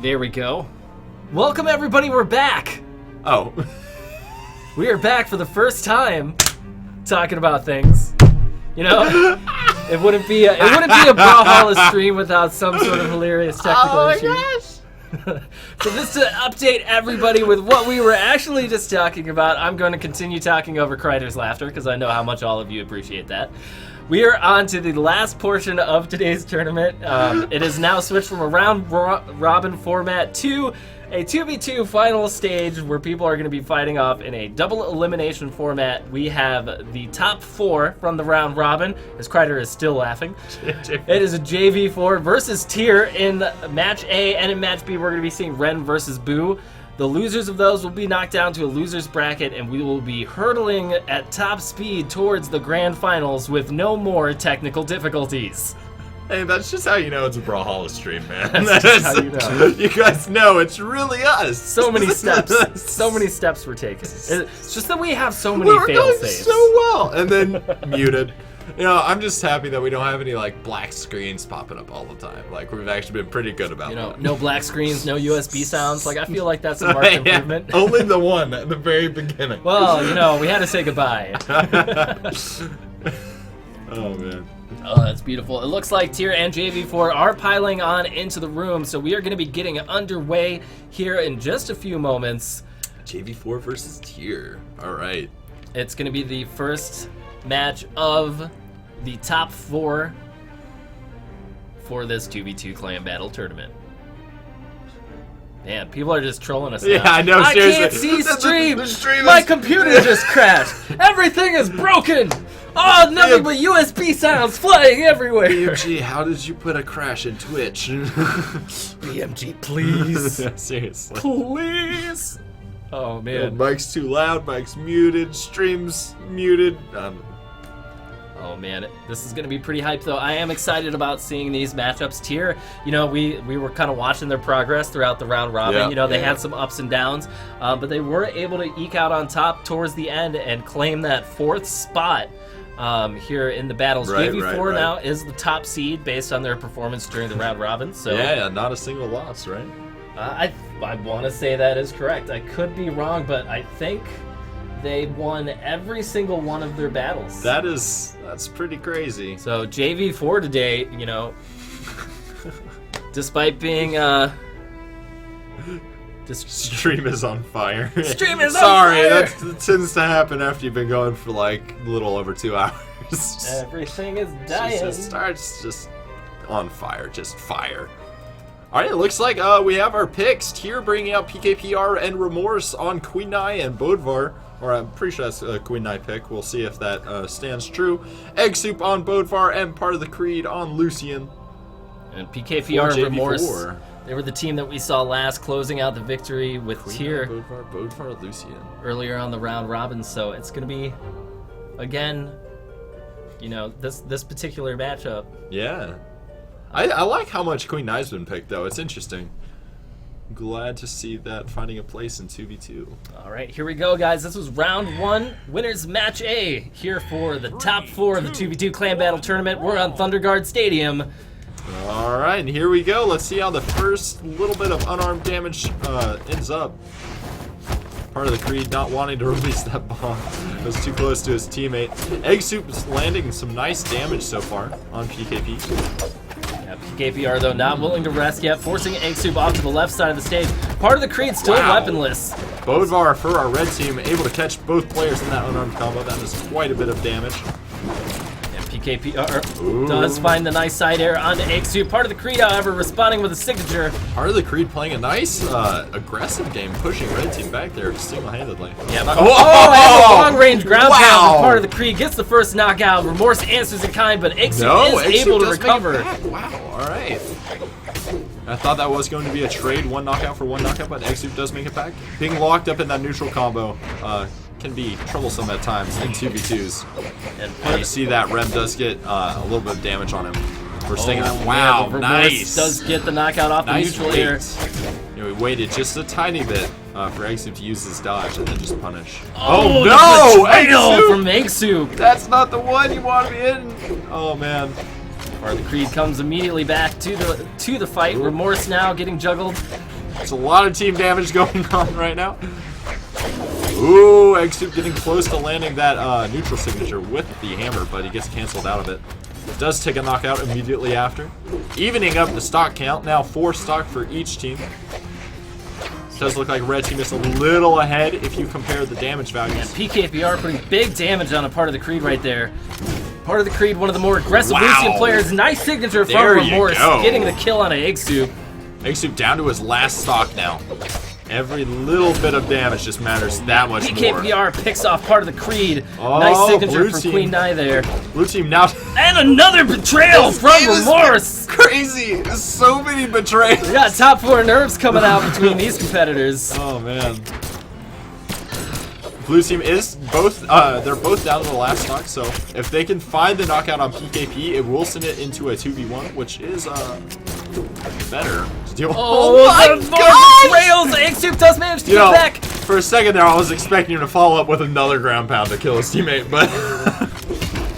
There we go. Welcome everybody, we're back! Oh. We are back for the first time talking about things. You know, it wouldn't be a Brawlhalla stream without some sort of hilarious technical issue. Gosh! So just to update everybody with what we were actually just talking about, I'm going to continue talking over Kreider's laughter because I know how much all of you appreciate that. We are on to the last portion of today's tournament. It is now switched from a round-robin format to a 2v2 final stage where people are going to be fighting off in a double elimination format. We have the top 4 from the round robin, as Kreider is still laughing. It is a JV4 versus Tier in match A, and in match B we're going to be seeing Ren versus Boo. The losers of those will be knocked down to a loser's bracket, and we will be hurtling at top speed towards the grand finals with no more technical difficulties. Hey, that's just how you know it's a Brawlhalla stream, man. That's just how you know. You guys know it's really us. So many steps. So many steps were taken. It's just that we have so many We're fail going safes. so well. And then muted. You know, I'm just happy that we don't have any, like, black screens popping up all the time. Like, we've actually been pretty good about that. No black screens, no USB sounns. Like, I feel like that's a marked improvement. Yeah, only the one at the very beginning. Well, you know, we had to say goodbye. Oh, man. Oh, that's beautiful. It looks like Tier and JV4 are piling on into the room, so we are going to be getting underway here in just a few moments. JV4 versus Tier. All right. It's going to be the first match of the top 4 for this 2v2 clan battle tournament. Man, people are just trolling us now. Yeah, I know, seriously. I can't see stream! The stream My is... computer just crashed! Everything is broken! Oh, nothing but USB sounds flying everywhere! BMG, how did you put a crash in Twitch? BMG, please. Seriously. Please! Oh, man. Mic's too loud, mic's muted, stream's muted. Oh man, this is going to be pretty hype though. I am excited about seeing these matchups. Tier, you know, we were kind of watching their progress throughout the round robin. Yeah, you know, they had some ups and downs, but they were able to eke out on top towards the end and claim that 4th spot here in the battles. Right, JV4 now is the top seed based on their performance during the round robin. So yeah, not a single loss, right? I want to say that is correct. I could be wrong, but I think they won every single one of their battles. That's pretty crazy. So JV4 today, you know, despite being Stream is on fire. Stream is Sorry, on fire! that tends to happen after you've been going for like a little over 2 hours. Everything is dying. It just starts just on fire, just fire. All right, it looks like we have our picks. Tier bringing out PKPR and Remorse on Queen Nai and Bodvar. Or I'm pretty sure that's a Queen Nai pick. We'll see if that stands true. Egg Soup on Bodvar and Part of the Creed on Lucian. And PKPR and Remorse, they were the team that we saw last, closing out the victory with Queen Tier Nai, Bodvar, Lucian. earlier on the round robin. So it's going to be, again, you know, this particular matchup. Yeah. I like how much Queen Nai's been picked, though. It's interesting. Glad to see that finding a place in 2v2. All right, here we go, guys. This was round 1, winners match A. Here for the top 4 of the 2v2 clan battle tournament. We're on Thunderguard Stadium. All right, and here we go. Let's see how the first little bit of unarmed damage ends up. Part of the Creed not wanting to release that bomb. It was too close to his teammate. Egg Soup is landing some nice damage so far on PKP. Yeah, PKPR, though, not willing to rest yet, forcing Egg Soup off to the left side of the stage. Part of the Creed still weaponless. Bodvar for our red team, able to catch both players in that unarmed combo. That is quite a bit of damage. And PKPR does find the nice side air onto Egg Soup. Part of the Creed, however, responding with a signature. Part of the Creed playing a nice, aggressive game, pushing red team back there single-handedly. Yeah, and a long-range ground pound. Part of the Creed gets the first knockout. Remorse answers in kind, but Egg Soup is able to recover. Wow, all right. I thought that was going to be a trade, 1 knockout for 1 knockout, but Egg Soup does make it back. Being locked up in that neutral combo can be troublesome at times in 2v2s. And you see that Rem does get a little bit of damage on him. First thing that, wow, yeah, nice. Does get the knockout off the neutral air. You know, he waited just a tiny bit for Egg Soup to use his dodge and then just punish. Oh no! Egg Soup from Egg Soup. That's not the one you want to be in. Oh man. Part of the Creed comes immediately back to the fight. Remorse now getting juggled There's a lot of team damage going on right now. Ooh, Egg Soup getting close to landing that neutral signature with the hammer, but he gets canceled out of it. Does take a knockout immediately after. Evening up the stock count, now 4 stock for each team. Does look like red team is a little ahead if you compare the damage values. And PKPR putting big damage on a part of the Creed right there. Part of the Creed, one of the more aggressive Lucian players. Nice signature from Remorse, getting the kill on an Egg Soup. Egg Soup down to his last stock now. Every little bit of damage just matters that much more. PKPR picks off part of the Creed. Nice signature for Queen Nai there. Blue team now. And another betrayal from Remorse. Crazy. So many betrayals. We got top 4 nerves coming out between these competitors. Oh, man. Blue team is both, they're both down to the last stock, so if they can find the knockout on PKP, it will send it into a 2v1, which is, better to deal with. Oh my god! Rails! Egg Soup does manage to get back! For a second there, I was expecting him to follow up with another ground pound to kill his teammate, but...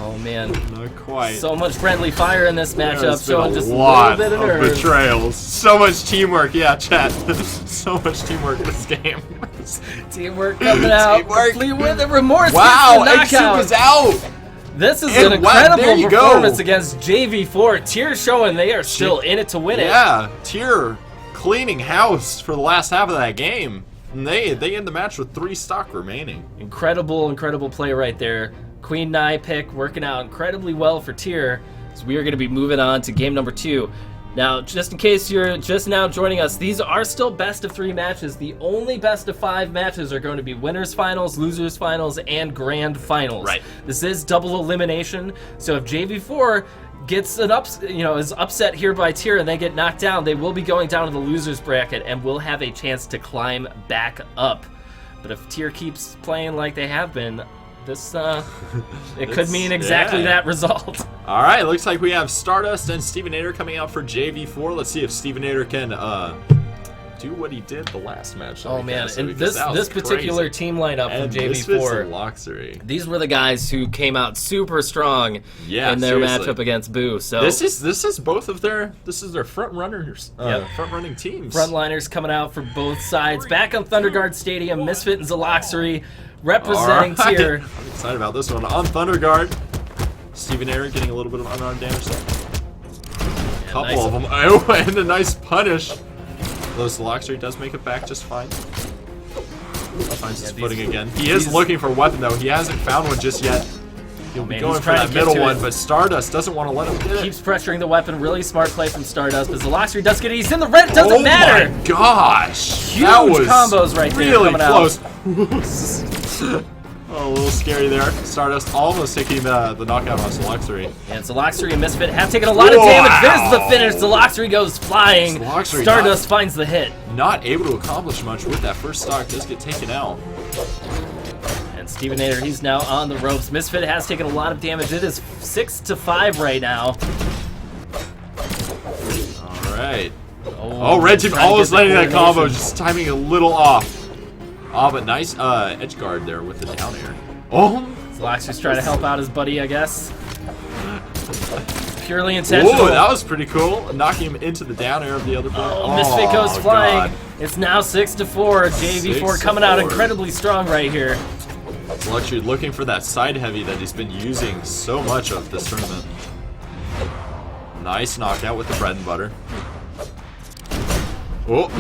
oh man. Not quite. So much friendly fire in this matchup, showing just a lot little bit of of betrayals. So much teamwork, yeah, chat. So much teamwork in this game. Teamwork coming out. Complete with the Remorse. Wow, Egg Soup is out! This is an incredible performance against JV4. Tier showing they are still in it to win it. Yeah, Tier cleaning house for the last half of that game. And they end the match with 3 stock remaining. Incredible play right there. Queen Nai pick working out incredibly well for Tier. So we are going to be moving on to game number 2. Now, just in case you're just now joining us, these are still best of 3 matches. The only best of 5 matches are going to be winners finals, losers finals, and grand finals. Right. This is double elimination. So if JV4 gets an is upset here by Tier and they get knocked down, they will be going down to the losers bracket and will have a chance to climb back up. But if Tier keeps playing like they have been, this it could mean exactly that result. All right, looks like we have Stardust and Stevenator coming out for JV4. Let's see if Stevenator can do what he did the last match. Oh man, and this particular team lineup from JV4, these were the guys who came out super strong in their matchup against Boo. So this is both of their front runners, front running teams. Frontliners coming out for both sides. Back on Thunderguard Stadium, Misfit and Zaloxery representing Tier. I'm excited about this one. On Thunderguard, Stevenator getting a little bit of unarmed damage there. Couple of them. Oh, and a nice punish. Though Zaloxery does make it back just fine. Finds his footing again. He is looking for a weapon though. He hasn't found one just yet. He'll be going for that middle one, but Stardust doesn't want to let him get it. Keeps pressuring the weapon. Really smart play from Stardust, but Zaloxery does get it. He's in the red. Doesn't matter. Oh my gosh! Huge combos right there really coming close. out. Oh, a little scary there. Stardust almost taking the knockout on Zaloxery. And Zaloxery and Misfit have taken a lot of damage. There's the finish. Zaloxery goes flying. Stardust finds the hit. Not able to accomplish much with that first stock. Does get taken out. And Stevenator, he's now on the ropes. Misfit has taken a lot of damage. It is 6-5 right now. All right. Oh, red team almost landing that combo, just timing a little off. Oh, but nice edge guard there with the down air. Oh! Zaloxery's trying to help out his buddy, I guess. Purely intentional. Oh, that was pretty cool. Knocking him into the down air of the other player. Oh, Misfit goes flying. God. It's now 6-4. JV4 coming out incredibly strong right here. Zaloxery looking for that side heavy that he's been using so much of this tournament. Nice knockout with the bread and butter. Oh,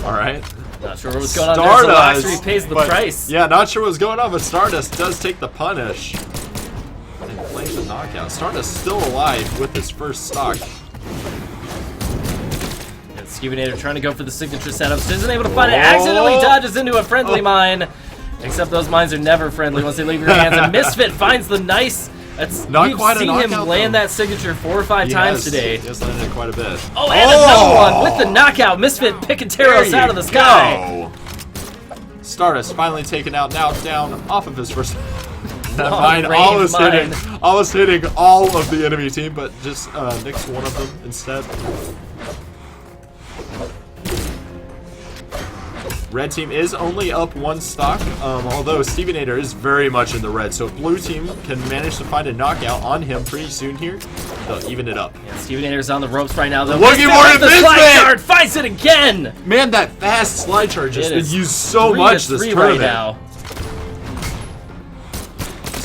all right. Not sure what's going on there. Zaloxery pays the price. Yeah, not sure what's going on, but Stardust does take the punish. And plays the knockout. Stardust still alive with his first stock. And Stevenator trying to go for the signature setups. Isn't able to find it. Accidentally dodges into a friendly mine. Except those mines are never friendly once they leave your hands. And Misfit finds the nice... We've seen him land that signature 4 or 5 times today. He has landed it quite a bit. Oh, and another one with the knockout. Misfit Picateros out of the sky. Stardust finally taken out, now down off of his first. That mine almost hitting all of the enemy team, but just nicks one of them instead. Red team is only up 1 stock, although Stevenator is very much in the red. So if blue team can manage to find a knockout on him pretty soon here, they'll even it up. Yeah, Stevenator's on the ropes right now, though. Looking for it, the slide guard finds it again! Man, that fast slide charge has been used so 3 much to this 3 tournament. right now.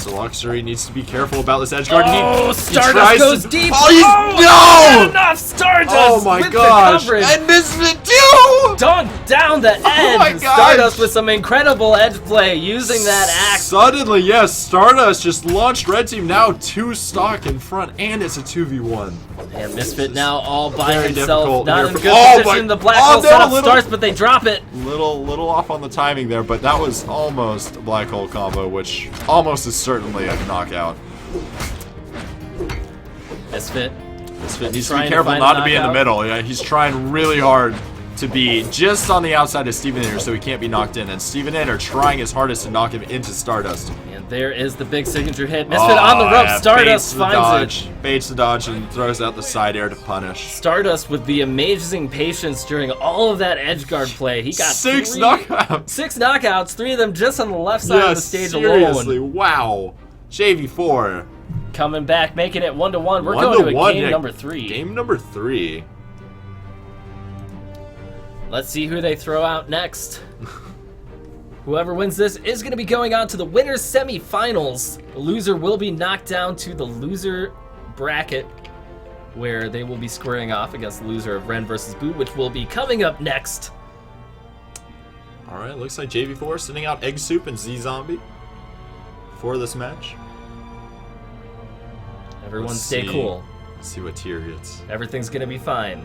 Luxury needs to be careful about this edge guard. Oh, he Stardust goes deep. Oh, no! Enough Stardust. Oh my with gosh! The coverage. And Misfit too. Dunked down the edge. Oh my gosh. Stardust with some incredible edge play using that axe. Suddenly, yes, Stardust just launched Red Team now 2 stock in front, and it's a 2v1. And Misfit now all by very himself, difficult not here in for- good Oh position. my- The black oh, hole no, setup little- starts, but they drop it. Little off on the timing there, but that was almost a black hole combo, which almost is certainly a knockout. Misfit Needs to be trying to careful find not a to be in the knockout. middle. Yeah, he's trying really hard to be just on the outside of Stevenator so he can't be knocked in. And Stevenator trying his hardest to knock him into Stardust. And there is the big signature hit. Misfit on the rope. Yeah, Stardust finds it. Baits the dodge and throws out the side air to punish. Stardust with the amazing patience during all of that edge guard play. He got 6 3 knockouts. 6 knockouts, 3 of them just on the left side of the stage seriously, alone. wow. JV4. Coming back, making it 1-1. We're 1 going to a one, game yeah. number 3. Game number 3. Let's see who they throw out next. Whoever wins this is going to be going on to the winner's semifinals. The loser will be knocked down to the loser bracket, where they will be squaring off against the loser of Ren versus Boo, which will be coming up next. All right, looks like JV4 sending out Egg Soup and Z-Zombie for this match. Everyone Let's stay see. cool. Let's see what tier gets. Everything's going to be fine.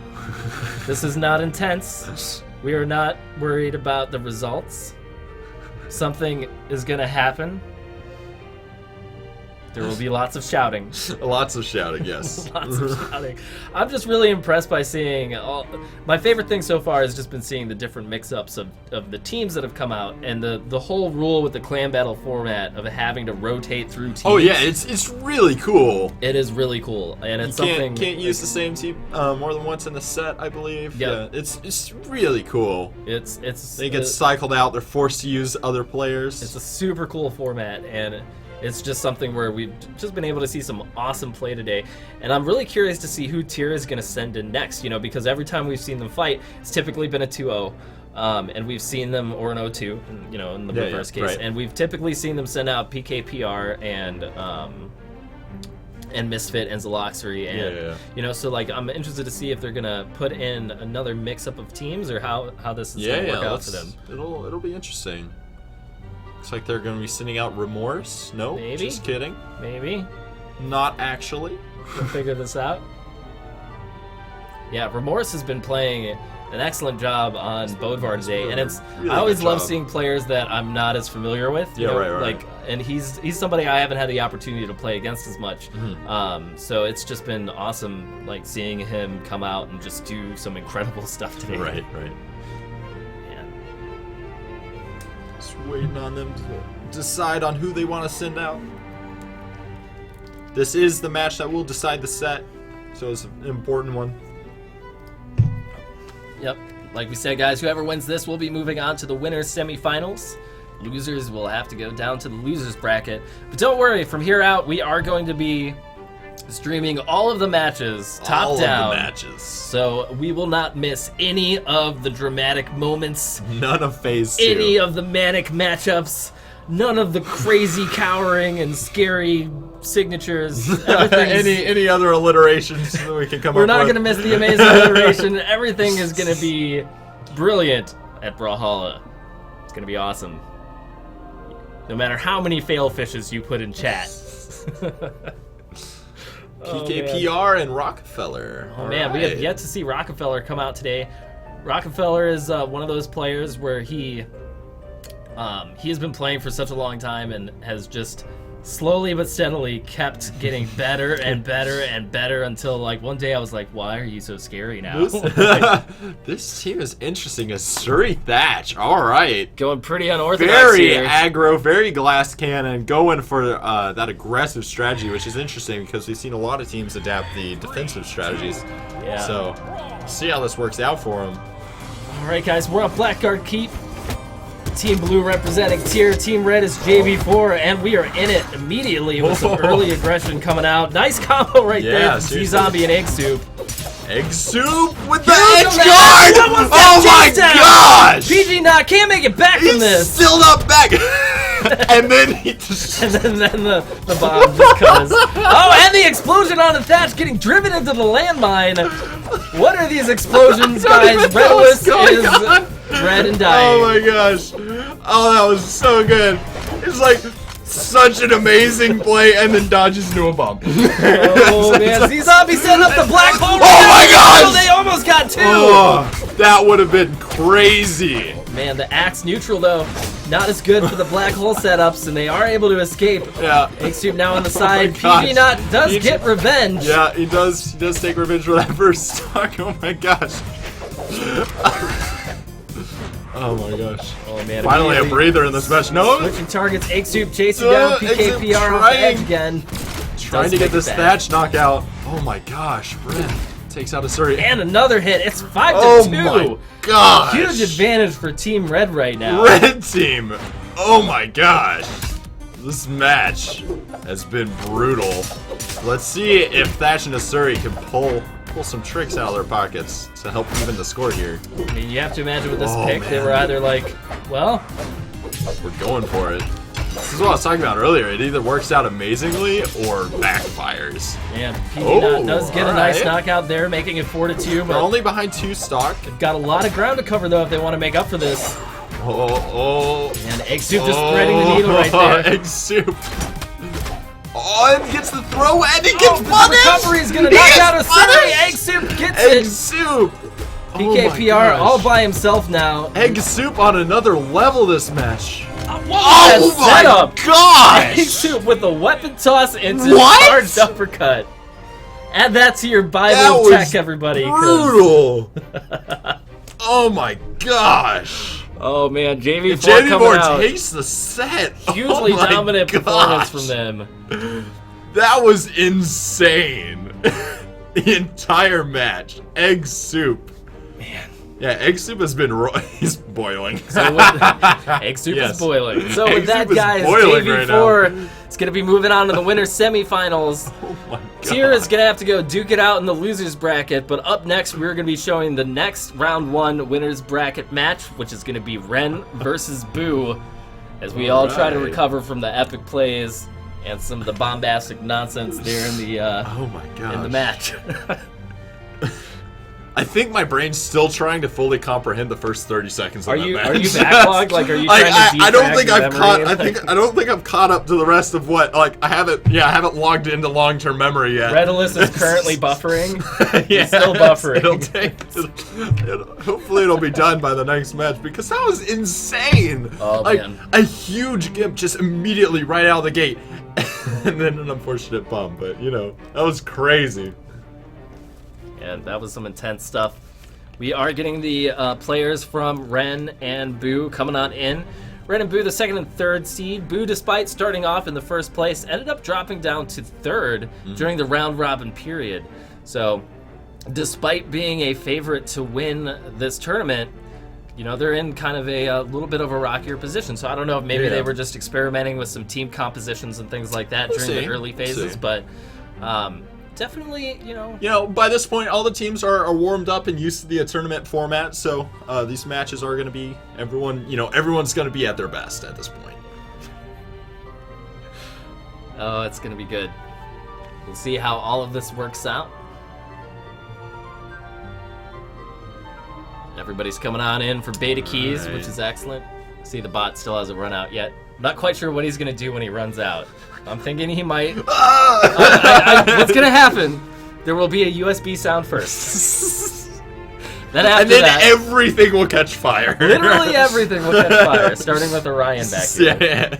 This is not intense. We are not worried about the results. Something is going to happen. There will be lots of shouting. Lots of shouting, yes. Lots of shouting. I'm just really impressed by seeing all. My favorite thing so far has just been seeing the different mix-ups of the teams that have come out, and the whole rule with the clan battle format of having to rotate through teams. Oh yeah, it's really cool. It is really cool, and it's You something. can't use the same team more than once in the set, I believe. Yep. Yeah, it's really cool. It's They get cycled out. They're forced to use other players. It's a super cool format, and it's just something where we've just been able to see some awesome play today. And I'm really curious to see who Tier is going to send in next, because every time we've seen them fight, it's typically been a 2-0. And we've seen them, or an 0-2, in the reverse case. right. And we've typically seen them send out PKPR and Misfit and Zaloxery. And, so I'm interested to see if they're going to put in another mix-up of teams or how this is going to work out for them. It'll be interesting. Looks like they're going to be sending out Remorse. No, Maybe. just kidding. Maybe. Not actually. We'll figure this out. Yeah, Remorse has been playing an excellent job on Bodvar today, and really I always good love job. seeing players that I'm not as familiar with. you know, right. And he's somebody I haven't had the opportunity to play against as much. So it's just been awesome, seeing him come out and just do some incredible stuff today. Right. Yeah. Just waiting on them to decide on who they want to send out. This is the match that will decide the set, so it's an important one. Yep. Like we said, guys, whoever wins this will be moving on to the winner's semifinals. Losers will have to go down to the losers bracket. But don't worry, from here out, we are going to be streaming all of the matches top All down. of the matches. So we will not miss any of the dramatic moments, None of phase 2. any of the manic matchups, none of the crazy cowering and scary signatures. Everything's- any other alliterations that we can come We're up not with. going to miss the amazing iteration. Everything is going to be brilliant at Brawlhalla. It's going to be awesome. No matter how many fail fishes you put in chat. PKPR and Rockefeller. Oh man, we have yet to see Rockefeller come out today. Rockefeller is one of those players where he has been playing for such a long time and has just slowly but steadily kept getting better and better and better until one day I was like, why are you so scary now? This team is interesting. A Suri Thatch. All right. Going pretty unorthodox Very here. aggro, very glass cannon, going for that aggressive strategy, which is interesting because we've seen a lot of teams adapt the defensive strategies. Yeah. So, see how this works out for them. All right, guys, we're on Blackguard Keep. Team Blue representing tier. Team Red is JV4, and we are in it immediately with some early aggression coming out. Nice combo right there from Z-Zombie and Egg Soup. Egg Soup with the edge guard! Oh my gosh! PG not can't make it back from this. Still not back. And then he just... And then the bomb just comes. Oh, and the explosion on the thatch getting driven into the landmine. What are these explosions, guys? Redless is red and dying. Oh my gosh. Oh, that was so good. It's like such an amazing play and then dodges into a bomb. Oh man, Z-Zombie setting up the black hole. Oh my gosh! They almost got two. Oh, that would have been crazy. Man, the axe neutral though, not as good for the black hole setups, and they are able to escape. Yeah. Egg Soup now on the side. gosh. PG Not does get revenge. Yeah, he does. He does take revenge for that first stock. Oh my gosh. Oh my gosh. Oh man. Finally a breather in this match. No. Switching targets. Egg Soup chasing down PKPR off the edge again. Trying to get this thatch knockout. Oh my gosh. Red takes out a Surrey. And another hit. It's 5-2. Oh my gosh. Huge advantage for Team Red right now. Red team. Oh my gosh. This match has been brutal. Let's see if Thatch and Asuri can pull some tricks out of their pockets to help even the score here. I mean, you have to imagine with this pick, they were either like, well, we're going for it. This is what I was talking about earlier. It either works out amazingly or backfires. Yeah, PG does get a nice knockout there, making it 4-2. They're only behind 2 stock. They've got a lot of ground to cover though if they want to make up for this. And Egg Soup just threading the needle right there. Egg Soup. Oh, and gets the throw, and he gets punished! The recovery is going to knock out a Surrey. Egg Soup gets it. Egg Soup. PKPR all by himself now. Egg Soup on another level this match. Oh my gosh! Egg Soup with the weapon toss into charged uppercut. Add that to your Bible tech, everybody. Brutal. Oh my gosh. Oh man, JV4 takes the set. Hugely dominant performance from them. That was insane. The entire match. Egg Soup. Man. Yeah, Egg Soup has been he's boiling. So Egg Soup is boiling. So with that, guys, JV4 is going to be moving on to the winner's semifinals. Oh my god. Tier is going to have to go duke it out in the loser's bracket, but up next we're going to be showing the next round 1 winner's bracket match, which is going to be Ren versus Boo, as we all try to recover from the epic plays and some of the bombastic nonsense there in the oh my god, in the match. I think my brain's still trying to fully comprehend the first 30 seconds of that match. Are you backlogged? Like, are you trying to I don't think I've caught. I don't think I've caught up to the rest of what. Like, I haven't logged into long-term memory yet. Redless is currently buffering. He's still buffering. Hopefully, it'll be done by the next match because that was insane. Oh man, a huge gimp just immediately right out of the gate, and then an unfortunate bump. But you know, that was crazy. And that was some intense stuff. We are getting the players from Ren and Boo coming on in. Ren and Boo, the 2nd and 3rd seed. Boo, despite starting off in the 1st place, ended up dropping down to 3rd during the round robin period. So, despite being a favorite to win this tournament, you know, they're in kind of a little bit of a rockier position. So I don't know if maybe they were just experimenting with some team compositions and things like that during the early phases, but definitely, you know, by this point, all the teams are warmed up and used to the tournament format. So these matches are going to be everyone's going to be at their best at this point. Oh, it's going to be good. We'll see how all of this works out. Everybody's coming on in for beta keys, which is excellent. See, the bot still hasn't run out yet. Not quite sure what he's going to do when he runs out. I'm thinking he might. What's going to happen? There will be a USB sound first. Then after that, everything will catch fire. Literally everything will catch fire, starting with Orion back here. Yeah.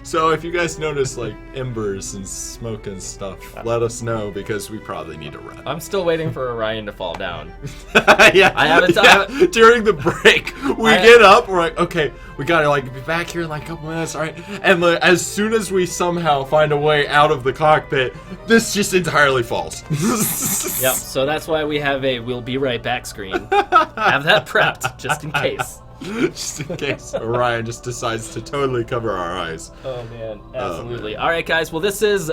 So if you guys notice like embers and smoke and stuff, let us know because we probably need to run. I'm still waiting for Orion to fall down. Yeah, I haven't. During the break, we get up. We're like, okay, we gotta like be back here in like a couple minutes, all right? And like, as soon as we somehow find a way out of the cockpit, this just entirely falls. Yep. So that's why we have a "we'll be right back" screen. Have that prepped just in case. Just in case Orion just decides to totally cover our eyes. Oh man, absolutely. All right, guys. Well, this is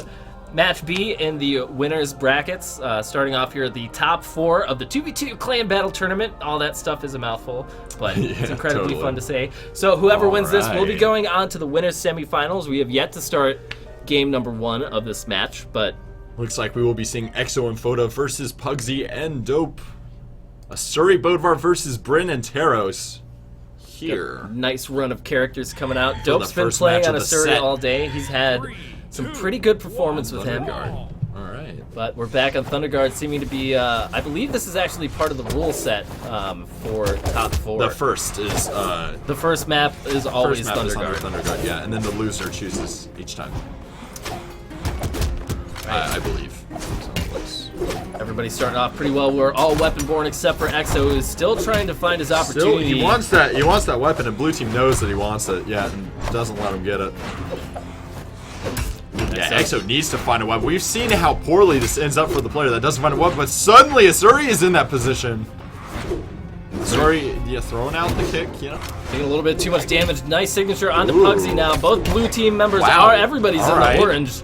Match B in the winners brackets. Starting off here, the top 4 of the 2v2 clan battle tournament. All that stuff is a mouthful, but it's incredibly fun to say. So whoever wins this will be going on to the winners semifinals. We have yet to start game number 1 of this match, but looks like we will be seeing Exo and Foda versus Pugsy and Dope. Asuri Bodvar versus Bryn and Taros. Here. Nice run of characters coming out. Dope's been playing on Asuri all day. He's had some pretty good performance with him. All right. But we're back on Thunderguard, seeming to be, I believe this is actually part of the rule set for top 4. The first is, the first map is always Thunderguard. Thunderguard, yeah, and then the loser chooses each time. Right. I believe. Everybody's starting off pretty well. We're all weapon-born except for Exo, who's still trying to find his opportunity. He wants that weapon, and blue team knows that he wants it, yeah, and doesn't let him get it. Yeah, Exo needs to find a weapon. We've seen how poorly this ends up for the player that doesn't find a weapon, but suddenly Asuri is in that position. Asuri, yeah, throwing out the kick, you know? Taking a little bit too much damage. Nice signature onto Pugsy now. Both blue team members are, everybody's in the orange.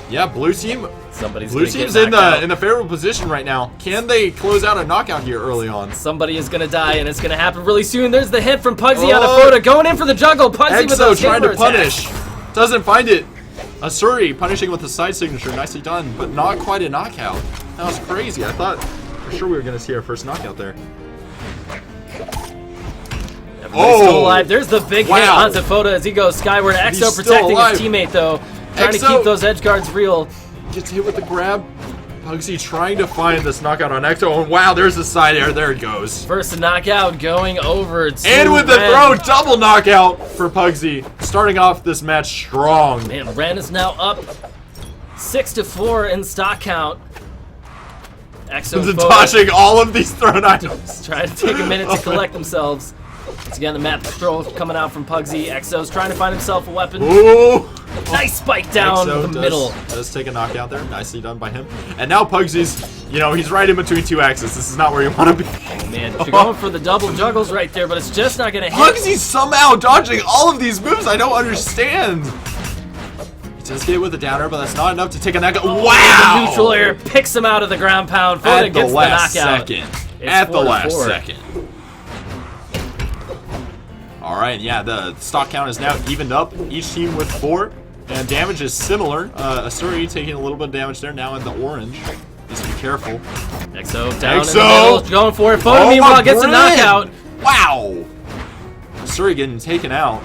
Yeah, blue team. Blue team's in the favorable position right now. Can they close out a knockout here early on? Somebody is gonna die, and it's gonna happen really soon. There's the hit from Pugsy on a Foda, going in for the juggle. Pugsy with those trying to punish, doesn't find it. Asuri punishing with a side signature, nicely done, but not quite a knockout. That was crazy. I thought for sure we were gonna see our first knockout there. Everybody's still alive. There's the big hit onto Foda as he goes skyward. Exo protecting his teammate though, trying to keep those edge guards real. Gets hit with the grab. Pugsy trying to find this knockout on Exo. And wow, there's the side air. There it goes. First knockout going over to and with the throw, double knockout for Pugsy. Starting off this match strong. Man, Ren is now up 6-4 in stock count. Exo dodging all of these thrown items. Trying to take a minute to collect themselves. Once again, the map control coming out from Pugsy. Exo's trying to find himself a weapon. Ooh. Nice spike down the middle. Does take a knockout there. Nicely done by him. And now Pugsy's, you know, he's right in between 2 axes. This is not where you want to be. Oh, man. You're going for the double juggles right there, but it's just not going to hit. Pugsy's somehow dodging all of these moves. I don't understand. He does get it with a downer, but that's not enough to take a knockout. Wow! The neutral air picks him out of the ground pound. Foda gets the knockout. At the last second. All right, yeah, the stock count is now evened up. Each team with 4, and damage is similar. Asuri taking a little bit of damage there, now in the orange. Needs to be careful. Exo down in the middle, going for it. Foda meanwhile gets a knockout. Wow! Asuri getting taken out.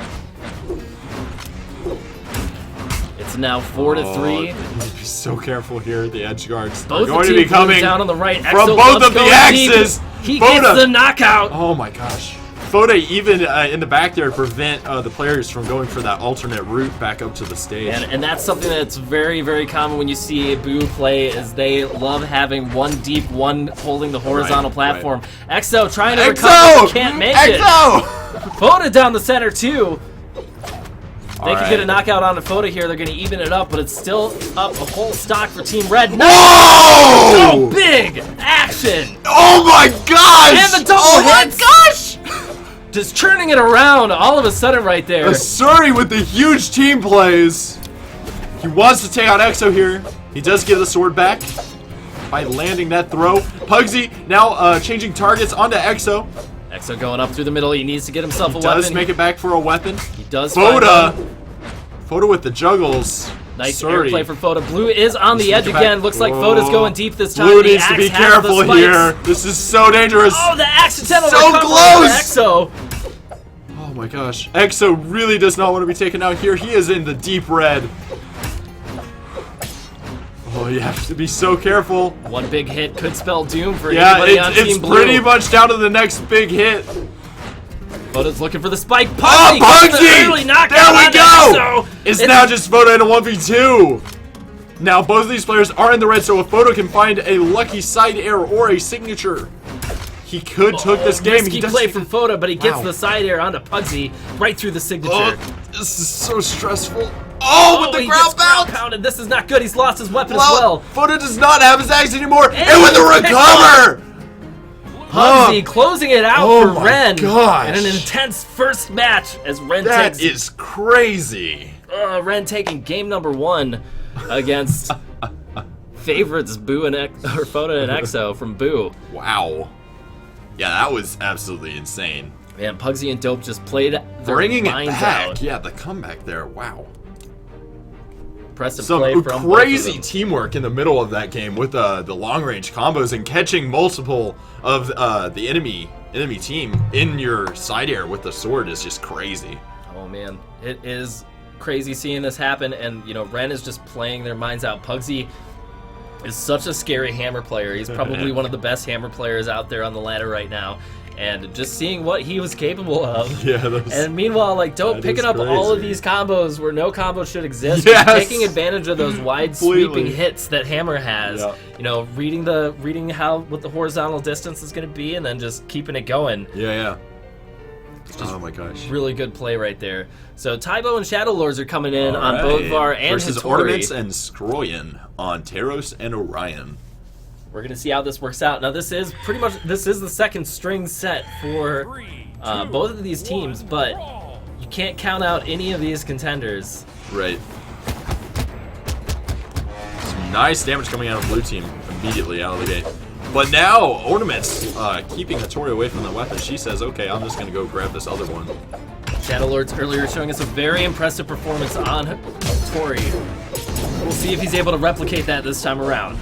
It's now 4-3. You need to be so careful here. The edge guards both are going to be coming down on the right. from both of the axes. He gets the knockout. Oh my gosh. Foda even in the back there to prevent the players from going for that alternate route back up to the stage. And that's something that's very, very common when you see Boo play, is they love having one deep, one holding the horizontal platform. Right. Exo trying to recover, can't make it. Foda down the center too. They can get a knockout on the Foda here. They're going to even it up, but it's still up a whole stock for Team Red. Whoa! So big action! Oh my gosh! And the double hits! Oh my gosh! Just churning it around all of a sudden right there. Asuri with the huge team plays. He wants to take out Exo here. He does get the sword back by landing that throw. Pugsy now changing targets onto Exo. Exo going up through the middle. He needs to get himself a weapon. Does make it back for a weapon. He does. Foda with the juggles. Nice airplay for Foda. Blue is on the edge again. Looks like Foda's going deep this time. Blue needs to be careful here. This is so dangerous. Oh, the accidental so close. Exo. Oh my gosh. Exo really does not want to be taken out here. He is in the deep red. Oh, you have to be so careful. One big hit could spell doom for anybody on Team Blue. It's pretty much down to the next big hit. Foda's looking for the spike. Pugsy! There we go! Exo. It's now just Foda in a 1v2. Now both of these players are in the red, so if Foda can find a lucky side air or a signature, he could took this game. He play from Foda, but he gets the side air onto Pugsy right through the signature. Oh, this is so stressful. Oh, with the ground pound. This is not good. He's lost his weapon as well. Foda does not have his axe anymore. And with the recover! Pugsy closing it out Oh for my Ren gosh. in an intense first match as Ren That takes is crazy. Ren taking game number 1 against favorites Boo and Photo and Exo from Boo. Wow. Yeah, that was absolutely insane. Man, Pugsy and Dope just played their Bringing it minds back. out. Yeah, the comeback there. Wow. Impressive Some play from both of crazy them. teamwork in the middle of that game with the long range combos and catching multiple of the enemy team in your side air with the sword is just crazy. Oh man, it is crazy seeing this happen, and you know, Ren is just playing their minds out. Pugsy is such a scary hammer player. He's probably one of the best hammer players out there on the ladder right now. And just seeing what he was capable of. Yeah, those, and meanwhile, like Dope that picking is up all of crazy. these combos where no combo should exist, Yes! just taking advantage of those wide Completely. sweeping hits that Hammer has. Yeah. You know, reading what the horizontal distance is going to be, and then just keeping it going. Yeah. Just Oh my gosh. Really good play right there. So Taibo and Shadow Lords are coming in All on right. Bodvar and versus Hattori. Ornaments and Skroyan on Taros and Orion. We're gonna see how this works out. Now this is the second string set for both of these teams, but you can't count out any of these contenders. Right. Some nice damage coming out of blue team immediately out of the gate. But now Ornaments keeping Hattori away from the weapon. She says, "Okay, I'm just gonna go grab this other one." Shadow Lords earlier showing us a very impressive performance on Hattori. We'll see if he's able to replicate that this time around.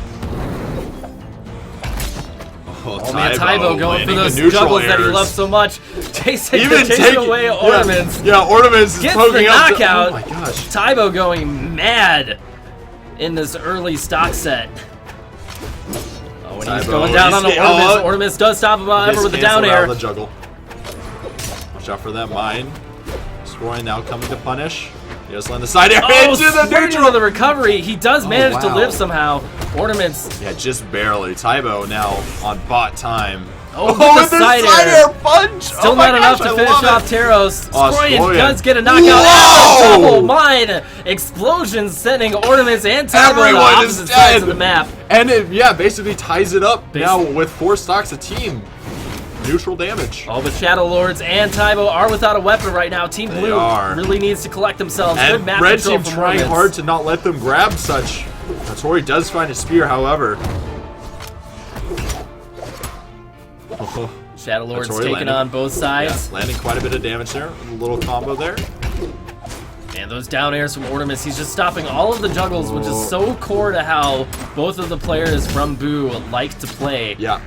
Oh man, Taibo going for those juggles that he loves so much. Chasing away Ornaments. Yeah, Ornaments is Gets poking the out. knockout. Oh my gosh. Taibo going mad in this early stock set. Oh, when he's Taibo, going down on the he's- Ornaments, oh. Ornaments does stop him however with the down Canceled out air. of the juggle. Watch out for that mine. Skroyan now coming to punish. He just land the side air into the swinging neutral. with the recovery. He does manage to wow. live somehow. Ornaments. Yeah, just barely. Taibo now on bot time. Oh, with the side air. punch! Still Oh my not enough gosh, to I finish love off it. Taros. Oh, Skroyan Skroyan. does get a knockout. Whoa! And a double mine explosion, sending Ornaments and Taibo on the Everyone is opposite sides dead. of the map. And it, yeah, basically ties it up now with 4 stocks a team. Neutral damage. Oh, but Shadow Lords and Taibo are without a weapon right now. Team Blue are. really needs to collect themselves. And Good map Red control team from trying Ornaments. hard to not let them grab such. Hattori does find a spear, however. Shadow Lords Hattori taking landing. on both sides. Yeah, landing quite a bit of damage there. A little combo there. And those down airs from Ornaments, he's just stopping all of the juggles, which is so core to how both of the players from Boo like to play. Yeah.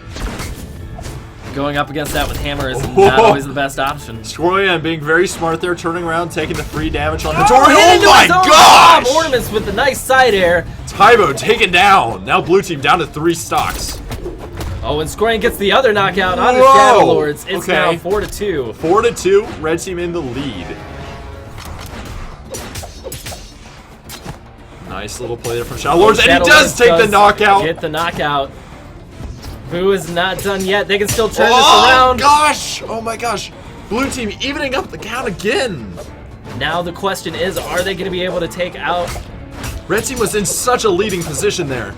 Going up against that with Hammer is not always the best option. Skroyan being very smart there, turning around, taking the free damage on Hattori. Hit Oh into my his own gosh! bomb. Ornaments with the nice side air. Taibo taken down. Now blue team down to 3 stocks. Oh, and Skroyan gets the other knockout on the Whoa! Shadow Lords. It's Okay. now 4-2. 4-2. Red team in the lead. Nice little play there from Shadow Lords, and he Shadow does Lords take the knockout. Get the knockout. Boo is not done yet. They can still turn Oh this around. gosh! Oh my gosh! Blue team evening up the count again. Now the question is, are they going to be able to take out? Red team was in such a leading position there.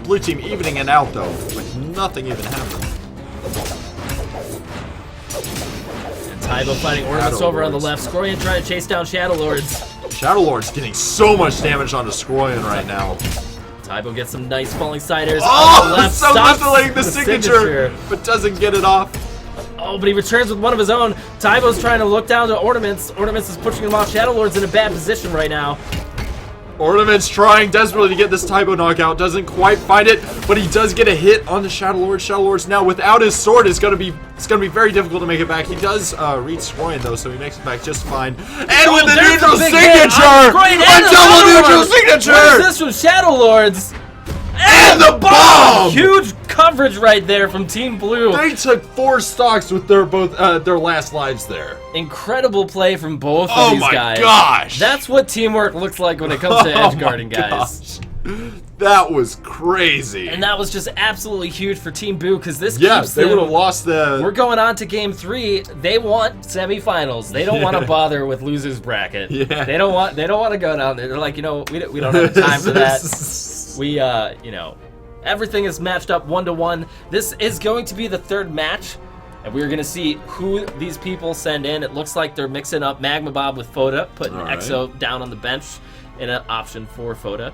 Blue team evening it out though, like nothing even happened. And Taibo fighting Ornaments Shadow over on the Lords. left. Skroyan trying to chase down Shadow Lords. Shadow Lord's getting so much damage onto Skroyan right now. Taibo gets some nice falling siders on the Oh, left. so stops manipulating the signature, but doesn't get it off. Oh, but he returns with one of his own. Taibo's trying to look down to Ornaments. Ornaments is pushing him off. Shadow Lord's in a bad position right now. Ornaments trying desperately to get this Taibo knockout, doesn't quite find it, but he does get a hit on the Shadow Lord. Shadow Lord's now without his sword it's gonna be very difficult to make it back. He does reach Skroyan though, so he makes it back just fine. And with the there's neutral a big hit on signature! Skroyan A and double another neutral one. signature! What is this from Shadow Lords? And the bomb! Huge coverage right there from Team Blue. They took 4 stocks with their last lives there. Incredible play from both of Oh these my guys. gosh! That's what teamwork looks like when it comes to edge Oh guarding, my guys. gosh. That was crazy. And that was just absolutely huge for Team Boo because this Yeah, keeps they them. would have lost the. We're going on to game 3. They want semifinals. They don't want to Yeah. bother with losers bracket. Yeah. They don't want to go down there. They're like, we don't have time for that. We Everything is matched up 1-to-1. This is going to be the third match, and we're going to see who these people send in. It looks like they're mixing up Magma Bob with Foda, putting Exo down on the bench in an option for Foda.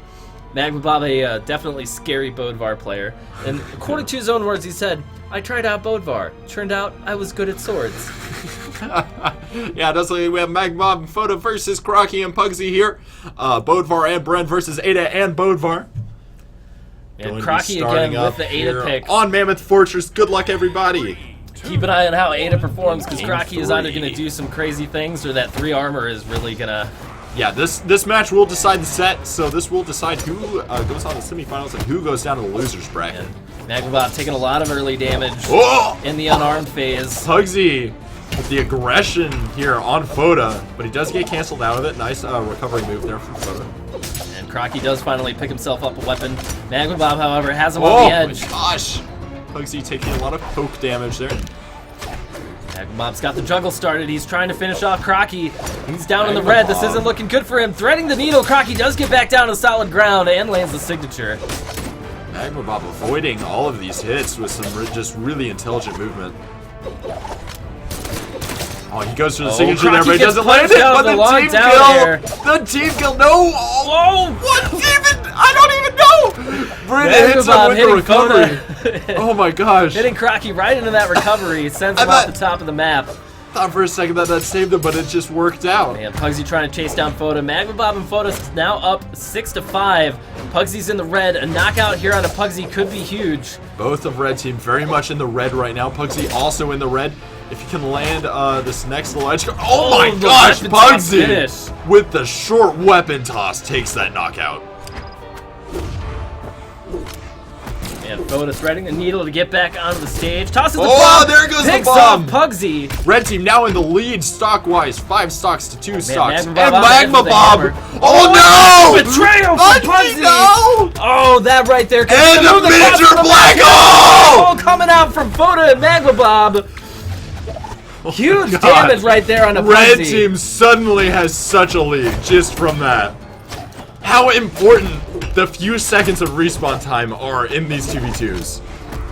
Magma Bob, a definitely scary Bodvar player. And according to his own words, he said, "I tried out Bodvar. Turned out I was good at swords." Yeah, that's like we have Magma Bob and Foda versus Crocky and Pugsy here. Bodvar and Bren versus Ada and Bodvar. And Crocky again with the Ada pick. On Mammoth Fortress. Good luck, everybody. Keep an eye on how Ada performs, because Crocky is either going to do some crazy things or that 3 armor is really going to... Yeah, this match will decide the set, so this will decide who goes on the semifinals and who goes down to the losers bracket. Magma Bob taking a lot of early damage in the unarmed phase. Pugsy with the aggression here on Foda, but he does get canceled out of it. Nice recovery move there from Foda. And Crocky does finally pick himself up a weapon. Magma Bob, however, has him on the edge. Oh my gosh! Pugsy taking a lot of poke damage there. Magma Bob's got the juggle started. He's trying to finish off Crocky. He's down in the red. This isn't looking good for him. Threading the needle. Crocky does get back down to solid ground and lands the signature. Magma Bob avoiding all of these hits with some just really intelligent movement. Oh, he goes for the signature there, but he doesn't land it. But the team kill! The team kill! No! Whoa! What even? I don't even know! Brenda hits him with the recovery. Oh my gosh. Hitting Crocky right into that recovery. Sends him off the top of the map. Thought for a second that saved him, but it just worked out. Man, Pugsy trying to chase down Foda. Magma Bob and Foda now up 6-5. Pugsy's in the red. A knockout here on a Pugsy could be huge. Both of Red Team very much in the red right now. Pugsy also in the red. If you can land this next little edge. Oh my gosh, Pugsy with the short weapon toss takes that knockout. And Foda threading the needle to get back onto the stage. Tosses the bomb. Oh, there goes the bomb. Picks off Pugsy. Red Team now in the lead stock-wise. 5 stocks to 2 stocks. And Magma Bob. Oh no! Betrayal from Pugsy. No! Oh, that right there. And the miniature black hole! Coming out from Foda and Magma Bob. Huge damage right there on a Pugsy. Red Team suddenly has such a lead just from that. How important the few seconds of respawn time are in these 2v2s.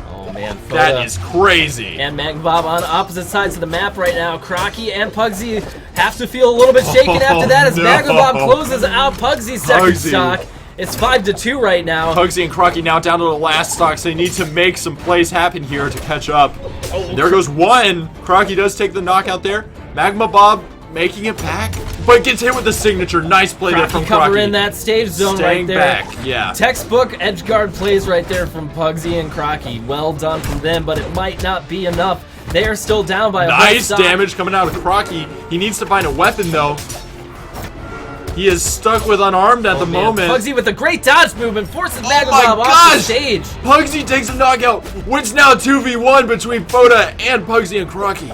Oh man, Foda. That is crazy. And Magma Bob on opposite sides of the map right now. Crocky and Pugsy have to feel a little bit shaken after that as Magma Bob closes out Pugsy's second stock. It's 5-2 right now. Pugsy and Crocky now down to the last stocks. They need to make some plays happen here to catch up. Oh, there goes one. Crocky does take the knockout there. Magma Bob making it back, but gets hit with the signature. Nice play there from Crocky. Cover in that stage zone right there. Back, yeah. Textbook edge guard plays right there from Pugsy and Crocky. Well done from them, but it might not be enough. They are still down by a nice damage coming out of Crocky. He needs to find a weapon though. He is stuck with unarmed at the moment. Pugsy with a great dodge movement forces Magma Bob off the stage. Pugsy takes a knockout. It's now 2v1 between Foda and Pugsy and Crocky.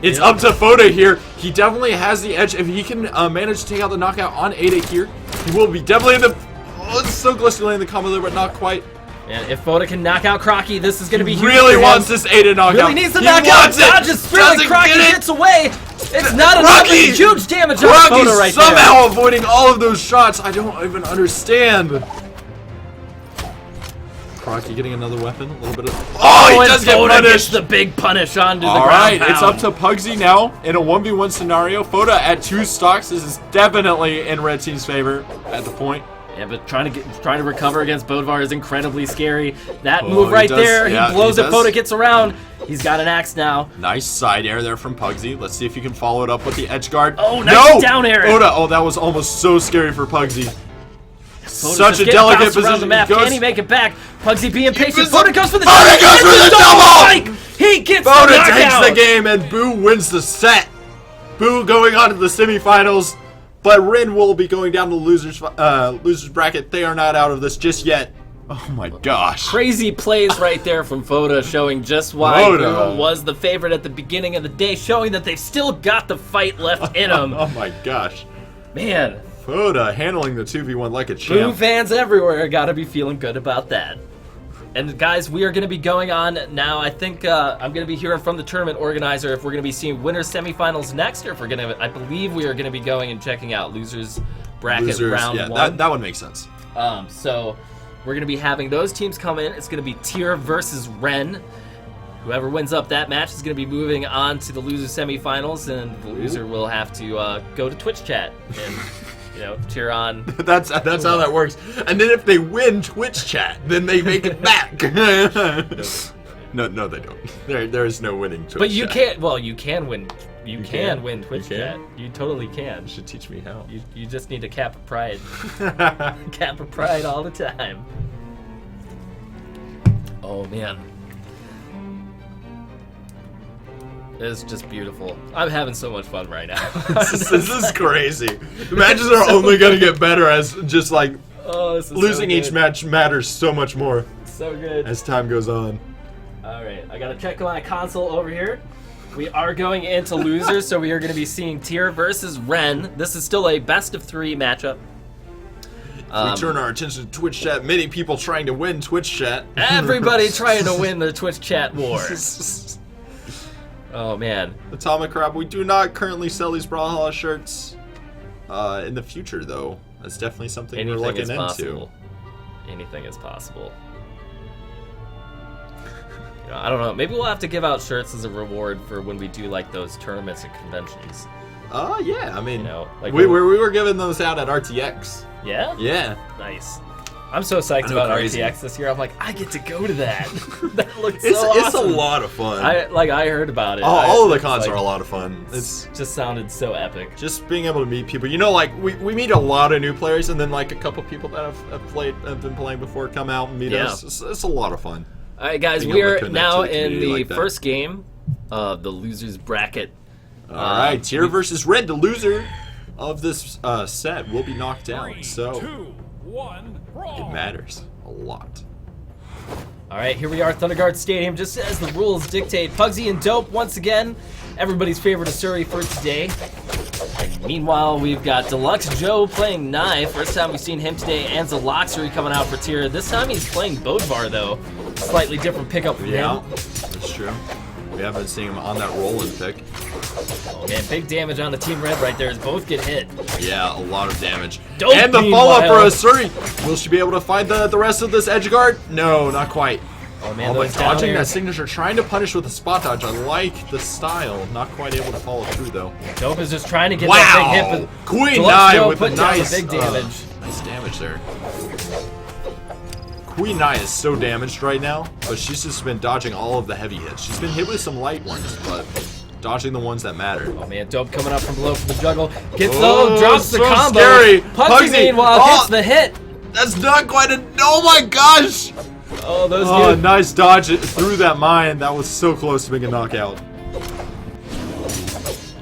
It's up to Foda here. He definitely has the edge. If he can manage to take out the knockout on Ada here, he will be definitely in the... Oh, it's so close to landing the combo there, but not quite. And if Foda can knock out Crocky, this is going to be huge. He really wants this Ada knockout. Really needs the knockout. Dodges Spirit. Crocky gets away. It's not enough. Huge damage on Foda right there. Somehow avoiding all of those shots. I don't even understand. Crocky getting another weapon. A little bit of... Oh, he does get punished. Gets the big punish onto the ground. All right, it's up to Pugsy now in a 1v1 scenario. Foda at 2 stocks. This is definitely in Red Team's favor at the point. Yeah, but trying to recover against Bodvar is incredibly scary. That move right there, he blows it. Foda gets around. He's got an axe now. Nice side air there from Pugsy. Let's see if you can follow it up with the edge guard. Oh, nice down air. Foda, oh, that was almost so scary for Pugsy. Such a delicate position. The map. Can he make it back? Pugsy being patient. Foda goes for the double. He gets Foda the knockout. Takes the game, and Boo wins the set. Boo going on to the semifinals. But Rin will be going down to the losers bracket. They are not out of this just yet. Oh my gosh. Crazy plays right there from Foda, showing just why Boo was the favorite at the beginning of the day, showing that they've still got the fight left in them. Oh my gosh. Man. Foda handling the 2v1 like a champ. Boo fans everywhere gotta be feeling good about that. And guys, we are going to be going on now. I think I'm going to be hearing from the tournament organizer if we're going to be seeing winners semifinals next, or if we're going to, I believe we are going to be going and checking out losers bracket round 1. That would make sense. So we're going to be having those teams come in. It's going to be Tier versus Ren. Whoever wins up that match is going to be moving on to the loser semifinals, and the loser will have to go to Twitch chat and cheer on. That's how that works. And then if they win Twitch chat, then they make it back. No, they don't. There is no winning Twitch. But you chat. can't. Well, you can win. You can win Twitch chat. You totally can. You should teach me how. You just need a cap of pride. Cap of pride all the time. Oh man. It's just beautiful. I'm having so much fun right now. this is crazy. The matches are only going to get better as just like losing so each match matters so much more. So good. As time goes on. All right, I gotta check my console over here. We are going into losers, so we are going to be seeing Tier versus Ren. This is still a best of 3 matchup. We turn our attention to Twitch chat. Many people trying to win Twitch chat. Everybody trying to win the Twitch chat wars. Oh man. Atomic Crab, we do not currently sell these Brawlhalla shirts. In the future, though, that's definitely something we're looking into. Anything is possible. I don't know. Maybe we'll have to give out shirts as a reward for when we do like those tournaments and conventions. Yeah. I mean, like we were giving those out at RTX. Yeah? Yeah. Nice. I'm so psyched about RTX this year. I'm like, I get to go to that. That looks so awesome. It's a lot of fun. I heard about it. All of the cons are a lot of fun. It's just sounded so epic. Just being able to meet people. Like we meet a lot of new players, and then like a couple people that have been playing before come out and meet us. It's a lot of fun. All right, guys, we are now in the first game of the losers bracket. All right, Tier versus Red, the loser of this set will be knocked out. 3, so 2, 1, brawl. it matters a lot. All right, here we are, Thunderguard Stadium, just as the rules dictate. Pugsy and Dope once again, everybody's favorite Asuri for today. Meanwhile, we've got Deluxe Joe playing Nye. First time we've seen him today, and Zaloxery coming out for Tier. This time he's playing Bodvar, though. Slightly different pickup for him. That's true. We haven't been seeing him on that roll-in pick. Oh man, big damage on the Team Red right there as both get hit. Yeah, a lot of damage. Dope, and the follow-up for Asuri. Will she be able to find the rest of this edge guard? No, not quite. Oh man, but dodging that signature, trying to punish with a spot dodge. I like the style. Not quite able to follow through though. Dope is just trying to get that big hit, but Queen Nye with a nice big damage. Nice damage there. Queen Nye is so damaged right now, but she's just been dodging all of the heavy hits. She's been hit with some light ones, but dodging the ones that matter. Oh man, Dope coming up from below for the juggle. Gets drops the so combo. Scary. Pugsy meanwhile gets the hit. That's not quite a. Oh my gosh! Oh, those good. Nice dodge through that mine. That was so close to being a knockout.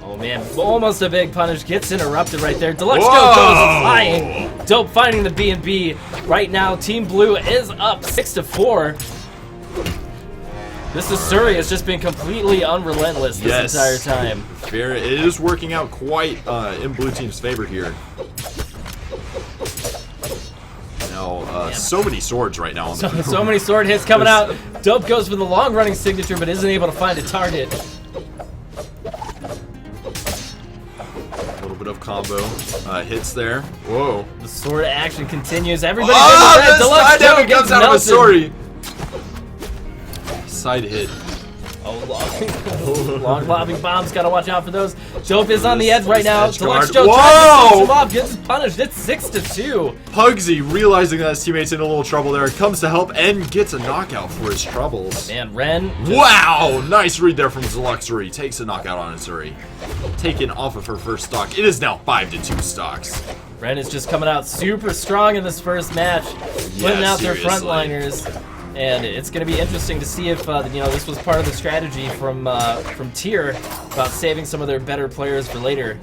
Oh man, almost a big punish. Gets interrupted right there. Deluxe Joe goes flying. Dope finding the B&B. Right now, Team Blue is up 6-4. This Asuri has just been completely unrelentless this entire time. Fair. It is working out quite in Blue Team's favor here. Now, so many swords right now on the field. So many sword hits coming out. Dope goes for the long-running signature, but isn't able to find a target. A little bit of combo hits there. Whoa. The sword action continues. Everybody's in the red. Deluxe Joe gets comes out of a melted. Side hit. Oh, long lobbing bombs. Gotta watch out for those. Dope is on the edge right now. Deluxe Joe Whoa! tries to finish him off. Gets punished. It's 6-2. Pugsy, realizing that his teammate's in a little trouble there, comes to help and gets a knockout for his troubles. Man, Ren. Wow! Nice read there from Zaloxery. Takes a knockout on Asuri. Taken off of her first stock. It is now 5-2 stocks. Ren is just coming out super strong in this first match. Putting out their frontliners. And it's going to be interesting to see if this was part of the strategy from Tier about saving some of their better players for later.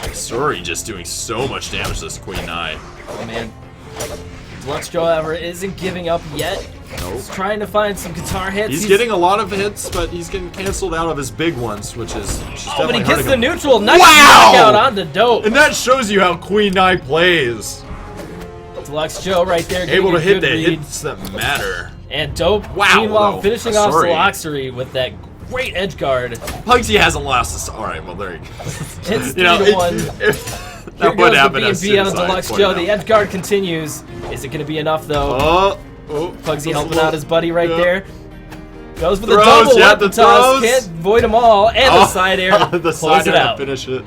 Asuri just doing so much damage to this Queen Nye. Oh man, Deluxe Joe, however, isn't giving up yet. Nope. He's trying to find some guitar hits. He's getting a lot of hits, but he's getting canceled out of his big ones, which is but he gets the neutral. Nice wow! knockout onto Dope. And that shows you how Queen Nye plays. Deluxe Joe right there able to hit the read. hits that matter. And Dope, meanwhile, finishing off Zaloxery with that great edge guard. Pugsy hasn't lost this. All right, well there you go. It's 3-1. Here That would goes the happen as B&B soon on as I Deluxe pointed Joe. out. The edge guard continues. Is it going to be enough, though? Oh, Pugsy that's a helping little- out his buddy right yeah. there. Goes for the Throws, double yeah, weapon the toss. throws. Can't avoid them all. And the side air the close side it air out. to finish it.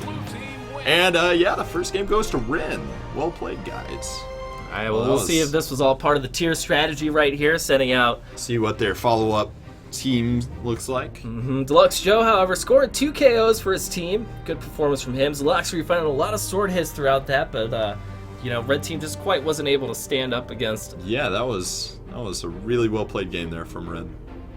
And yeah, the first game goes to Rin. Well played, guys. All right, well, we'll see if this was all part of the tier strategy right here, setting out. See what their follow-up team looks like. Deluxe Joe, however, scored 2 KOs for his team. Good performance from him. Deluxe finding a lot of sword hits throughout that, but you know, red team just quite wasn't able to stand up against. Yeah, that was a really well played game there from Rin.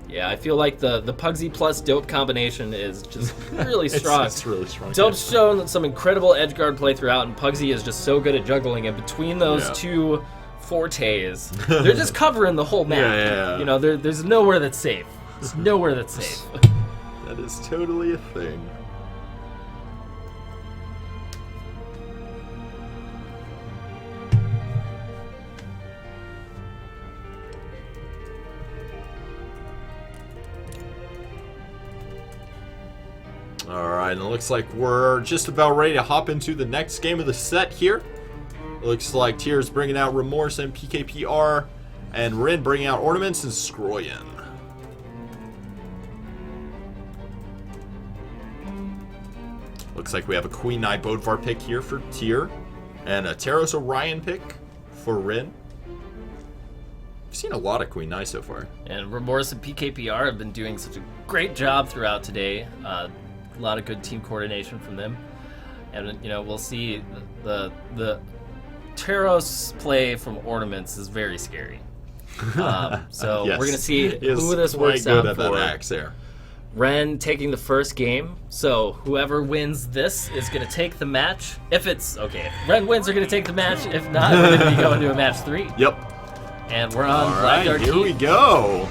Yeah, I feel like the Pugsy plus Dope combination is just really strong. It's really strong. Dope's shown some incredible edge guard play throughout, and Pugsy is just so good at juggling. And between those two fortes, they're just covering the whole map. Yeah. You know, there's nowhere that's safe. There's nowhere that's safe. That is totally a thing. Alright, and it looks like we're just about ready to hop into the next game of the set here. It looks like Tier's bringing out Remorse and PKPR, and Rin bringing out Ornaments and Scroyen. Looks like we have a Queen Eye Bodvar pick here for Tier, and a Taros Orion pick for Rin. I've seen a lot of Queen Eye so far. And Remorse and PKPR have been doing such a great job throughout today. A lot of good team coordination from them. And, you know, we'll see the Taros play from Ornaments is very scary. So Yes. we're going to see He is who this quite works good out at for. that axe there. Ren taking the first game, so whoever wins this is going to take the match. If it's, okay, if Ren wins, they're going to take the match. If not, we're going to be going to a match 3. Yep. And we're on Alright, Blackguard here Heat. we go.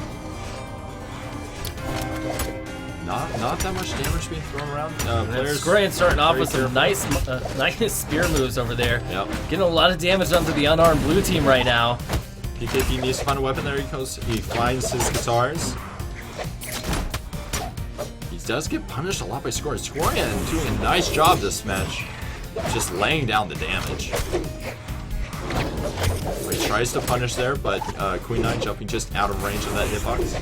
Not that much damage being thrown around. Players Scroyen starting off with very some nice spear moves over there. Yep. Getting a lot of damage onto the unarmed blue team right now. PKP needs to find a weapon. There he goes. He finds his guitars. He does get punished a lot by Scroyen. Scroyen doing a nice job this match. Just laying down the damage. He tries to punish there, but Queen Nine jumping just out of range of that hitbox.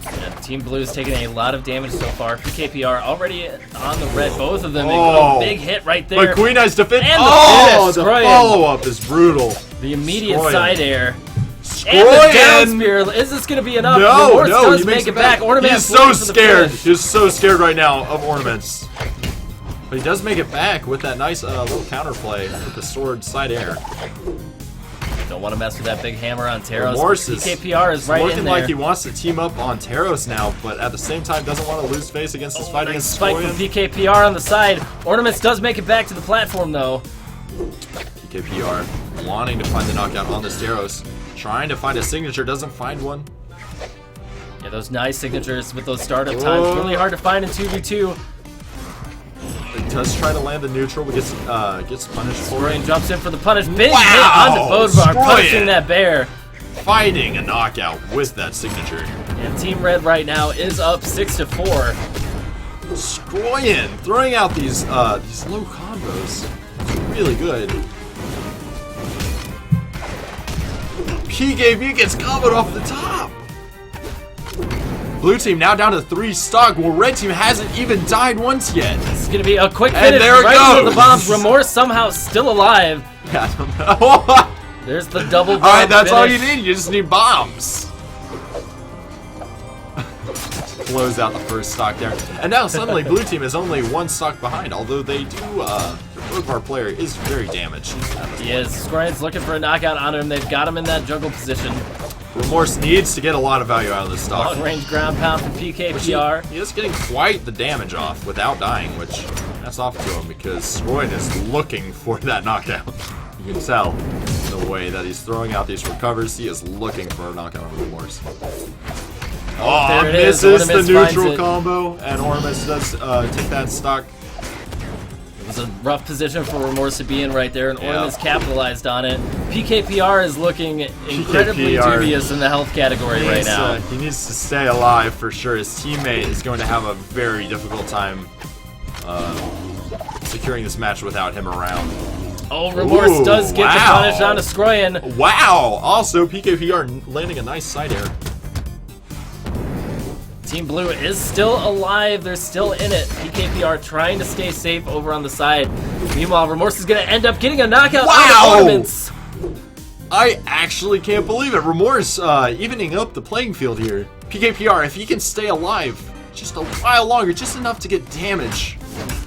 Yeah, Team Blue's taking a lot of damage so far. PKPR already on the red, both of them. Oh. A big hit right there. But Queen Nine's defense. And the Oh, finish, the Scroyen. follow-up is brutal. The immediate Scroyen. side air. And the down Scroyen! spear. Is this going to be enough? No, Remorse no, does he make makes it back. Ornament He's so looking for the scared. finish. He's so scared right now of Ornaments. But he does make it back with that nice little counterplay with the sword side air. Don't want to mess with that big hammer on Taros. Remorse is PKPR is right looking in there. like he wants to team up on Taros now, but at the same time doesn't want to lose face against this fight Nice against spike from Scroyen. PKPR on the side. Ornaments does make it back to the platform though. PKPR wanting to find the knockout on this Taros. Trying to find a signature, doesn't find one. Yeah, those nice signatures with those startup times. Really hard to find in 2v2. He does try to land the neutral, but gets punished for Scroyen it. jumps in for the punish. Big Wow! hit onto Bodvar, Scroyen. punishing that bear. Finding a knockout with that signature. And Team Red right now is up 6-4. Scroyen throwing out these low combos. It's really good. PKP gets comboed off the top. Blue team now down to 3 stock. Well, red team hasn't even died once yet. This is going to be a quick And finish there it right into the goes. bombs. Remorse somehow still alive. I don't know. There's the double bomb Alright, that's all you finish. need. You just need bombs. Blows out the first stock there. And now suddenly blue team is only 1 stock behind, although they do, both our player is very damaged. He is. Scroyen's looking for a knockout on him. They've got him in that juggle position. Remorse needs to get a lot of value out of this stock. Long range ground pound from PKPR. He is getting quite the damage off without dying, which that's off to him because Scroyen is looking for that knockout. You can tell the way that he's throwing out these recovers. He is looking for a knockout on Remorse. Oh, there it is. misses the Ornaments finds neutral it. combo, and Ornaments does take that stock. It was a rough position for Remorse to be in right there, and Yeah. Ornaments capitalized on it. PKPR is looking incredibly PKPR dubious in the health category right now. He needs to stay alive for sure. His teammate is going to have a very difficult time securing this match without him around. Oh, Remorse Ooh, does get the wow. punish on a Skroyan. Wow! Also, PKPR landing a nice side air. Team Blue is still alive. They're still in it. PKPR trying to stay safe over on the side. Meanwhile, Remorse is going to end up getting a knockout Wow. on the ornaments. I actually can't believe it. Remorse evening up the playing field here. PKPR, if he can stay alive just a while longer, just enough to get damage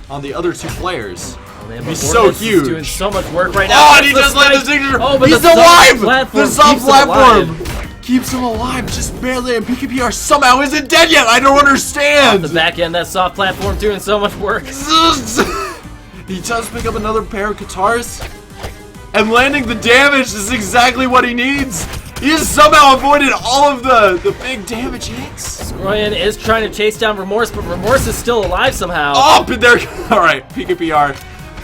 on the other two players. Man, He's but so Ornaments is huge. doing so much work right now. Oh, and Gets he the just landed the strike. signature. Oh, but He's the alive! soft The soft platform keeps him platform keeps him alive just barely, and PKPR somehow isn't dead yet. I don't understand. The back end, that soft platform doing so much work. He does pick up another pair of guitars, and landing the damage is exactly what he needs. He has somehow avoided all of the big damage hits. Skroyan is trying to chase down Remorse, but Remorse is still alive somehow. Oh, but there. All right, PKPR.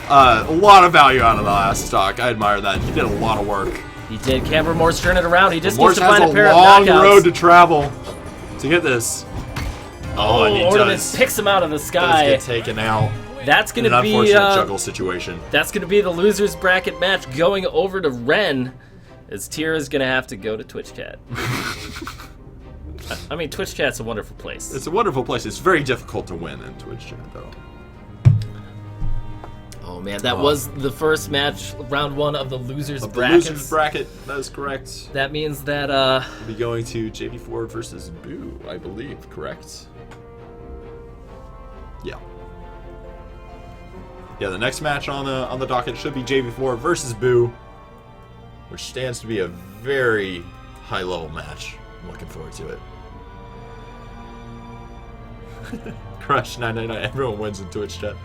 A lot of value out of the last stock. I admire that. He did a lot of work. He did. Can Remorse turn it around? He just Remorse needs to find has a pair of long knockouts. road to travel to get this. Oh, and he Ornaments does. picks him out of the Does sky. get taken out. That's In gonna an be unfortunate juggle situation. that's gonna be the losers bracket match going over to Ren, as Tira's gonna have to go to Twitch chat. I mean, Twitch chat's a wonderful place. It's a wonderful place. It's very difficult to win in Twitch chat, though. Oh man, that was the first match, round one of the losers Of the brackets. losers bracket, that is correct. That means that We'll be going to JV4 versus Boo, I believe, correct? Yeah. Yeah, the next match on the docket should be JV4 versus Boo, which stands to be a very high-level match. I'm looking forward to it. Crush 999. Everyone wins in Twitch chat.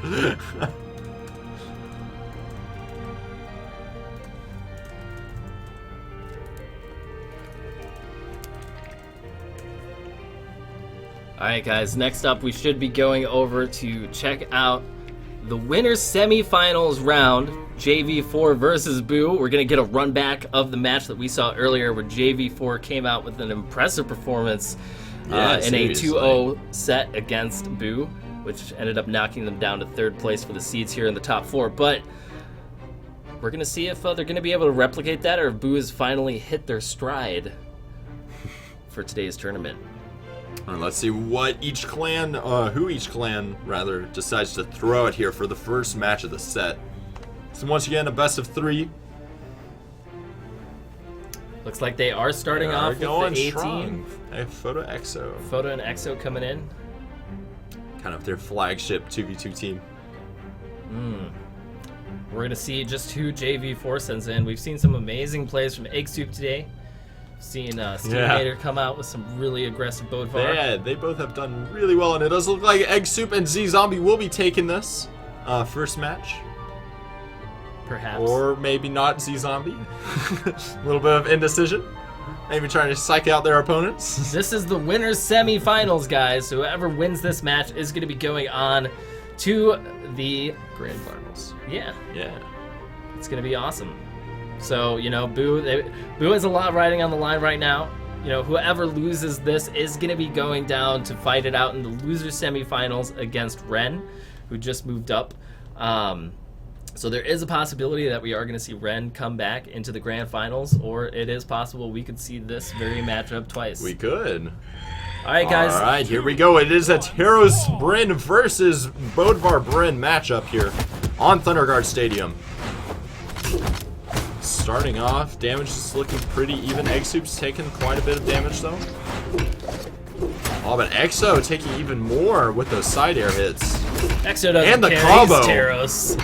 Alright guys, next up we should be going over to check out the winners semifinals round, JV4 versus Boo. We're going to get a run back of the match that we saw earlier where JV4 came out with an impressive performance in a seriously. 2-0 set against Boo, which ended up knocking them down to third place for the seeds here in the top four. But we're going to see if they're going to be able to replicate that or if Boo has finally hit their stride for today's tournament. All right, let's see what each clan, who each clan, rather, decides to throw it here for the first match of the set. So once again, a best of three. Looks like they are starting off with going the A strong. team. Hey, Photo Exo. Photo and Exo coming in. Kind of their flagship 2v2 team. We're going to see just who JV4 sends in. We've seen some amazing plays from Egg Soup today. Seen Steve Hader come out with some really aggressive Bodvar. Yeah, they both have done really well, and it does look like Egg Soup and Z Zombie will be taking this first match. Perhaps. Or maybe not Z Zombie. A little bit of indecision. Maybe trying to psych out their opponents. This is the winners semifinals, guys. Whoever wins this match is going to be going on to the Grand finals. Yeah, Yeah. it's going to be awesome. So, you know, Boo has a lot riding on the line right now. You know, whoever loses this is going to be going down to fight it out in the loser semifinals against Ren, who just moved up. So there is a possibility that we are going to see Ren come back into the grand finals, or it is possible we could see this very matchup twice. We could. All right, guys. All right, here we go. It is a Teros Bryn versus Bodvar Bryn matchup here on Thunderguard Stadium. Starting off, damage is looking pretty even. Egg Soup's taking quite a bit of damage, though. Oh, but Exo taking even more with those side air hits. Exo doesn't And the care. combo. He's Teros.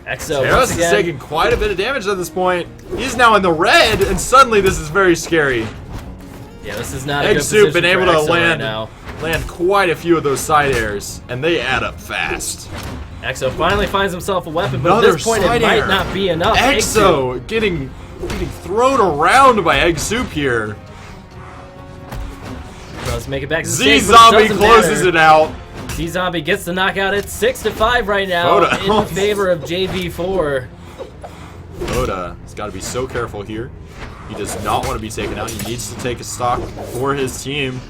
Exo, Teros once is again, taking quite a bit of damage at this point. He's now in the red, and suddenly this is very scary. yeah, this is not a Egg good Soup position been able for to Exo right land now. quite a few of those side airs, and they add up fast. Exo finally finds himself a weapon, but Another at this point it side might air. not be enough. Egg Soup. Exo getting thrown around by Egg Soup here. Does make it back to the Z stage, but Zombie doesn't closes matter. it out. Z Zombie gets the knockout at 6-5 right now Photo. in favor of JV4. Oda has got to be so careful here. He does not want to be taken out. He needs to take a stock for his team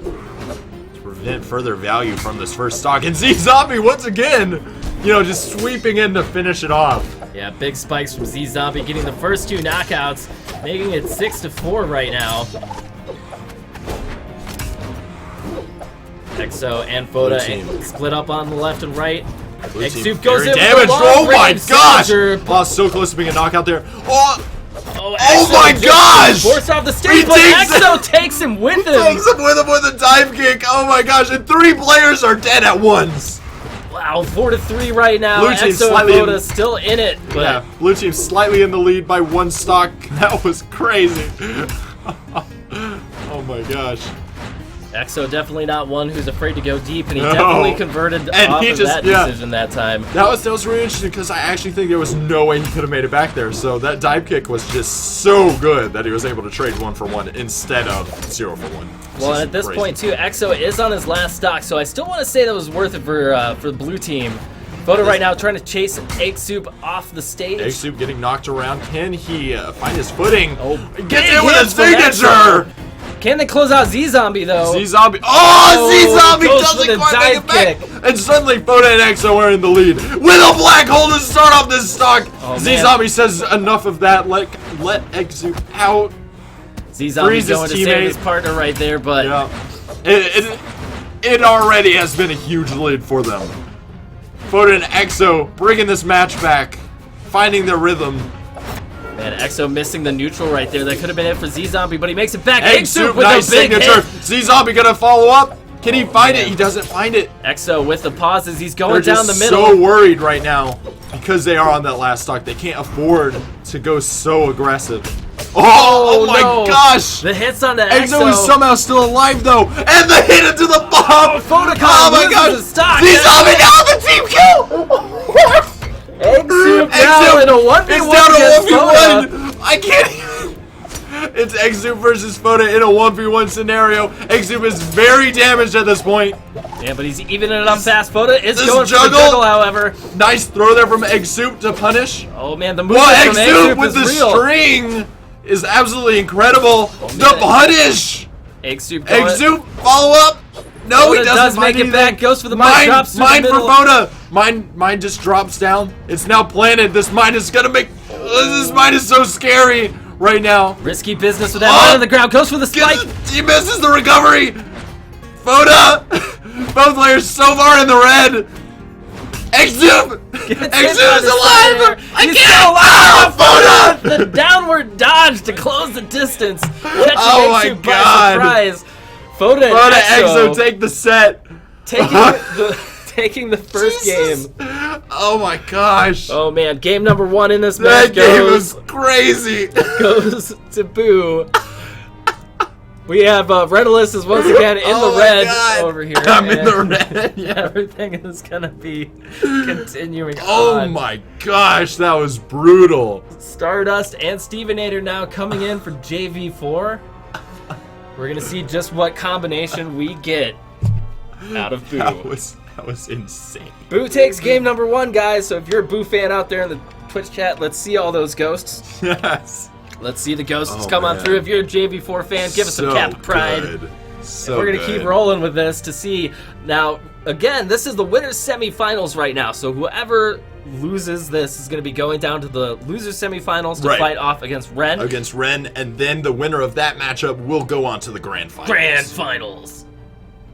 to prevent further value from this first stock. And Z Zombie once again, you know, just sweeping in to finish it off. Yeah, big spikes from Z Zombie getting the first 2 knockouts, making it 6-4 right now. Exo and Foda split up on the left and right. Exo goes in damaged. Oh my gosh! Signature. Oh, so close to being a knockout there. Oh, Oh my gosh! Forced off the stage, but Exo takes him with him. Takes him with a dive kick. Oh my gosh! And 3 players are dead at once. Wow, 4-3 right now. Blue team Exo slightly and Foda still in it. But yeah, blue team slightly in the lead by 1 stock. That was crazy. Oh my gosh. Exo definitely not one who's afraid to go deep, and he definitely converted off of that decision that time. That was really interesting because I actually think there was no way he could have made it back there. So that dive kick was just so good that he was able to trade 1 for 1 instead of 0 for 1. Well, and at this point too, Exo is on his last stock, so I still want to say that was worth it for the blue team. Foda right now trying to chase Egg Soup off the stage. Egg Soup getting knocked around. Can he find his footing? Oh, gets in with a signature. Can they close out Z Zombie though? Z Zombie. Oh, Z Zombie goes doesn't with a quite make it dive back. And suddenly Foda and Exo are in the lead with a black hole to start off this stock. Oh, Z Zombie says enough of that. Let Egg Soup out. Z Zombie going to teammate. save his partner right there, but it already has been a huge lead for them. Foda and Exo bringing this match back, finding their rhythm. Man, Exo missing the neutral right there. That could have been it for Z Zombie, but he makes it back. Egg Soup with nice a big signature. Z Zombie gonna follow up. Can he find it? He doesn't find it. Exo with the pauses. He's going They're down the just middle. so worried right now because they are on that last stock. They can't afford to go so aggressive. Oh my gosh! The hits on the Exo Exo. is somehow still alive though, and the hit into the bomb. Oh my gosh! Z Zombie now the team kill. Egg Soup now in a 1v1 It's down against to Foda. 1v1. I can't even. It's Egg Soup versus Foda in a 1v1 scenario. Egg Soup is very damaged at this point. Yeah, but he's evening it up fast. Foda is This going for the juggle. juggle, however. Nice throw there from Egg Soup to punish. Oh man, the movement Well, from Egg Egg Soup Soup with is the real. string is absolutely incredible. The man. punish. Egg Soup Egg going. Soup follow up. No, Foda he doesn't does find make it anything. back. Goes for the mine. Drops through Mine the for middle. Foda. Mine just drops down. It's now planted. This mine is gonna make. This mine is so scary right now. Risky business with that mine on the ground. Goes for the spike. He misses the recovery. Foda. Both players so far in the red. Egg Soup. Egg Soup is alive. He's still alive. Foda. The downward dodge to close the distance. Catching Oh Egg my Soup by God. surprise. Foda and Foda Exo Exo take the set. taking the first Jesus. game. Oh my gosh. Oh man, game number 1 in this That match game was crazy. goes to Boo. We have Redalus is once again in Oh the my red God. over here. I'm in and the red. Yeah. Everything is gonna be continuing Oh on. my gosh, that was brutal. Stardust and Stevenator now coming in for JV4. We're gonna see just what combination we get out of Boo. That was insane. Boo takes game number 1, guys. So if you're a Boo fan out there in the Twitch chat, let's see all those ghosts. Yes. Let's see the ghosts Oh, come on man. through. If you're a JV4 fan, give us some So cap pride. good. So We're gonna good. keep rolling with this to see. Now, again, this is the winners semifinals right now. So whoever loses this is gonna be going down to the losers semifinals to Right. fight off against Ren. Against Ren, and then the winner of that matchup will go on to the grand finals. Grand finals.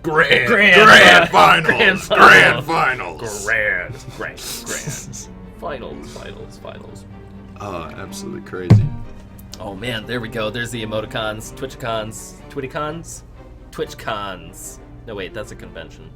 Grand Grand finals. Grand Grand finals. finals. Grand. Finals. Oh, absolutely crazy. Oh man, there we go. There's the emoticons, TwitchCons. No wait, that's a convention.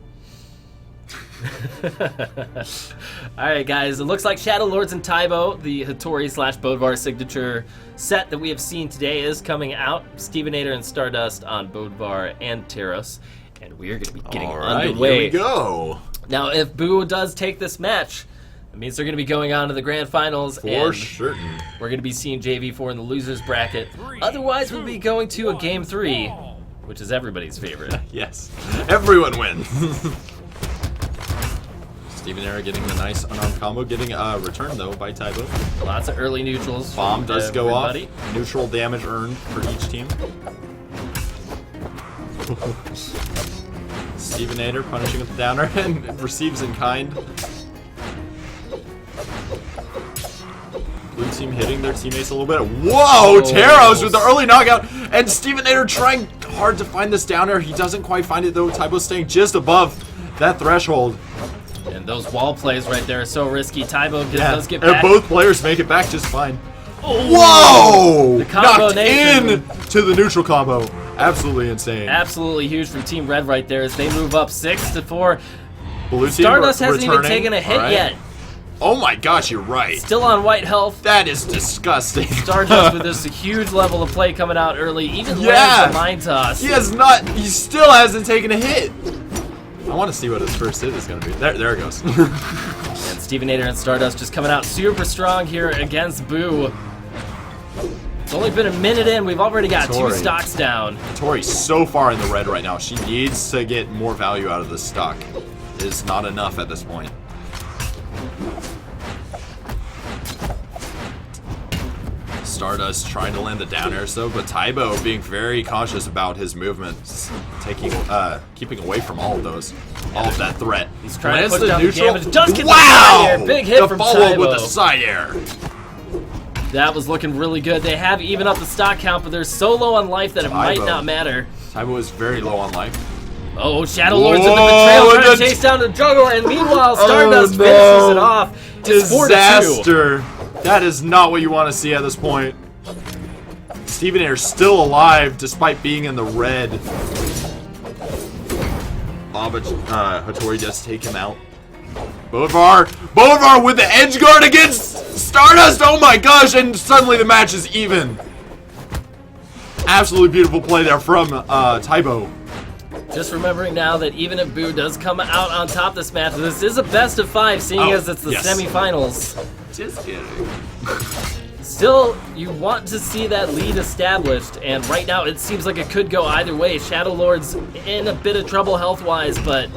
Alright guys, it looks like Shadow Lords and Taibo, the Hattori/Bodvar signature set that we have seen today is coming out. Stevenator and Stardust on Bodvar and Terros. And we're going to be getting All right, underway. here we go. Now, if Boo does take this match, it means they're going to be going on to the grand finals. For and certain. we're going to be seeing JV4 in the losers bracket. Otherwise, we'll be going to a game 3, which is everybody's favorite. Yes. Everyone wins. Stevenator getting the nice unarmed combo, getting a return though by Taibo. Lots of early neutrals. Bomb from does go everybody. off. Neutral damage earned for each team. Stevenator punishing with the downer and receives in kind. Blue team hitting their teammates a little bit. Whoa, Taros with the early knockout. And Stevenator trying hard to find this down air. He doesn't quite find it though. Tybo's staying just above that threshold. And those wall plays right there are so risky. Tybo does get back. And both players make it back just fine. Oh, Whoa! the Knocked in to the neutral combo. Absolutely insane. Absolutely huge from Team Red right there as they move up 6-4. Blue team Stardust hasn't even returning. taken a hit yet. Oh my gosh, you're right. Still on white health. That is disgusting. Stardust with this huge level of play coming out early. Even lands the line toss. He still hasn't taken a hit. I want to see what his first hit is going to be. There it goes. And Stevenator and Stardust just coming out super strong here against Boo. It's only been a minute in. We've already got 2 stocks down. Tori's so far in the red right now. She needs to get more value out of this stock. It is not enough at this point. Stardust trying to land the down air though, but Tybo being very cautious about his movements, keeping away from all of those, all of that threat. He's trying to Lands put down the damage. Does get wow! the side air. Big hit from follow-up Tybo. with the side air. That was looking really good. They have even up the stock count, but they're so low on life that it might not matter. Tybo is very low on life. Oh, Shadow Lord's in the betrayal trying to chase down the juggler, and meanwhile Stardust finishes it off. It's 4-2. Disaster. That is not what you want to see at this point. Stevenator still alive despite being in the red. Oh, but Hattori does take him out. Bolivar with the edge guard against Stardust. Oh my gosh, and suddenly the match is even. Absolutely beautiful play there from Tybo. Just remembering now that even if Boo does come out on top this match, this is a best of 5, seeing as it's the semifinals. Just kidding. Still, you want to see that lead established, and right now it seems like it could go either way. Shadow Lord's in a bit of trouble health-wise, but...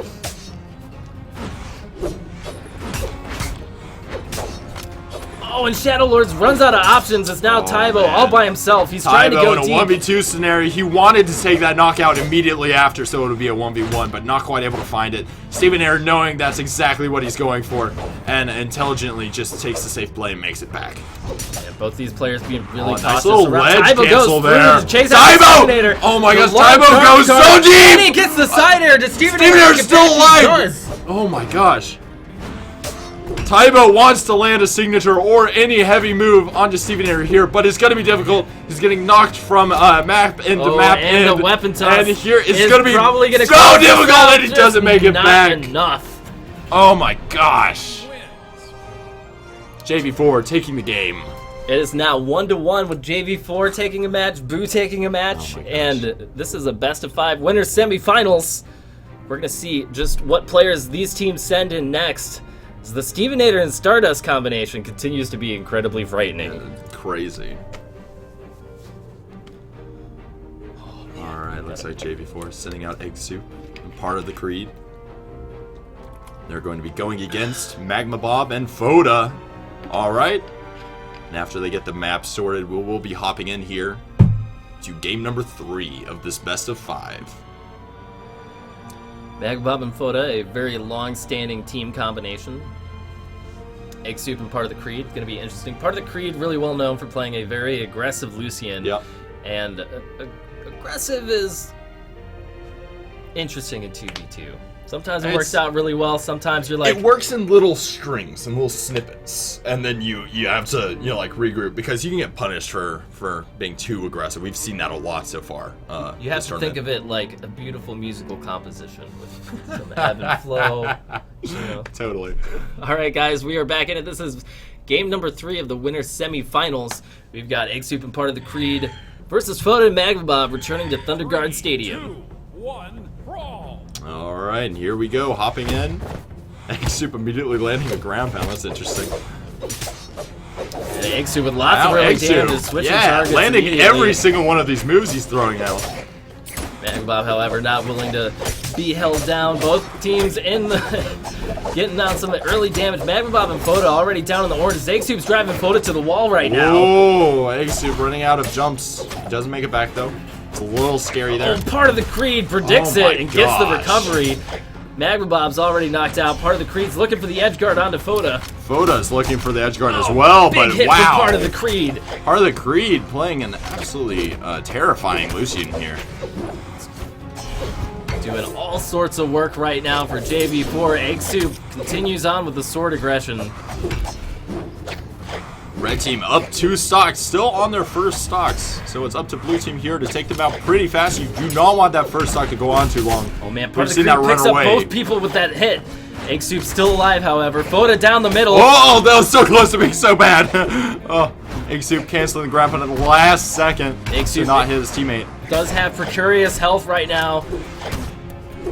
Oh, and Shadow Lords runs out of options. It's now Tybo all by himself. He's trying to go deep. Tybo in a 1v2 scenario. He wanted to take that knockout immediately after, so it would be a 1v1, but not quite able to find it. Stevenator knowing that's exactly what he's going for, and intelligently just takes the safe play and makes it back. And both these players being really cautious. Nice little ledge Tybo cancel goes there. through to chase Tybo! Oh my gosh, Tybo goes so deep! And he gets the side air. Stevenator's still alive! Oh my gosh. Tybo wants to land a signature or any heavy move onto Stevenator here, but it's going to be difficult. He's getting knocked from map into map and end. the weapon toss. And here it's going to be probably gonna so difficult that he doesn't make it back. Not enough. Oh my gosh. JV4 taking the game. It is now 1-1 with JV4 taking a match, Boo taking a match, and this is a best of 5 winners semifinals. We're going to see just what players these teams send in next. The Stevenator and Stardust combination continues to be incredibly frightening. Crazy. Alright, looks like JV4 is sending out Egg Soup and part of the Creed. They're going to be going against Magma Bob and Foda. Alright. And after they get the map sorted, we'll be hopping in here to game number 3 of this best of 5. Magbob and Foda, a very long-standing team combination. Egg Soup and part of the Creed, going to be interesting. Part of the Creed, really well known for playing a very aggressive Lucian. Yep. And aggressive is interesting in 2v2. Sometimes it works out really well. Sometimes you're like... It works in little strings and little snippets. And then you have to, like regroup because you can get punished for being too aggressive. We've seen that a lot so far. You have to think of it like a beautiful musical composition with some ebb and flow. Totally. All right, guys, we are back in it. This is game number 3 of the winners semifinals. We've got Egg Soup and part of the Creed versus Foda and Magmabob returning to Thunder Guard Stadium. 2, 1, brawl! Alright, and here we go, hopping in. Egg Soup immediately landing a ground pound. That's interesting. And Egg Soup with lots of early damage, switching targets landing every single one of these moves he's throwing out. Magmabob, however, not willing to be held down. Both teams in the getting on some early damage. Magmabob and Foda already down in the orange. Egg Soup's driving Foda to the wall right now. Oh, Egg Soup running out of jumps. He doesn't make it back though. It's a little scary there. Oh, part of the Creed predicts it and gets the recovery. Magma Bob's already knocked out. Part of the Creed's looking for the edge guard onto Foda. Foda's looking for the edge guard as well, Big but hit wow. from Part of the Creed. Part of the Creed playing an absolutely terrifying Lucian here. Doing all sorts of work right now for JV4. Egg Soup continues on with the sword aggression. Red team up 2 stocks, still on their first stocks. So it's up to blue team here to take them out pretty fast. You do not want that first stock to go on too long. Oh man, Part of We've the seen Creed that picks run up away. both people with that hit. Egg Soup's still alive, however. Foda down the middle. Oh, that was so close to being so bad. Oh, Egg Soup canceling the grab at the last second. Egg Soup to not hit his teammate. does have precarious health right now.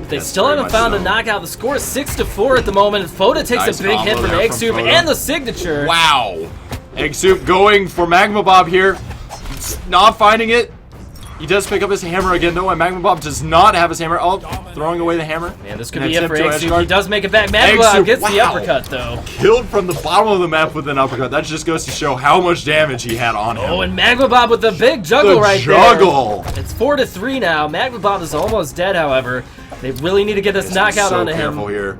They Yes, still very haven't much found so. a knockout. The score is 6-4 at the moment. Foda takes Nice a big hit combo from there Egg from Soup Foda. and the signature. Wow. Egg Soup going for Magma Bob here. It's not finding it. He does pick up his hammer again, though, and Magma Bob does not have his hammer. Oh, throwing away the hammer. Man, this could An be it for attempt to Egg Soup. edge guard. He does make it back. Magma Egg Bob Soup, gets the wow. uppercut, though. Killed from the bottom of the map with an uppercut. That just goes to show how much damage he had on him. Oh, and Magma Bob with the big juggle the right juggle. there. It's 4-3 now. Magma Bob is almost dead, however. They really need to get this knockout so onto him. careful here.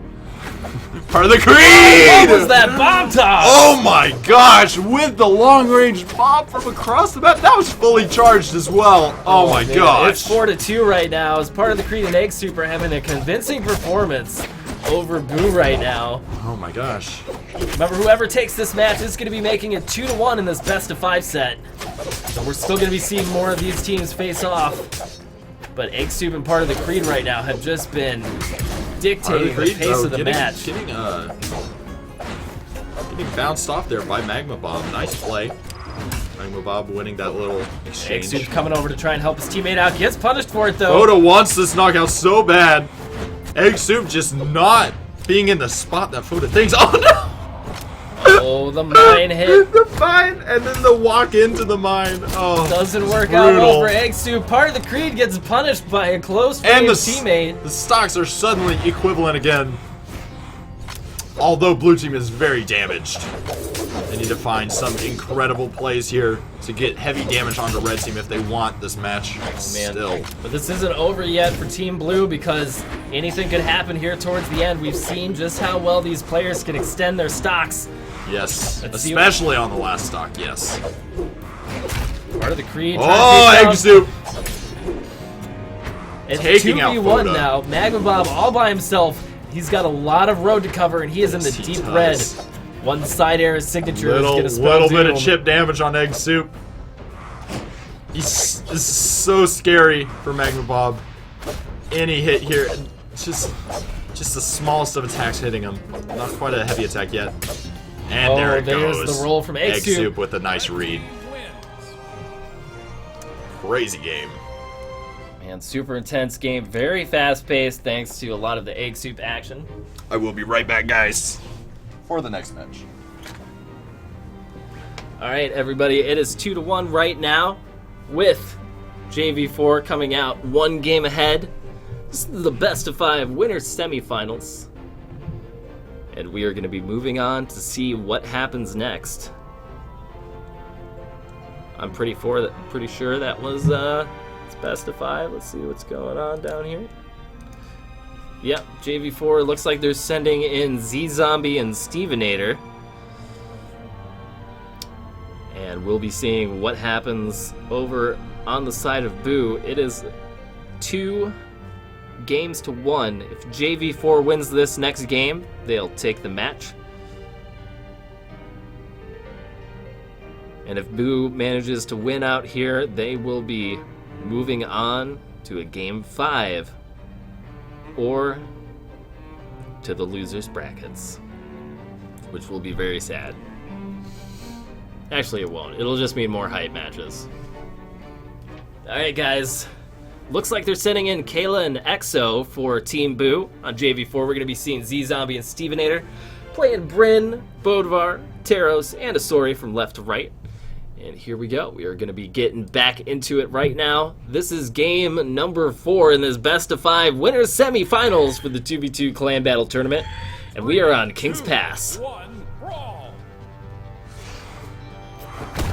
Part of the What Creed! was that bomb toss? Oh my gosh, with the long range bomb from across the map. That was fully charged as well. Oh my man, gosh. It's 4-2 right now. As Part of the Creed and Egg Soup are having a convincing performance over Boo right now. Oh my gosh. Remember, whoever takes this match is going to be making it 2-1 in this best-of-5 set. So we're still going to be seeing more of these teams face off. But Egg Soup and Part of the Creed right now have just been dictating the pace of the match. Getting bounced off there by Magma Bob. Nice play. Magma Bob winning that little Egg exchange. Soup coming over to try and help his teammate out. Gets punished for it, though. Oda wants this knockout so bad. Egg Soup just not being in the spot that Foda thinks. Oh no! Oh, the mine hit. The mine, and then the walk into the mine. Oh, Doesn't work out brutal. well for Egg Soup. Part of the Creed gets punished by a close And range the teammate. The stocks are suddenly equivalent again. Although blue team is very damaged. They need to find some incredible plays here to get heavy damage onto red team if they want this match still. But this isn't over yet for Team Blue because anything could happen here towards the end. We've seen just how well these players can extend their stocks. Yes, Let's see especially on the last stock, yes. Part of the Creed. Oh, Egg Soup! It's taking out 2v1 Foda. now. Magma Bob all by himself. He's got a lot of road to cover, and he is in the Yes, he deep does. red. One side air signature is going to spell Little bit of doom. chip damage on Egg Soup. This is so scary for Magma Bob. Any hit here, just the smallest of attacks hitting him. Not quite a heavy attack yet. And there it there's goes. the roll from Egg Soup. with a nice read. Crazy game. Man, super intense game. Very fast-paced thanks to a lot of the Egg Soup action. I will be right back, guys, for the next match. All right, everybody, it is 2-1 right now with JV4 coming out one game ahead. This is the best-of-5 winners semifinals. And we are going to be moving on to see what happens next. I'm pretty sure that was it's best-of-5. Let's see what's going on down here. Yep, JV4 looks like they're sending in Z-Zombie and Stevenator. And we'll be seeing what happens over on the side of Boo. It is 2-1. If JV4 wins this next game, they'll take the match. And if Boo manages to win out here, they will be moving on to a game 5 or to the losers brackets, which will be very sad. Actually, it won't. It'll just mean more hype matches. Alright, guys. Looks like they're sending in Kayla and EXO for Team Boo. On JV4, we're going to be seeing Z-Zombie and Stevenator playing Bryn, Bodvar, Taros, and Asori from left to right. And here we go. We are going to be getting back into it right now. This is game number 4 in this best-of-5 winners semifinals for the 2v2 clan battle tournament. And we are on King's Pass. 1, brawl.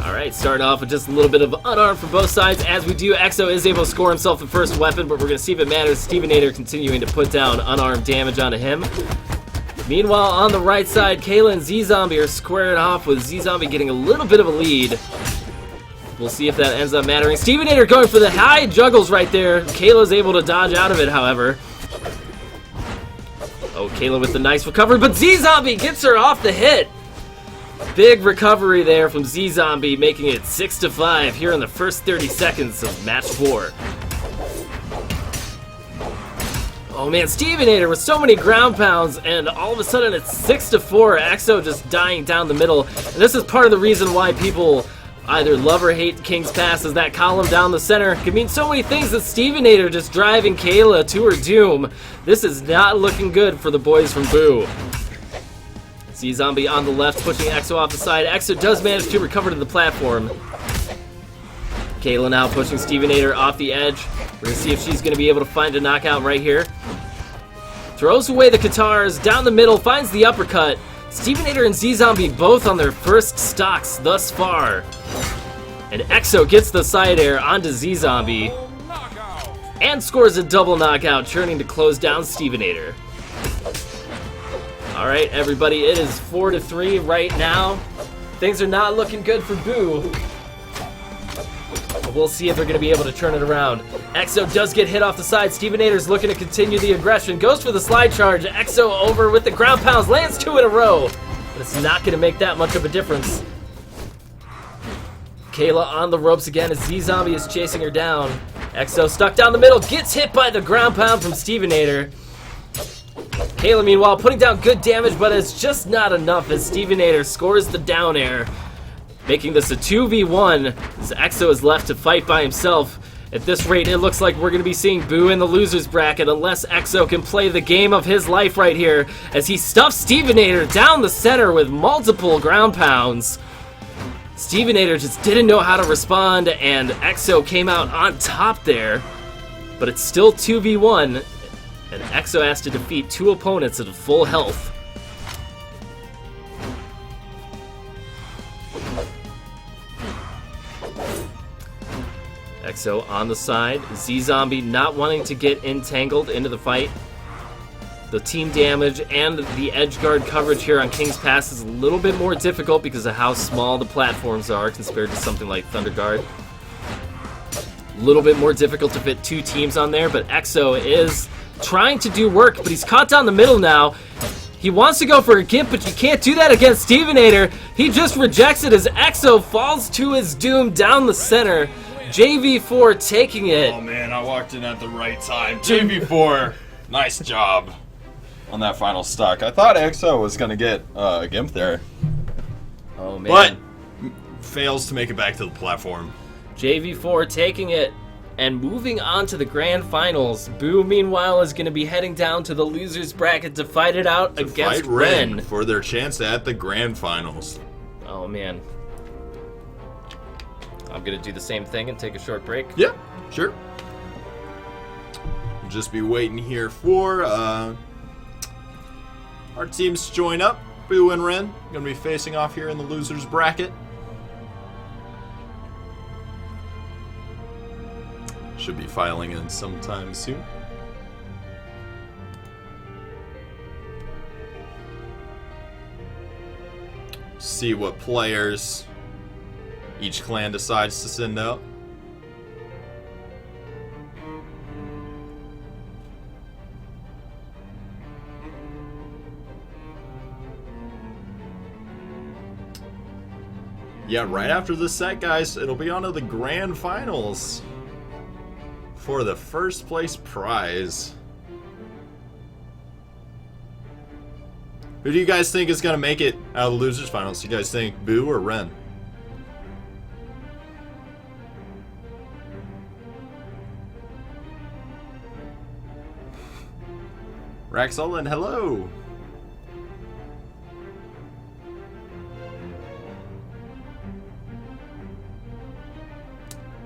Alright, starting off with just a little bit of unarmed for both sides. As we do, Exo is able to score himself the first weapon, but we're going to see if it matters. Stevenator continuing to put down unarmed damage onto him. Meanwhile, on the right side, Kayla and Z-Zombie are squaring off with Z-Zombie getting a little bit of a lead. We'll see if that ends up mattering. Stevenator going for the high juggles right there. Kayla's able to dodge out of it, however. Oh, Kayla with the nice recovery, but Z-Zombie gets her off the hit. Big recovery there from Z-Zombie, making it 6-5 here in the first 30 seconds of match 4. Oh man, Stevenator with so many ground pounds, and all of a sudden it's 6-4. Exo just dying down the middle. And this is part of the reason why people either love or hate King's Pass, is that column down the center can mean so many things. That Stevenator just driving Kayla to her doom. This is not looking good for the boys from Boo. Z-Zombie on the left, pushing Exo off the side. Exo does manage to recover to the platform. Kayla now pushing Stevenator off the edge. We're going to see if she's going to be able to find a knockout right here. Throws away the guitars, down the middle, finds the uppercut. Stevenator and Z-Zombie both on their first stocks thus far. And Exo gets the side air onto Z-Zombie. And scores a double knockout, turning to close down Stevenator. Alright, everybody, it is 4-3 right now. Things are not looking good for Boo. But we'll see if they're going to be able to turn it around. Exo does get hit off the side. Stevenator's looking to continue the aggression. Goes for the slide charge. Exo over with the ground pounds. Lands 2 in a row. But it's not going to make that much of a difference. Kayla on the ropes again as Z-Zombie is chasing her down. Exo stuck down the middle. Gets hit by the ground pound from Stevenator. Kayla, meanwhile, putting down good damage, but it's just not enough as Stevenator scores the down air, making this a 2v1 as Exo is left to fight by himself. At this rate, it looks like we're going to be seeing Boo in the loser's bracket unless Exo can play the game of his life right here as he stuffs Stevenator down the center with multiple ground pounds. Stevenator just didn't know how to respond, and Exo came out on top there, but it's still 2v1. And Exo has to defeat 2 opponents at full health. Exo on the side. Z-Zombie not wanting to get entangled into the fight. The team damage and the edge guard coverage here on King's Pass is a little bit more difficult because of how small the platforms are compared to something like Thunder Guard. A little bit more difficult to fit 2 teams on there, but Exo is trying to do work, but he's caught down the middle now. He wants to go for a gimp, but you can't do that against Stevenator. He just rejects it as Exo falls to his doom down the center. JV4 taking it. Oh man, I walked in at the right time. JV4, nice job on that final stock. I thought Exo was going to get a gimp there. Oh man. But fails to make it back to the platform. JV4 taking it. And moving on to the grand finals, Boo, meanwhile, is going to be heading down to the loser's bracket to fight it out against Ren for their chance at the grand finals. Oh, man. I'm going to do the same thing and take a short break. Yeah, sure. Just be waiting here for our teams to join up. Boo and Ren going to be facing off here in the loser's bracket. Should be filing in sometime soon. See what players each clan decides to send out. Yeah, right after this set, guys, it'll be on to the grand finals for the first place prize. Who do you guys think is going to make it out of the losers finals? Do you guys think Boo or Ren? Raxolin, hello.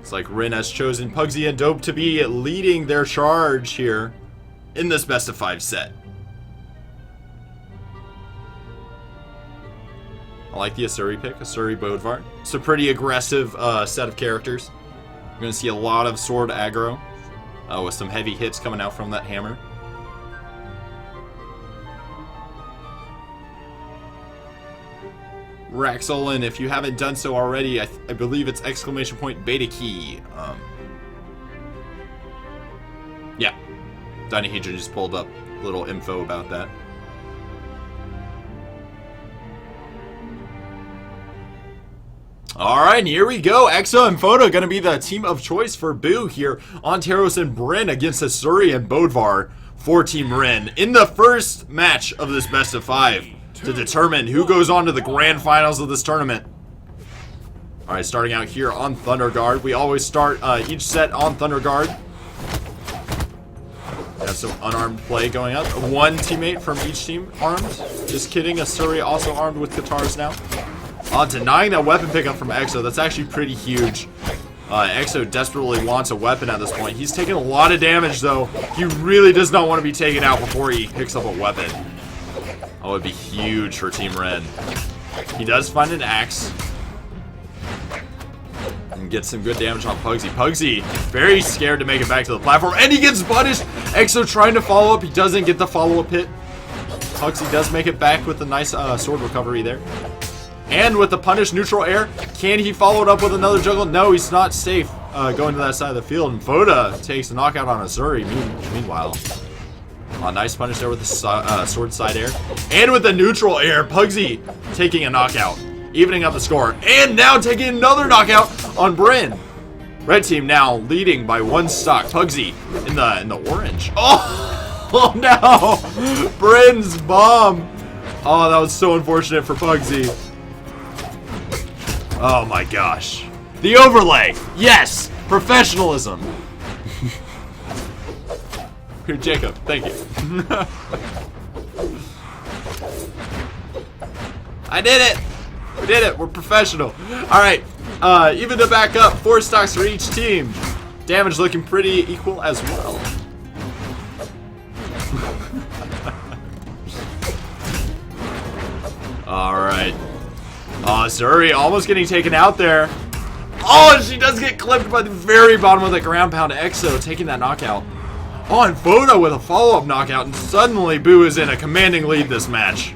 It's like Rin has chosen Pugsy and Dope to be leading their charge here in this best of 5 set. I like the Asuri pick, Asuri Bodvar. It's a pretty aggressive set of characters. You're going to see a lot of sword aggro with some heavy hits coming out from that hammer. Raxolin, if you haven't done so already, I believe it's exclamation point beta key. Yeah, Dynahedron just pulled up a little info about that. Alright, here we go. Exo and Photo going to be the team of choice for Boo here on Taros and Bryn against Asuri and Bodvar for Team Rin in the first match of this best of 5 to determine who goes on to the grand finals of this tournament. Alright, starting out here on Thunder Guard. We always start each set on Thunder Guard. Have some unarmed play going up. One teammate from each team armed. Just kidding, Asuri also armed with guitars now. Denying that weapon pickup from Exo. That's actually pretty huge. Exo desperately wants a weapon at this point. He's taking a lot of damage, though. He really does not want to be taken out before he picks up a weapon. Oh, it'd be huge for Team Ren. He does find an axe. And get some good damage on Pugsy. Pugsy, very scared to make it back to the platform. And he gets punished! Exo trying to follow up. He doesn't get the follow-up hit. Pugsy does make it back with a nice sword recovery there. And with the punish neutral air, can he follow it up with another juggle? No, he's not safe going to that side of the field. And Foda takes the knockout on Asuri. Meanwhile, nice punish there with the sword side air. And with the neutral air, Pugsy taking a knockout, evening up the score. And now taking another knockout on Bryn. Red team now leading by 1 stock. Pugsy in the orange. Oh no! Bryn's bomb. Oh, that was so unfortunate for Pugsy. Oh my gosh. The overlay! Yes! Professionalism! Here, Jacob, thank you. I did it! We did it! We're professional. Alright, even to back up, 4 stocks for each team. Damage looking pretty equal as well. Alright. Oh, Zuri almost getting taken out there. Oh, and she does get clipped by the very bottom of the ground pound. Exo taking that knockout. Oh, and Photo with a follow-up knockout, and suddenly Boo is in a commanding lead this match.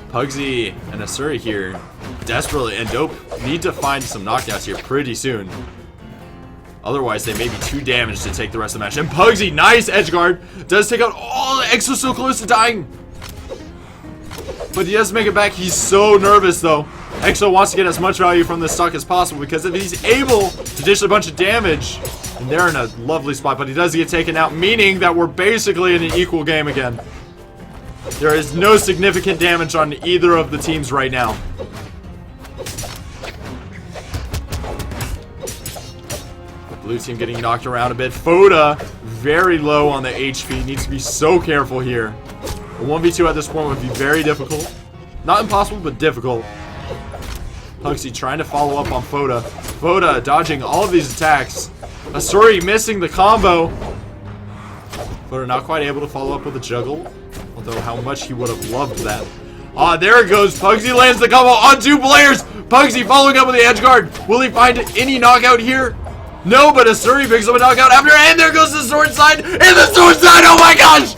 Pugsy and Asuri here desperately, and Dope need to find some knockouts here pretty soon. Otherwise, they may be too damaged to take the rest of the match. And Pugsy, nice edge guard, does take out. Oh, Exo so close to dying. But he does make it back. He's so nervous, though. Exo wants to get as much value from this stock as possible, because if he's able to dish a bunch of damage, and they're in a lovely spot, but he does get taken out, meaning that we're basically in an equal game again. There is no significant damage on either of the teams right now. Blue team getting knocked around a bit. Foda, very low on the HP. Needs to be so careful here. A 1v2 at this point would be very difficult. Not impossible, but difficult. Pugsy trying to follow up on Foda. Foda dodging all of these attacks. Asuri missing the combo. Foda not quite able to follow up with a juggle. Although how much he would have loved that. Ah, there it goes. Pugsy lands the combo on 2 players. Pugsy following up with the edge guard. Will he find any knockout here? No, but Asuri picks up a knockout after, and there goes the sword side, and the sword side, oh my gosh!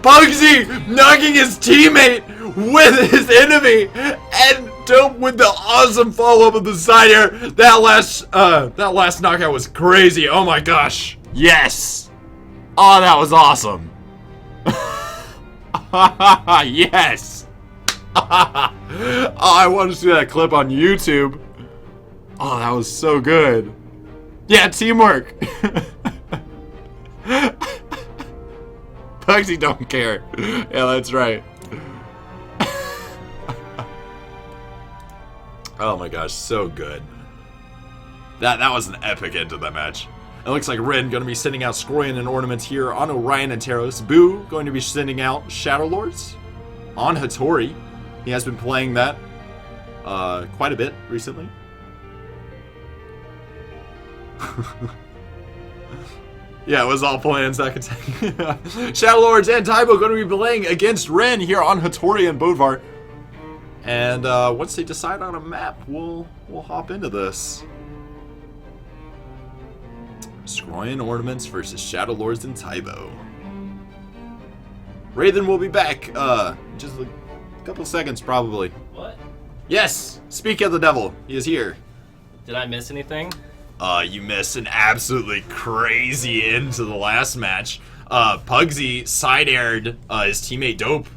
Pugsy knocking his teammate with his enemy, and Dope with the awesome follow-up of the side air. That last knockout was crazy, oh my gosh. Yes! Oh, that was awesome. Yes! Oh, I want to see that clip on YouTube. Oh, that was so good. Yeah, teamwork. Pugsy don't care. Yeah, that's right. Oh my gosh, so good. That was an epic end to that match. It looks like Rin going to be sending out Scorian and Ornaments here on Orion and Taros. Boo going to be sending out Shadow Lords on Hattori. He has been playing that quite a bit recently. Yeah, it was all planned. Shadow Lords and Taibo going to be playing against Ren here on Hattori and Bodvar. And once they decide on a map, we'll hop into this. Scroyan Ornaments versus Shadow Lords and Taibo. Raven will be back just a couple seconds probably. What? Yes! Speak of the devil. He is here. Did I miss anything? You missed an absolutely crazy end to the last match. Pugsy side-aired his teammate Dope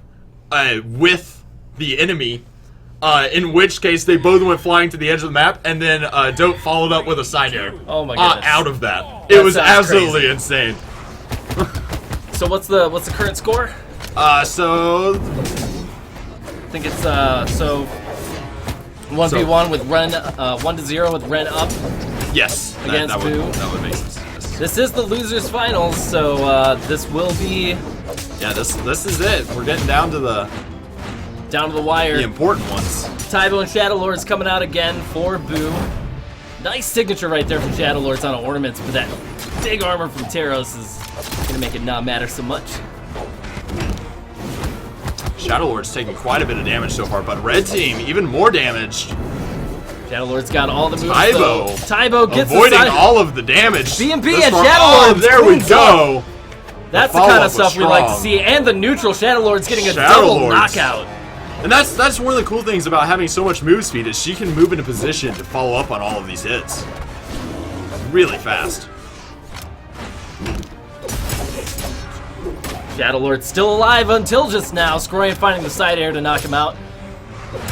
with the enemy, in which case they both went flying to the edge of the map, and then Dope followed up with a side-air. Oh my goodness. Out of that. It was absolutely insane. So what's the current score? So... I think it's, so... 1v1 with Ren, 1-0 with Ren up. Yes, Against Boo. That would make sense. Yes. This is the losers finals, so this will be Yeah, this is it. We're getting down to the wire. the important ones. Taibo and Shadow Lords coming out again for Boo. Nice signature right there from Shadow Lords on ornaments, but that big armor from Taros is gonna make it not matter so much. Shadow Lord's taking quite a bit of damage so far, but Red Team even more damaged. Shadow Lord's got all the moves. Taibo. Taibo gets avoiding the all of the damage. B&B This and far. Shadow Lord. There we go. That's the follow-up kind of was stuff we like to strong. see. And the neutral Shadow Lord's getting a Shadow double Lords. knockout. And that's one of the cool things about having so much move speed is she can move into position to follow up on all of these hits. Really fast. Shadow Lord's still alive until just now. Scroyan finding the side air to knock him out.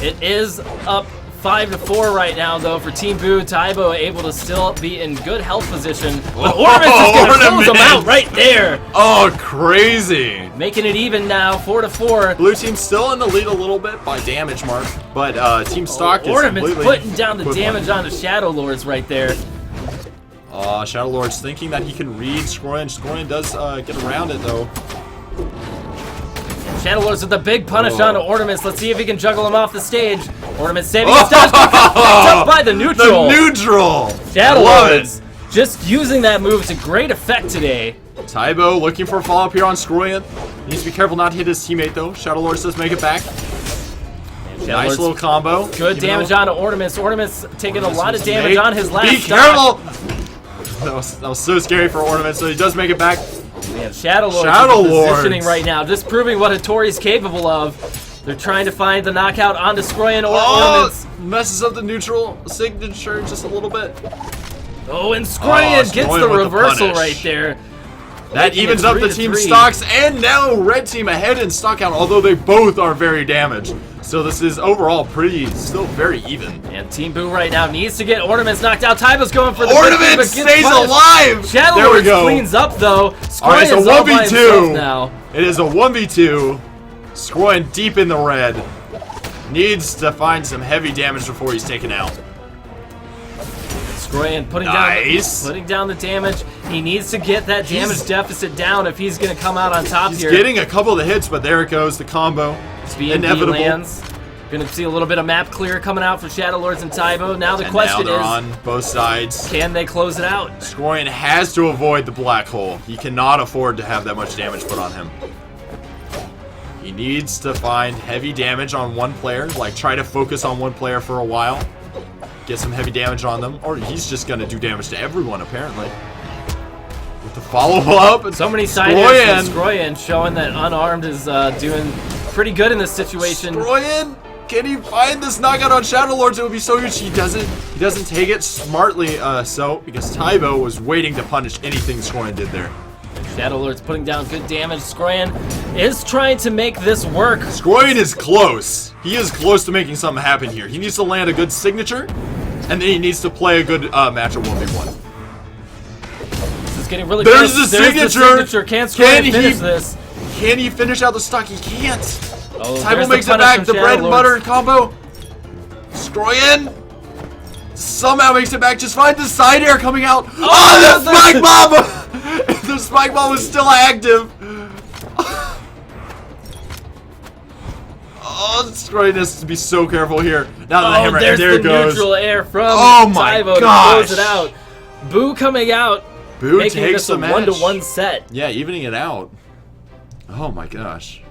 It is up 5-4 right now, though, for Team Boo. Taibo able to still be in good health position. But Ornaments is going to close him out right there. Oh, crazy. Making it even now, 4-4. Blue team's still in the lead a little bit by damage mark, but Team Stock is Ornaments completely putting down the damage onto Shadow Lords right there. Shadow Lord's thinking that he can read Scroyan. Scroyan does get around it, though. Shadow Lords with the big punish Oh. onto Ornaments. Let's see if he can juggle him off the stage. Ornaments saving his dodge, but gets picked up by the neutral. The neutral! Shadow Love Lords just using that move to great effect today. it. Taibo looking for a follow-up here on Scroyan. Needs to be careful not to hit his teammate, though. Shadow Lords does make it back. Shadow Nice Lords, little combo. good Even damage though- onto Ornaments. Ornaments taking a lot of Ornaments damage made- on his last Be stock. careful! That was so scary for Ornament, so he does make it back. We have Shadow Lords Shadow in positioning Lords. right now, just proving what Hattori's capable of. They're trying to find the knockout onto Scroyan or Oh, Ornaments. messes up the neutral signature just a little bit. Oh, and Scroyan gets Scroyan the with the reversal punish. right there. That Making it evens up the 3-3. team stocks, and now Red Team ahead in stock count, although they both are very damaged. So this is overall still very even. And Team Boo right now needs to get Ornaments knocked out. Taibo's going for the Ornament big but gets stays punished. alive! Shadow There we Lords go. cleans up though. Alright, so Scroyan's all by 1v2. himself now. It is a 1v2. Scroyan deep in the red. Needs to find some heavy damage before he's taken out. Scroyan Nice. putting down the damage. He needs to get that damage deficit down if he's going to come out on top He's here. getting a couple of the hits, but there it goes, the combo. B&B Inevitable. lands. Gonna see a little bit of map clear coming out for Shadow Lords and Taibo. Now the And question now they're is, on both sides. can they close it out? Scroyan has to avoid the black hole. He cannot afford to have that much damage put on him. He needs to find heavy damage on one player, like try to focus on one player for a while. Get some heavy damage on them, or he's just gonna do damage to everyone apparently. With the follow-up, and So many side airs from Scroyan showing that unarmed is doing pretty good in this situation. Scroyan, can he find this knockout on Shadow Lords? It would be so huge. He doesn't take it smartly, because Taibo was waiting to punish anything Scroyan did there. Shadow Lord's putting down good damage. Scroyan is trying to make this work. Scroyan is close. He is close to making something happen here. He needs to land a good signature, and then he needs to play a good match of 1v1. This is getting really There's close. the There's the signature. signature. Can Scroyan finish this? Can he finish out the stock? He can't. Oh, Taibo there's makes the it punish back. from The Shadow bread and Lords. butter combo. Scroyan somehow makes it back. Just find the side air coming out. Oh, the spike bomb! The spike bomb was still active. Oh, Scroyan has to be so careful here. Now the hammer, there's and there the it goes. neutral air from Oh my Taibo gosh. to close it out. Boo coming out Boo making takes this a the match. 1-to-1 set. Yeah, evening it out. Oh my gosh.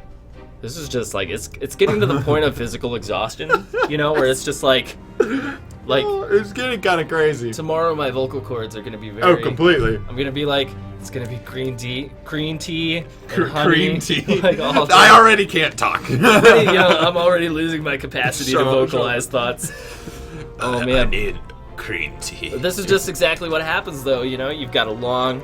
This is just like it's getting to the point of physical exhaustion, you know, where it's just like Oh, it's getting kind of crazy. tomorrow my vocal cords are gonna be very. Oh, completely. I'm gonna be like, it's gonna be green tea, and honey, Cream tea. like all day. I already can't talk. You know, I'm already losing my capacity to Sure, vocalize thoughts. Oh I man, need cream tea. this is just exactly what happens, though. You know, you've got a long.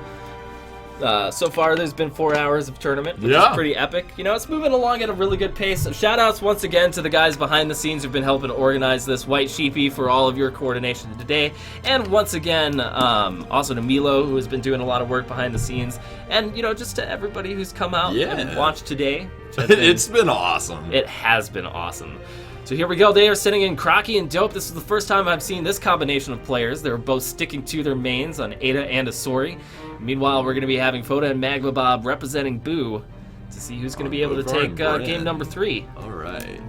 So far, there's been 4 hours of tournament, which is pretty epic. You know, it's moving along at a really good pace. So shout outs once again to the guys behind the scenes who've been helping organize this. White Sheepy for all of your coordination today. And once again, also to Milo, who has been doing a lot of work behind the scenes. And, you know, just to everybody who's come out and watched today. It's been awesome. It has been awesome. So here we go. They are sitting in Crocky and Dope. This is the first time I've seen this combination of players. They're both sticking to their mains on Ada and Asori. Meanwhile, we're going to be having Foda and Magma Bob representing Boo to see who's going to be able to take game number 3. All right.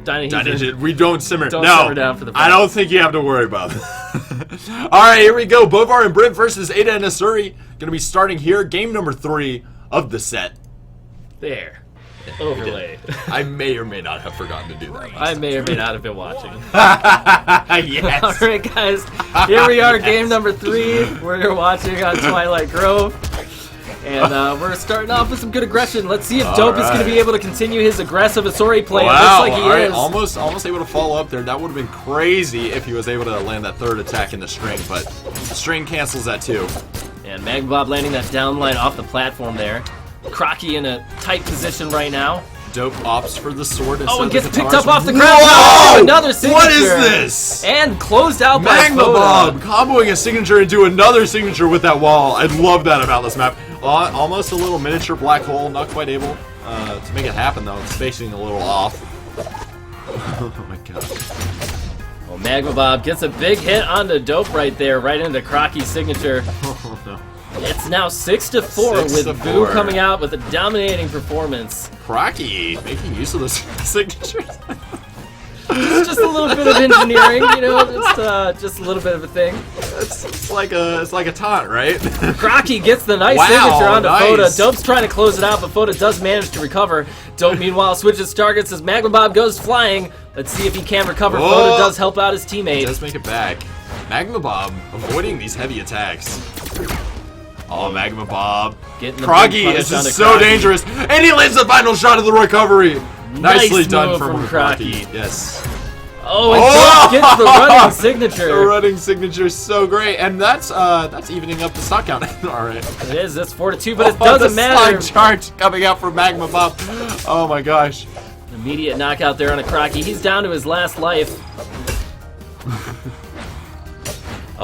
Dynahesion, We don't simmer. Don't no, simmer down for the I don't think you have to worry about it. All right, here we go. Bovar and Brit versus Ada and Asuri. Going to be starting here. Game number 3 of the set. There. Overlay. I may or may not have forgotten to do that. I may or may not have been watching. Yes. All right, guys. Here we are, game number 3. We're watching on Twilight Grove. And we're starting off with some good aggression. Let's see if Dope is going to be able to continue his aggressive Asori play. Wow, It looks like he is. Almost able to follow up there. That would have been crazy if he was able to land that third attack in the string, but the string cancels that too. And Magma Bob landing that down line off the platform there. Crocky in a tight position right now. Dope opts for the sword. Oh, and instead gets of the picked up guitars. off the ground. Whoa! Oh, another signature. What is this? And closed out by Magma Foda. Bob comboing a signature into another signature with that wall. I love that about this map. Almost a little miniature black hole. Not quite able to make it happen though. It's spacing a little off. Oh my god. Well, Magma Bob gets a big hit onto Dope right there, right into Crocky's signature. Oh no. It's now 6-4 with 6-4. Boo coming out with a dominating performance. Crocky making use of those signatures. It's just a little bit of engineering, you know, just a little bit of a thing. It's like a taunt, right? Crocky gets the nice Wow, signature onto nice. Foda. Dope's trying to close it out, but Foda does manage to recover. Dope, meanwhile, switches targets as Magma Bob goes flying. Let's see if he can recover. Whoa. Foda does help out his teammate. Does make it back. Magma Bob avoiding these heavy attacks. Oh, Magma Bob. Getting the Croggy big is punish onto just so Croggy. dangerous. And he lands the final shot of the recovery. Nicely Nice done move from from Croggy. Yes. Oh, and Oh! Dope gets the running The signature. running signature is so great. And that's evening up the stock count. All right. It is, that's 4-2, but it Oh, doesn't the matter. slide charge coming out from Magma Bob. Oh my gosh. Immediate knockout there on a Crocky. He's down to his last life.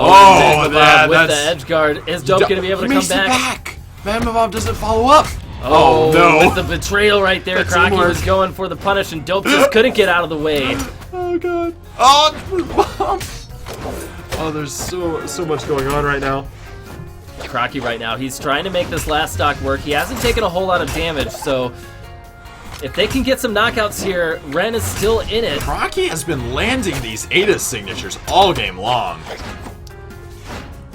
Oh, Magma Bob that- with the that's- edge guard. Is Dope going to be able to He come makes it back? Magma Bob doesn't follow up. Oh, no. with the betrayal right there. That's Crocky teamwork. was going for the punish, and Dope just couldn't get out of the way. Oh god. Oh, oh, there's so much going on right now. Crocky right now, he's trying to make this last stock work. He hasn't taken a whole lot of damage, so if they can get some knockouts here, Ren is still in it. Crocky has been landing these Ada signatures all game long.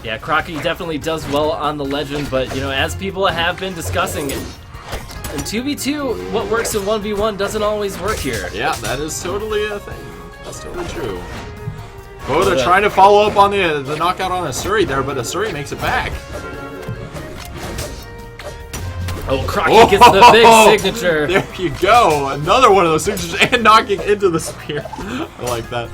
Yeah, Crocky definitely does well on the legend, but you know, as people have been discussing, in 2v2, what works in 1v1 doesn't always work here. Yeah, that is totally a thing. That's totally true. Boda trying to follow up on the knockout on Asuri there, but Asuri makes it back. Oh, Crocky gets the big signature. There you go. Another one of those signatures and knocking into the spear. I like that.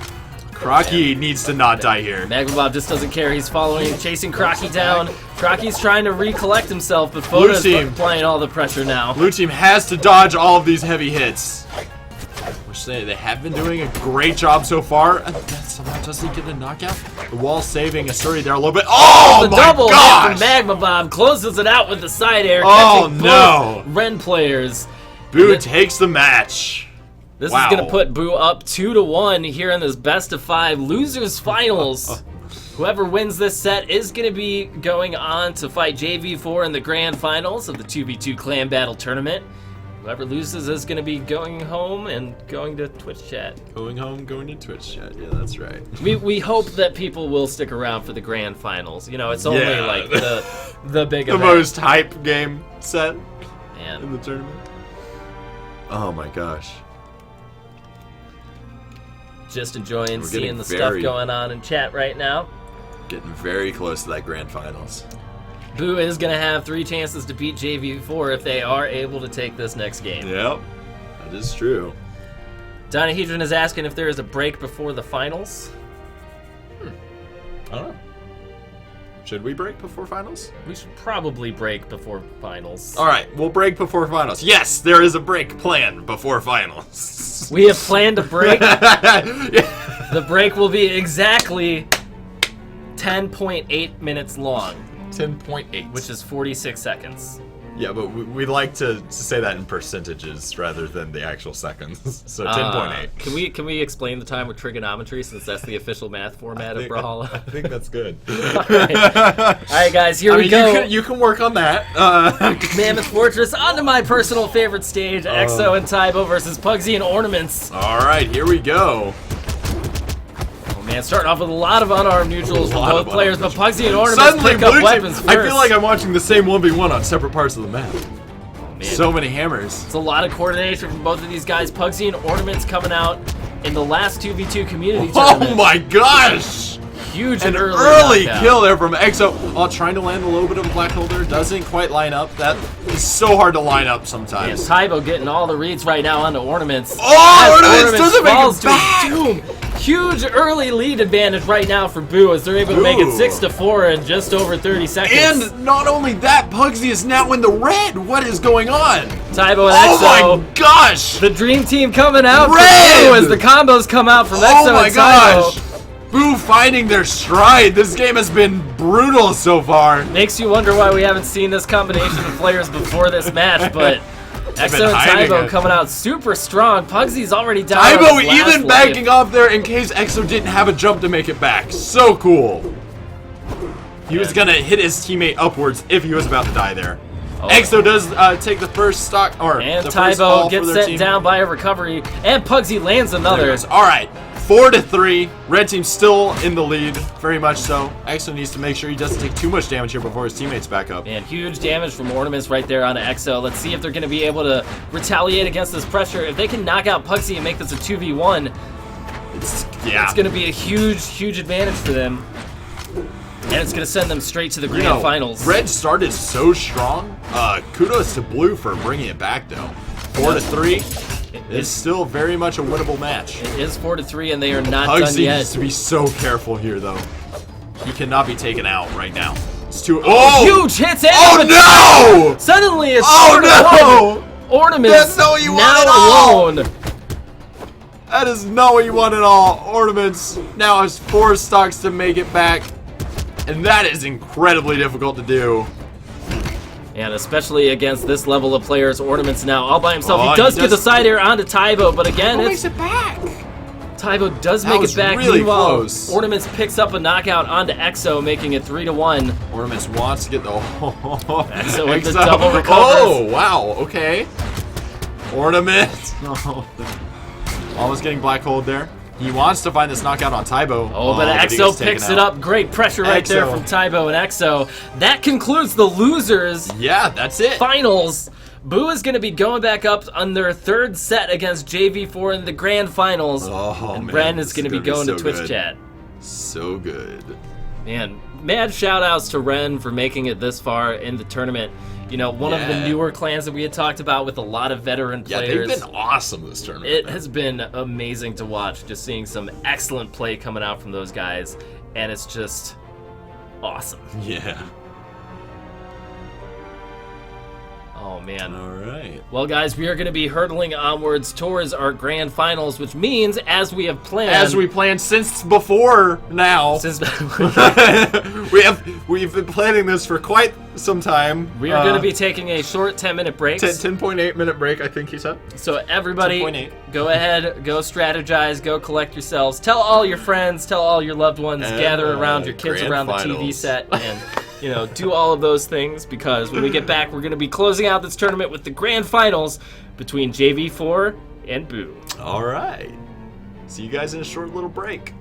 Crocky needs to not die here. Magma Bob just doesn't care. He's following, chasing Crocky down. Crocky's trying to recollect himself, but Blue Foda's team. applying all the pressure now. Blue team has to dodge all of these heavy hits. Which they have been doing a great job so far. Somehow does he get a knockout? The wall saving Asuri there a little bit. Oh The my double hit gosh! from Magma Bob closes it out with the side air, Oh, catching no. both Ren players. Boo takes the match. This Wow. is going to put Boo up 2-1 here in this best of 5 losers finals. Whoever wins this set is going to be going on to fight JV4 in the grand finals of the 2v2 clan battle tournament. Whoever loses is going to be going home and going to Twitch chat. Going home, going to Twitch chat. Yeah, that's right. We hope that people will stick around for the grand finals. You know, it's only like the big the event. most hype game set in Man. the tournament. Oh my gosh. Just enjoying We're seeing getting the stuff very- going on in chat right now. Getting very close to that grand finals. Boo is going to have 3 chances to beat JV4 if they are able to take this next game. Yep, that is true. Donahedron is asking if there is a break before the finals. I don't know. Should we break before finals? We should probably break before finals. All right, we'll break before finals. Yes, there is a break planned before finals. We have planned a break. Yeah. The break will be exactly 10.8 minutes long, 10.8. which is 46 seconds. Yeah, but we like to say that in percentages rather than the actual seconds. So 10.8. Can we explain the time with trigonometry, since that's the official math format of I Brawlhalla? think that's good. All right, guys, here we go. You can work on that. Mammoth Fortress, onto my personal favorite stage, Exo and Tybo versus Pugsy and Ornaments. All right, here we go. Oh man, starting off with a lot of unarmed neutrals from lot both of players, but unarmed Pugsy and Ornaments Suddenly, pick up blue weapons team, first. I feel like I'm watching the same 1v1 on separate parts of the map. Man, So many hammers. it's a lot of coordination from both of these guys. Pugsy and Ornaments coming out in the last 2v2 community tournament. Oh my gosh! Huge An and early knockout. kill there from Exo. Oh, trying to land a little bit of a black hole there. Doesn't quite line up. That is so hard to line up And sometimes. Tybo getting all the reads right now onto Ornaments. Oh, As Ornaments doesn't make falls it to back! his doom. Huge early lead advantage right now for Boo as they're able to make it Boo. 6-4 in just over 30 seconds. And not only that, Pugsy is now in the red. What is going on? Tybo and Oh Exo. my gosh! The dream team coming out for Red! Boo as the combos come out from Oh Exo my and Tybo. gosh! Boo finding their stride. This game has been brutal so far. Makes you wonder why we haven't seen this combination of players before this match, but Exo and hiding Tybo it. coming out super strong. Pugsy's already down. on Tybo his last even life. backing off there in case Exo didn't have a jump to make it back. So cool. He was gonna hit his teammate upwards if he was about to die there. Oh. Exo does take the first stock, or And the first fall Tybo for gets their sent team. down by a recovery, and Pugsy lands There it another. goes. All right, 4-3. Red team still in the lead, very much so. Exo needs to make sure he doesn't take too much damage here before his teammates back up. And huge damage from Ornaments right there onto Exo. Let's see if they're going to be able to retaliate against this pressure. If they can knock out Pugsy and make this a 2v1, It's it's going to be a huge advantage for them. And it's going to send them straight to the grand finals. Red started so strong. Kudos to Blue for bringing it back though. 4-3 is still very much a winnable match. It is 4-3, and they are not done Pugsy yet. needs to be so careful here though. He cannot be taken out right now. It's too. Oh! Huge hits and Oh no! Suddenly it's Oh 4-1. no! Ornaments That's not what you want now at all. alone. That is not what you want at all. Ornaments now has 4 stocks to make it back. And that is incredibly difficult to do. And especially against this level of players, Ornaments now all by himself. Oh, He does he get the does- side air onto Tybo, but again, Who it's makes it back? Tybo does That make was it back. really Meanwhile, close. Ornaments picks up a knockout onto Exo, making it 3-1. Ornaments wants to get the Exo with the double recovers. Oh, wow, okay. Ornament. No. Almost getting black hole there. He wants to find this knockout on Tybo. Oh, but he Exo gets taken picks it out. up. Great pressure right there Exo. from Tybo and Exo. That concludes the losers Yeah, that's it. finals. Boo is going to be going back up on their 3rd set against JV4 in the grand finals. Oh, and man, Ren is this going to be gonna going so to Twitch good. chat. So good. Man, mad shout outs to Ren for making it this far in the tournament. You know, one of the Yeah. newer clans that we had talked about with a lot of veteran Yeah, players. they've been awesome this tournament. It man. has been amazing to watch, just seeing some excellent play coming out from those guys, and it's just awesome. Yeah. Oh man. All right. Well, guys, we are going to be hurtling onwards towards our grand finals, which means, as we have planned, As we planned since before now. since we've been planning this for quite some time. we are going to be taking a short 10-minute break. 10.8 minute break, I think he said. So everybody, 10.8. go ahead, go strategize, go collect yourselves. Tell all your friends, tell all your loved ones, And, gather around your kids grand around the TV finals. set, and do all of those things, because when we get back, we're going to be closing out this tournament with the grand finals between JV4 and Boo. All right. See you guys in a short little break.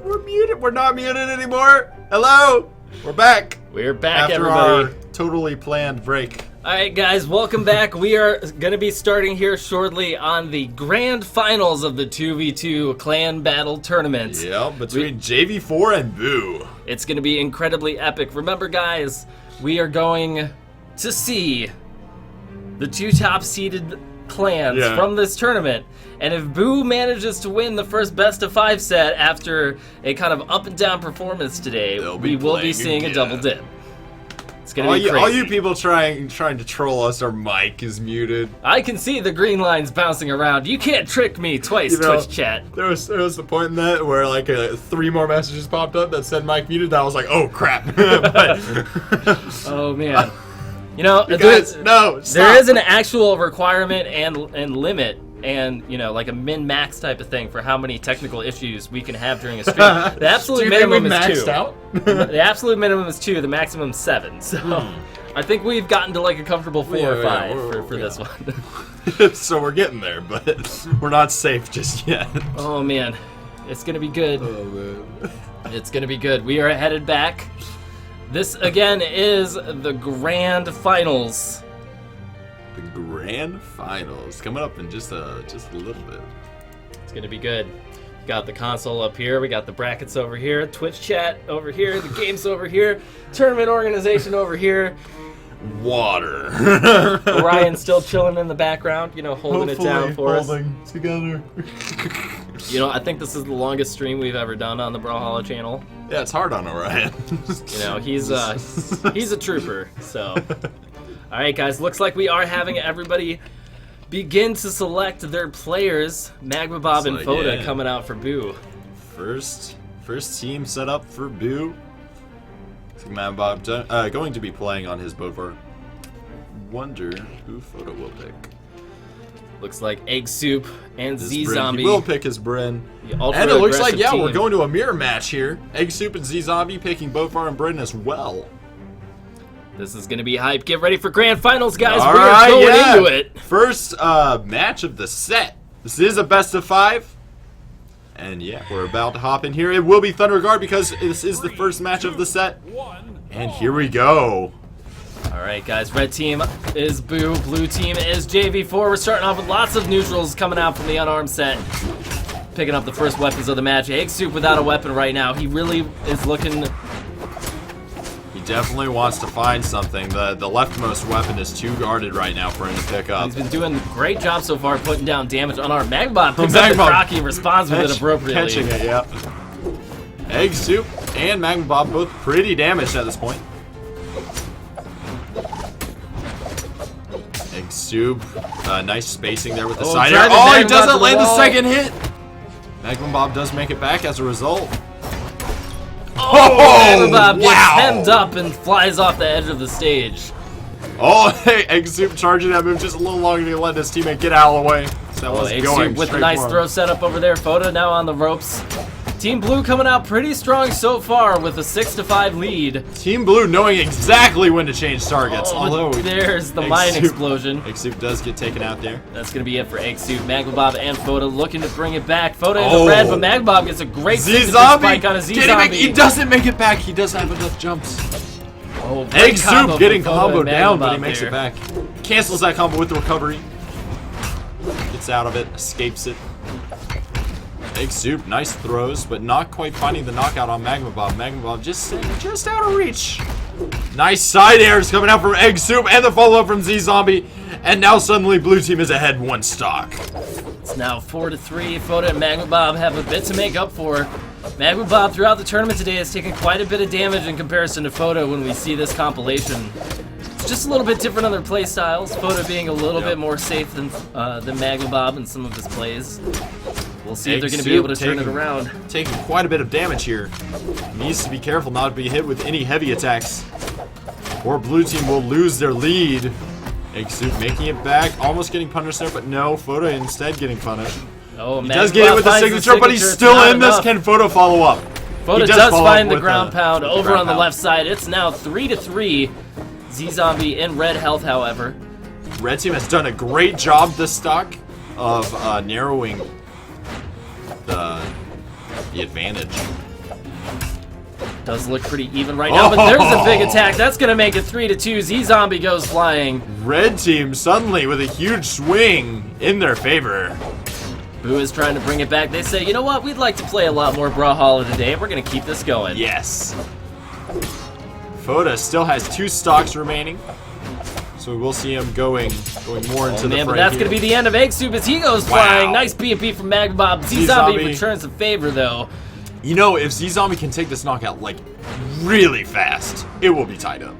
We're muted. We're not muted anymore. Hello. We're back. We're back, After everybody. our totally planned break. All right, guys, welcome back. We are going to be starting here shortly on the grand finals of the 2v2 clan battle tournament. Yeah, between JV4 and Boo. It's going to be incredibly epic. Remember, guys, we are going to see the 2 top-seeded clans from this tournament. And if Boo manages to win the first best-of-5 set after a kind of up-and-down performance today, we will be seeing a double dip. It's gonna be crazy. All you people trying to troll us, our mic is muted. I can see the green lines bouncing around. You can't trick me twice, Twitch chat. There was the point in that where like 3 more messages popped up that said mic muted. I was like, oh crap. Oh man. You know, guys, no, stop. There is an actual requirement and limit, and you know, like a min-max type of thing for how many technical issues we can have during a stream. The absolute minimum is 2. Out? The absolute minimum is 2. The maximum is 7. So I think we've gotten to like a comfortable 4 or 5 for this one. So we're getting there, but we're not safe just yet. Oh man, it's gonna be good. Oh man, it's gonna be good. We are headed back. This again is the grand finals. The grand finals coming up in just a little bit. It's gonna be good. Got the console up here. We got the brackets over here. Twitch chat over here. The games over here. Tournament organization over here. Water. Ryan's still chilling in the background, you know, holding it down for us. Together. You know, I think this is the longest stream we've ever done on the Brawlhalla channel. Yeah, it's hard on Orion. You know, he's a trooper. So, all right, guys. Looks like we are having everybody begin to select their players. Magma Bob and Foda coming out for Boo. First team set up for Boo. Magma Bob going to be playing on his Bodvar. Wonder who Foda will pick. Looks like Egg Soup and Z-Zombie. He will pick his Bryn. And it looks like, we're going to a mirror match here. Egg Soup and Z-Zombie picking Bodvar and Bryn as well. This is going to be hype. Get ready for grand finals, guys. All We're going into it. First match of the set. This is a best of 5. And yeah, we're about to hop in here. It will be Thunder Guard because this is the first match of the set. And here we go. All right, guys. Red team is Boo. Blue team is JV4. We're starting off with lots of neutrals coming out from the unarmed set. Picking up the first weapons of the match. Egg Soup without a weapon right now. He really is looking... He definitely wants to find something. The leftmost weapon is too guarded right now for him to pick up. He's been doing a great job so far putting down damage on our Magma. Picks up the Crocky and responds with it appropriately. Catching it, yeah. Egg Soup and Magma Bob both pretty damaged at this point. Egg Soup, nice spacing there with the side air. Oh, he doesn't land the second hit. Magma Bob does make it back as a result. Oh, Magma Bob gets hemmed up and flies off the edge of the stage. Oh, hey, Egg Soup charging that move just a little longer to let his teammate get out of the way. So that was Egg going Soup with a nice throw set up over there. Foda now on the ropes. Team Blue coming out pretty strong so far with a 6-5 lead. Team Blue knowing exactly when to change targets. Although there's the mine explosion. Egg Soup does get taken out there. That's going to be it for Egg Soup. Magma Bob and Foda looking to bring it back. Foda in the red, but Magma Bob gets a great spike on a Z-Zombie. He doesn't make it back. He doesn't have enough jumps. Oh, Egg Soup getting comboed down, but he makes it back. Cancels that combo with the recovery. Gets out of it, escapes it. Egg Soup, nice throws, but not quite finding the knockout on Magma Bob. Magma Bob just out of reach. Nice side airs coming out from Egg Soup and the follow-up from Z-Zombie. And now suddenly Blue Team is ahead 1 stock. It's now 4-3. Foda and Magma Bob have a bit to make up for. Magma Bob throughout the tournament today has taken quite a bit of damage in comparison to Foda when we see this compilation. It's just a little bit different on their play styles. Foda being a little bit more safe than Magma Bob in some of his plays. We'll see if they're going to be able to turn it around. Taking quite a bit of damage here. Needs to be careful not to be hit with any heavy attacks, or Blue Team will lose their lead. Egg Soup making it back, almost getting punished there, but no, Foda instead getting punished. Oh, he does get it with the signature, but he's still in this. Can Foda follow up? Foda does find the ground pound over on the left side. It's now 3-3. Z-Zombie in red health, however. Red Team has done a great job this stock of narrowing the advantage. Does look pretty even right now, but there's a big attack. That's going to make it 3-2. Z-Zombie goes flying. Red Team suddenly with a huge swing in their favor. Boo is trying to bring it back. They say, you know what? We'd like to play a lot more Brawlhalla today. We're going to keep this going. Yes. Foda still has 2 stocks remaining. So we will see him going more into the man, fray but that's here. going to be the end of Egg Soup as he goes flying. Nice B&P from Magbob. Z-Zombie returns the favor, though. You know, if Z-Zombie can take this knockout, like, really fast, it will be tied up.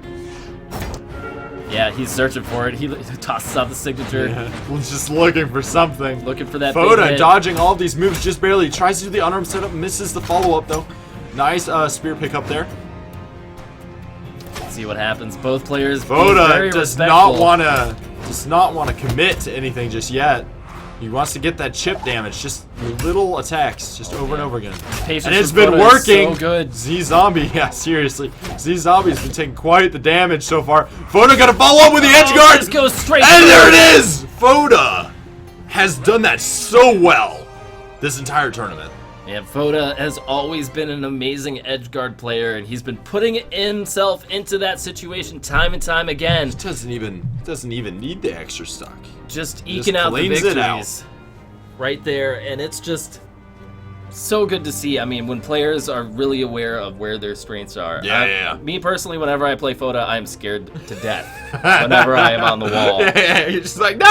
Yeah, he's searching for it. He tosses out the signature. Yeah. Well, just looking for something. Looking for that big Foda hit. dodging all of these moves just barely. Tries to do the unarmed setup, misses the follow-up, though. Nice spear pick up there. Let's see what happens. Both players Foda very does respectful. not want to commit to anything just yet. He wants to get that chip damage, just little attacks, just over and over again. Patience and it's from been Foda is working. so good. Z-Zombie, yeah, seriously. Z-Zombie's been taking quite the damage so far. Foda got to follow up with the edge guard. Just goes straight. And there it is! Foda has done that so well this entire tournament. And Foda has always been an amazing edgeguard player, and he's been putting himself into that situation time and time again. Doesn't even need the extra stock. Just eking out the cleans it out. victories right there, and it's just so good to see. I mean, when players are really aware of where their strengths are. Yeah. Me personally, whenever I play Foda, I'm scared to death whenever I am on the wall. Yeah, you're just like, no!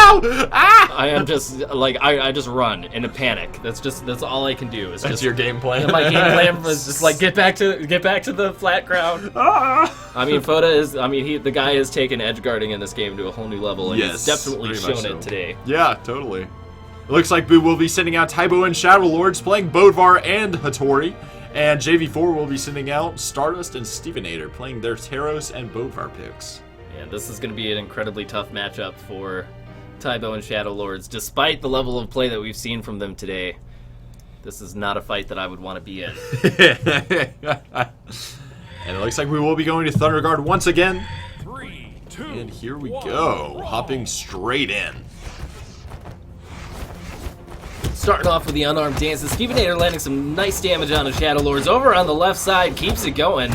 Ah! I am just like I just run in a panic. That's all I can do. Is That's just, your game plan. My game plan was just like get back to the flat ground. I mean, the guy has taken edge guarding in this game to a whole new level, and he's definitely very much shown so. it today. Yeah, totally. It looks like Boo will be sending out Taibo and Shadow Lords, playing Bodvar and Hattori. And JV4 will be sending out Stardust and Stevenator, playing their Taros and Bodvar picks. Yeah, this is going to be an incredibly tough matchup for Taibo and Shadow Lords. Despite the level of play that we've seen from them today, this is not a fight that I would want to be in. And it looks like we will be going to Thunder Guard once again. 3, 2, And here we 1, go, brawl. hopping straight in. Starting off with the unarmed dances, Stevenator landing some nice damage on the Shadow Lords. Over on the left side, keeps it going.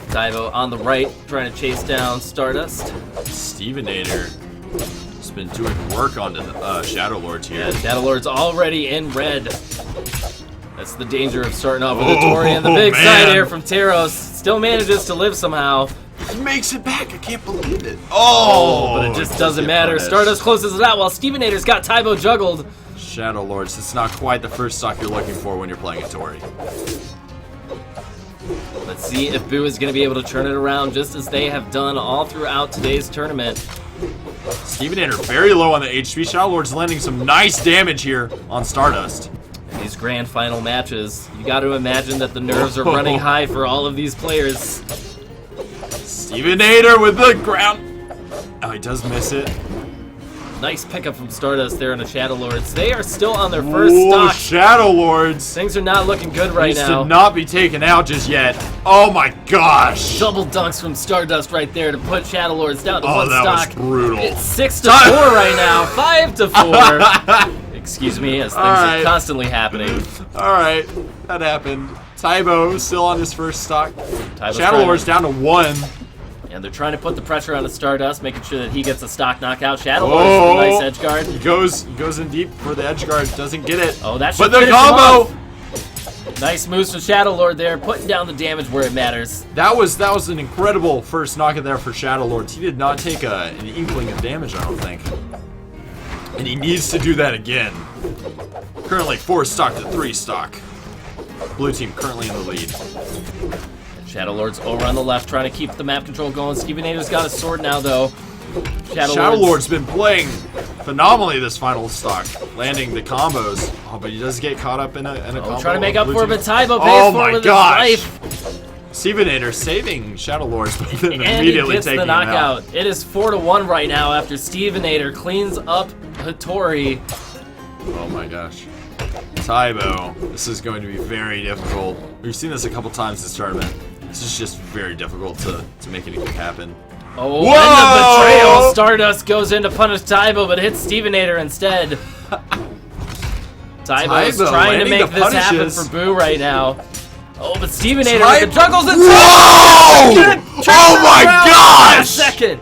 Taibo on the right, trying to chase down Stardust. Stevenator has been doing work on the Shadow Lords here. Yeah, Shadow Lord's already in red. That's the danger of starting off with Hattori, and the big man. side air from Taros still manages to live somehow. He makes it back. I can't believe it. Oh, But it just doesn't get matter. punished. Stardust closes it out while Stevenator's got Taibo juggled. Shadow Lords, it's not quite the first stock you're looking for when you're playing Hattori. Let's see if Boo is going to be able to turn it around just as they have done all throughout today's tournament. Stevenator very low on the HP. Shadow Lord's landing some nice damage here on Stardust. In these grand final matches, you got to imagine that the nerves are running high for all of these players. Stevenator with the ground. Oh, he does miss it. Nice pickup from Stardust there on the Shadow Lords. They are still on their first Ooh, stock. Shadow Lords. Things are not looking good right These now. did not be taken out just yet. Oh my gosh. Double dunks from Stardust right there to put Shadow Lords down to Oh, one that stock. was brutal. It's 6-4 right now. 5-4. Excuse me, as things Alright. are constantly happening. All right, that happened. Taibo still on his first stock. Taibo's Shadow trying Lord's to- down to 1. And they're trying to put the pressure on the Stardust, making sure that he gets a stock knockout. Shadow Lords with a nice edge guard. He goes in deep for the edge guard. Doesn't get it. Oh, that But should the finish him combo. off. Nice moves from Shadow Lord there, putting down the damage where it matters. That was an incredible first knockout there for Shadow Lords. He did not take an inkling of damage, I don't think. And he needs to do that again. Currently 4 stock to 3 stock. Blue team currently in the lead. Shadow Lord's over on the left, trying to keep the map control going. Stevenator's got a sword now, though. Shadow Lord's been playing phenomenally this final stock, landing the combos. Oh, but he does get caught up in a combo. Trying to make up Blue for it, team. but Taibo pays Oh for it my with gosh! his life. Stevenator saving Shadow Lords, but then And he immediately gets taking the him out. knockout. It is 4-1 right now after Stevenator cleans up Hattori. Oh my gosh. Taibo, this is going to be very difficult. We've seen this a couple times this tournament. This is just very difficult to make anything happen. Oh, Whoa! and the betrayal. Stardust goes in to punish Taibo, but hits Stevenator instead. Taibo's Taibo trying to landing make the this happen punishes. for Boo right now. Oh, but Stevenator Taibo- with the juggles and Whoa! Oh my gosh! Second.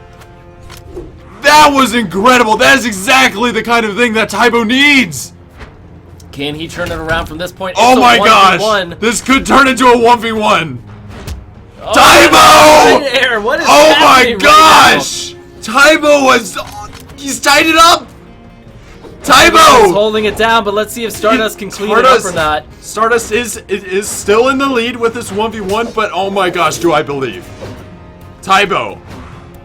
That was incredible. That is exactly the kind of thing that Taibo needs. Can he turn it around from this point? Oh It's a my 1v1. gosh! This could turn into a 1v1. Taibo! Air. What is Oh my happening gosh! Taibo was... He's tied it up! He's Taibo! holding it down, but let's see if Stardust can clean it up or not. Stardust is still in the lead with this 1v1, but oh my gosh, do I believe. Taibo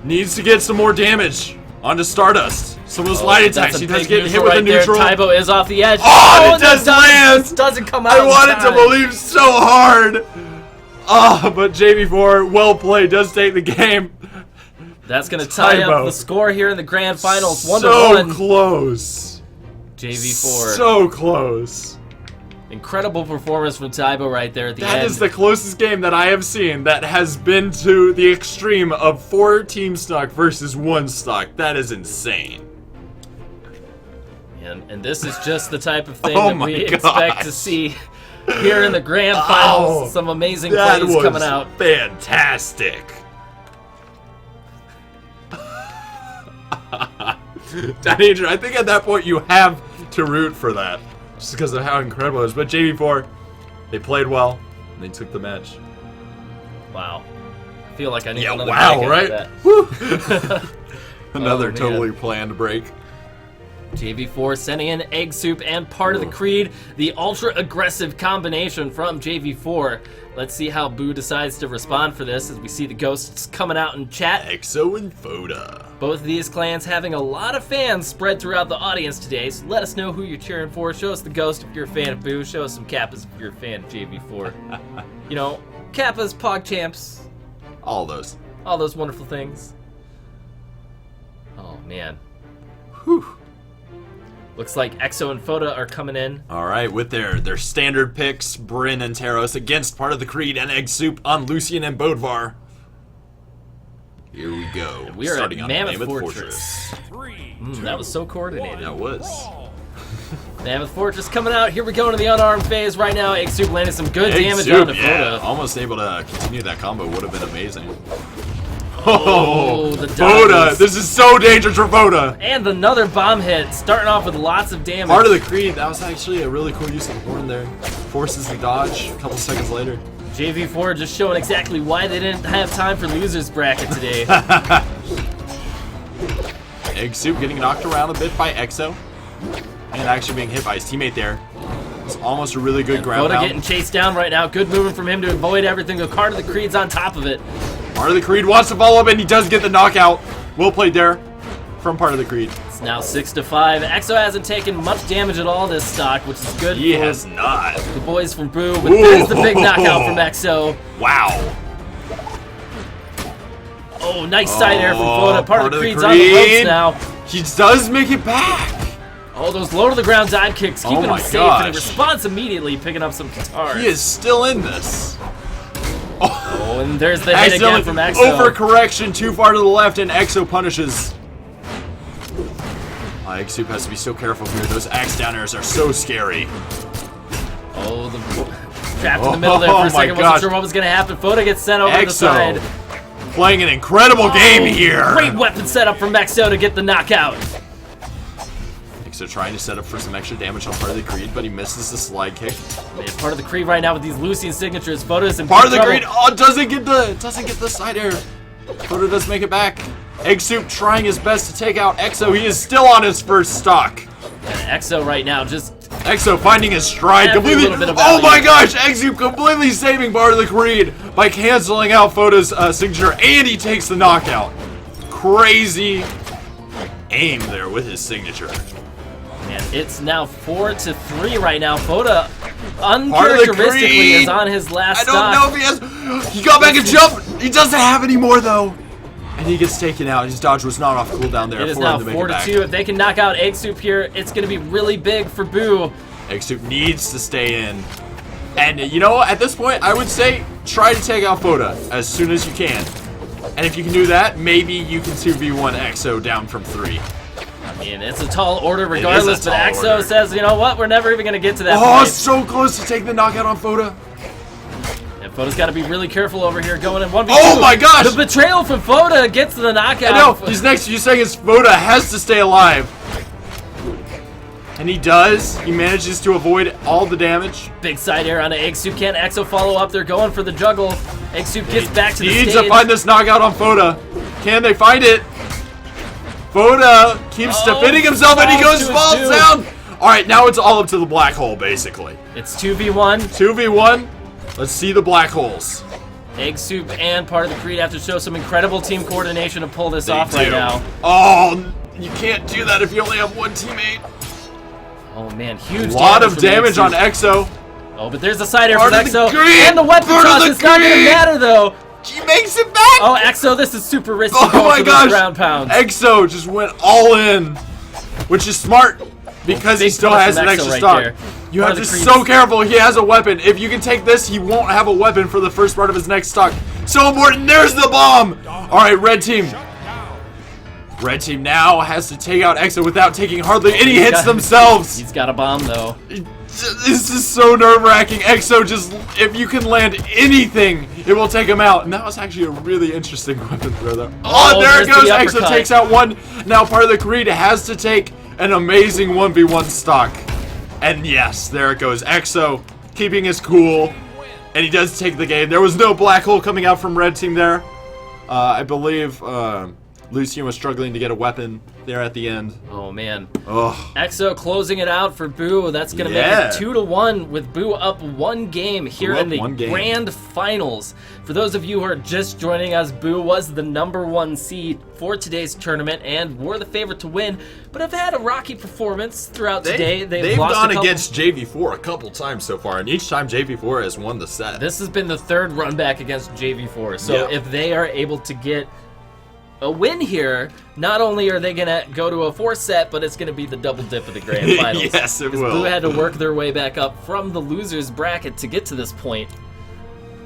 needs to get some more damage onto Stardust. Some of those light attacks. He does get hit with a neutral. Taibo is off the edge. Oh, it does land! It doesn't come out. I wanted to believe so hard. Oh, but JV4, well played, does take the game. That's going to tie Taibo. up the score here in the grand finals. 1-1. So close. JV4. So close. Incredible performance from Taibo right there at the end. That is the closest game that I have seen that has been to the extreme of 4 team stock versus 1 stock. That is insane. And this is just the type of thing Oh that my we gosh. expect to see here in the grand finals. Oh, Some amazing that plays was coming out. fantastic. Danger, I think at that point you have to root for that. Just because of how incredible it is. But JV4, they played well, and they took the match. Wow. I feel like I need Yeah, another wow, break right? after that. Another Oh, man. totally planned break. JV4 sending in Egg Soup and part of the Creed. The ultra-aggressive combination from JV4. Let's see how Boo decides to respond for this as we see the ghosts coming out in chat. Exo and Foda. Both of these clans having a lot of fans spread throughout the audience today, so let us know who you're cheering for. Show us the ghost if you're a fan of Boo. Show us some Kappas if you're a fan of JV4. You know, Kappas, PogChamps, All those. all those wonderful things. Oh, man. Whew. Looks like Exo and Foda are coming in. All right, with their standard picks, Bryn and Taros against part of the Creed and Egg Soup on Lucian and Bodvar. Here we go. We are starting at on Mammoth Fortress. 3, That was so coordinated. That was. brawl. Mammoth Fortress coming out. Here we go into the unarmed phase right now. Egg Soup landed some good Egg damage Soup, onto yeah. Foda. Almost able to continue that combo would have been amazing. Oh, the Foda! dodges. This is so dangerous for Foda! And another bomb hit, starting off with lots of damage. Part of the Creed, that was actually a really cool use of the horn there. Forces the dodge a couple seconds later. JV4 just showing exactly why they didn't have time for losers bracket today. Egg Soup getting knocked around a bit by Exo. And actually being hit by his teammate there. It's almost a really good ground Foda pound. getting chased down right now. Good movement from him to avoid everything. The card of the Creed's on top of it. Part of the Creed wants to follow up, and he does get the knockout. Well played there from part of the Creed. It's now 6-5. Exo hasn't taken much damage at all this stock, which is good He for has not. the boys from Boo. But there's the big knockout from Exo. Wow. Oh, nice side air from Oh, Foda. Part of the Creed's on the ropes now. He does make it back. Oh, those low to the ground dive kicks keeping my him safe, and he gosh. responds immediately, picking up some guitars. He is still in this. Oh, and there's the hit again from Exo. Overcorrection too far to the left, and Exo punishes. Egg Soup has to be so careful here. Those axe downers are so scary. Oh, trapped in the middle there for Oh a my second. gosh. Wasn't sure what was going to happen. Foda gets sent over to the side. Exo playing an incredible game here. Great weapon setup from Exo to get the knockout. Exo trying to set up for some extra damage on part of the Creed, but he misses the slide kick. Man, part of the Creed right now with these Lucian signatures. Foda's in Part big of the trouble. Creed, oh, doesn't get the side air. Foda does make it back. Egg Soup trying his best to take out Exo. He is still on his first stock. And Exo right now just Exo finding his stride Every completely. little bit of Oh value. my gosh, Egg Soup completely saving part of the Creed by canceling out Foda's signature, and he takes the knockout. Crazy aim there with his signature. and it's now 4-3 right now. Foda Part of the uncharacteristically Creed. is on his last I don't stock. know if he has. He got back and jumped. He doesn't have any more though, and he gets taken out. His dodge was not off cooldown there It is for now him to make it back. 4-2. If they can knock out Egg Soup here, it's going to be really big for Boo. Egg Soup needs to stay in. And you know, at this point, I would say try to take out Foda as soon as you can. And if you can do that, maybe you can 2v1 Exo down from 3. I mean, it's a tall order regardless, but tall Exo order. says, you know what, we're never even going to get to that Oh, point. so close to taking the knockout on Foda. And Foda's got to be really careful over here going in 1v2. Oh my gosh! The betrayal from Foda gets to the knockout. I know, these next few seconds, Foda has to stay alive. And he does. He manages to avoid all the damage. Big side air on an Egg Soup. Can Exo follow up? They're going for the juggle. Egg Soup gets back to the stage. Needs to find this knockout on Foda. Can they find it? Foda keeps defending himself and he falls down. All right, now it's all up to the black hole, basically. It's 2v1. 2v1. Let's see the black holes. Egg Soup and part of the Creed have to show some incredible team coordination to pull this off right now. Oh, you can't do that if you only have one teammate. Oh man, huge lot of damage on Exo. Oh, but there's a side air from Exo. Green. And the weapon toss. It's not going to matter though. He makes it back. Oh, Exo, this is super risky. Oh my gosh. Ground pounds. Exo just went all in, which is smart because he still has an extra stock. You have to be so careful. He has a weapon. If you can take this, he won't have a weapon for the first part of his next stock. So important. There's the bomb. All right, red team. Red team now has to take out Exo without taking hardly any hits themselves. He's got a bomb though. This is so nerve-wracking. Exo just, if you can land anything, it will take him out. And that was actually a really interesting weapon throw there. Oh, there it goes. Exo takes out one. Now part of the Creed has to take an amazing 1v1 stock. And yes, there it goes. Exo keeping his cool. And he does take the game. There was no black hole coming out from red team there. I believe Lucian was struggling to get a weapon there at the end. Oh man. Ugh. Exo closing it out for Boo. That's gonna make it 2-1 with Boo up one game here in the grand finals. For those of you who are just joining us, Boo was the #1 seed for today's tournament and were the favorite to win, but have had a rocky performance throughout today. They've gone against JV4 a couple times so far, and each time JV4 has won the set. This has been the third run back against JV4, so if they are able to get a win here, not only are they gonna go to a 4-set, but it's gonna be the double dip of the grand finals. Yes, it will. Boo had to work their way back up from the losers bracket to get to this point.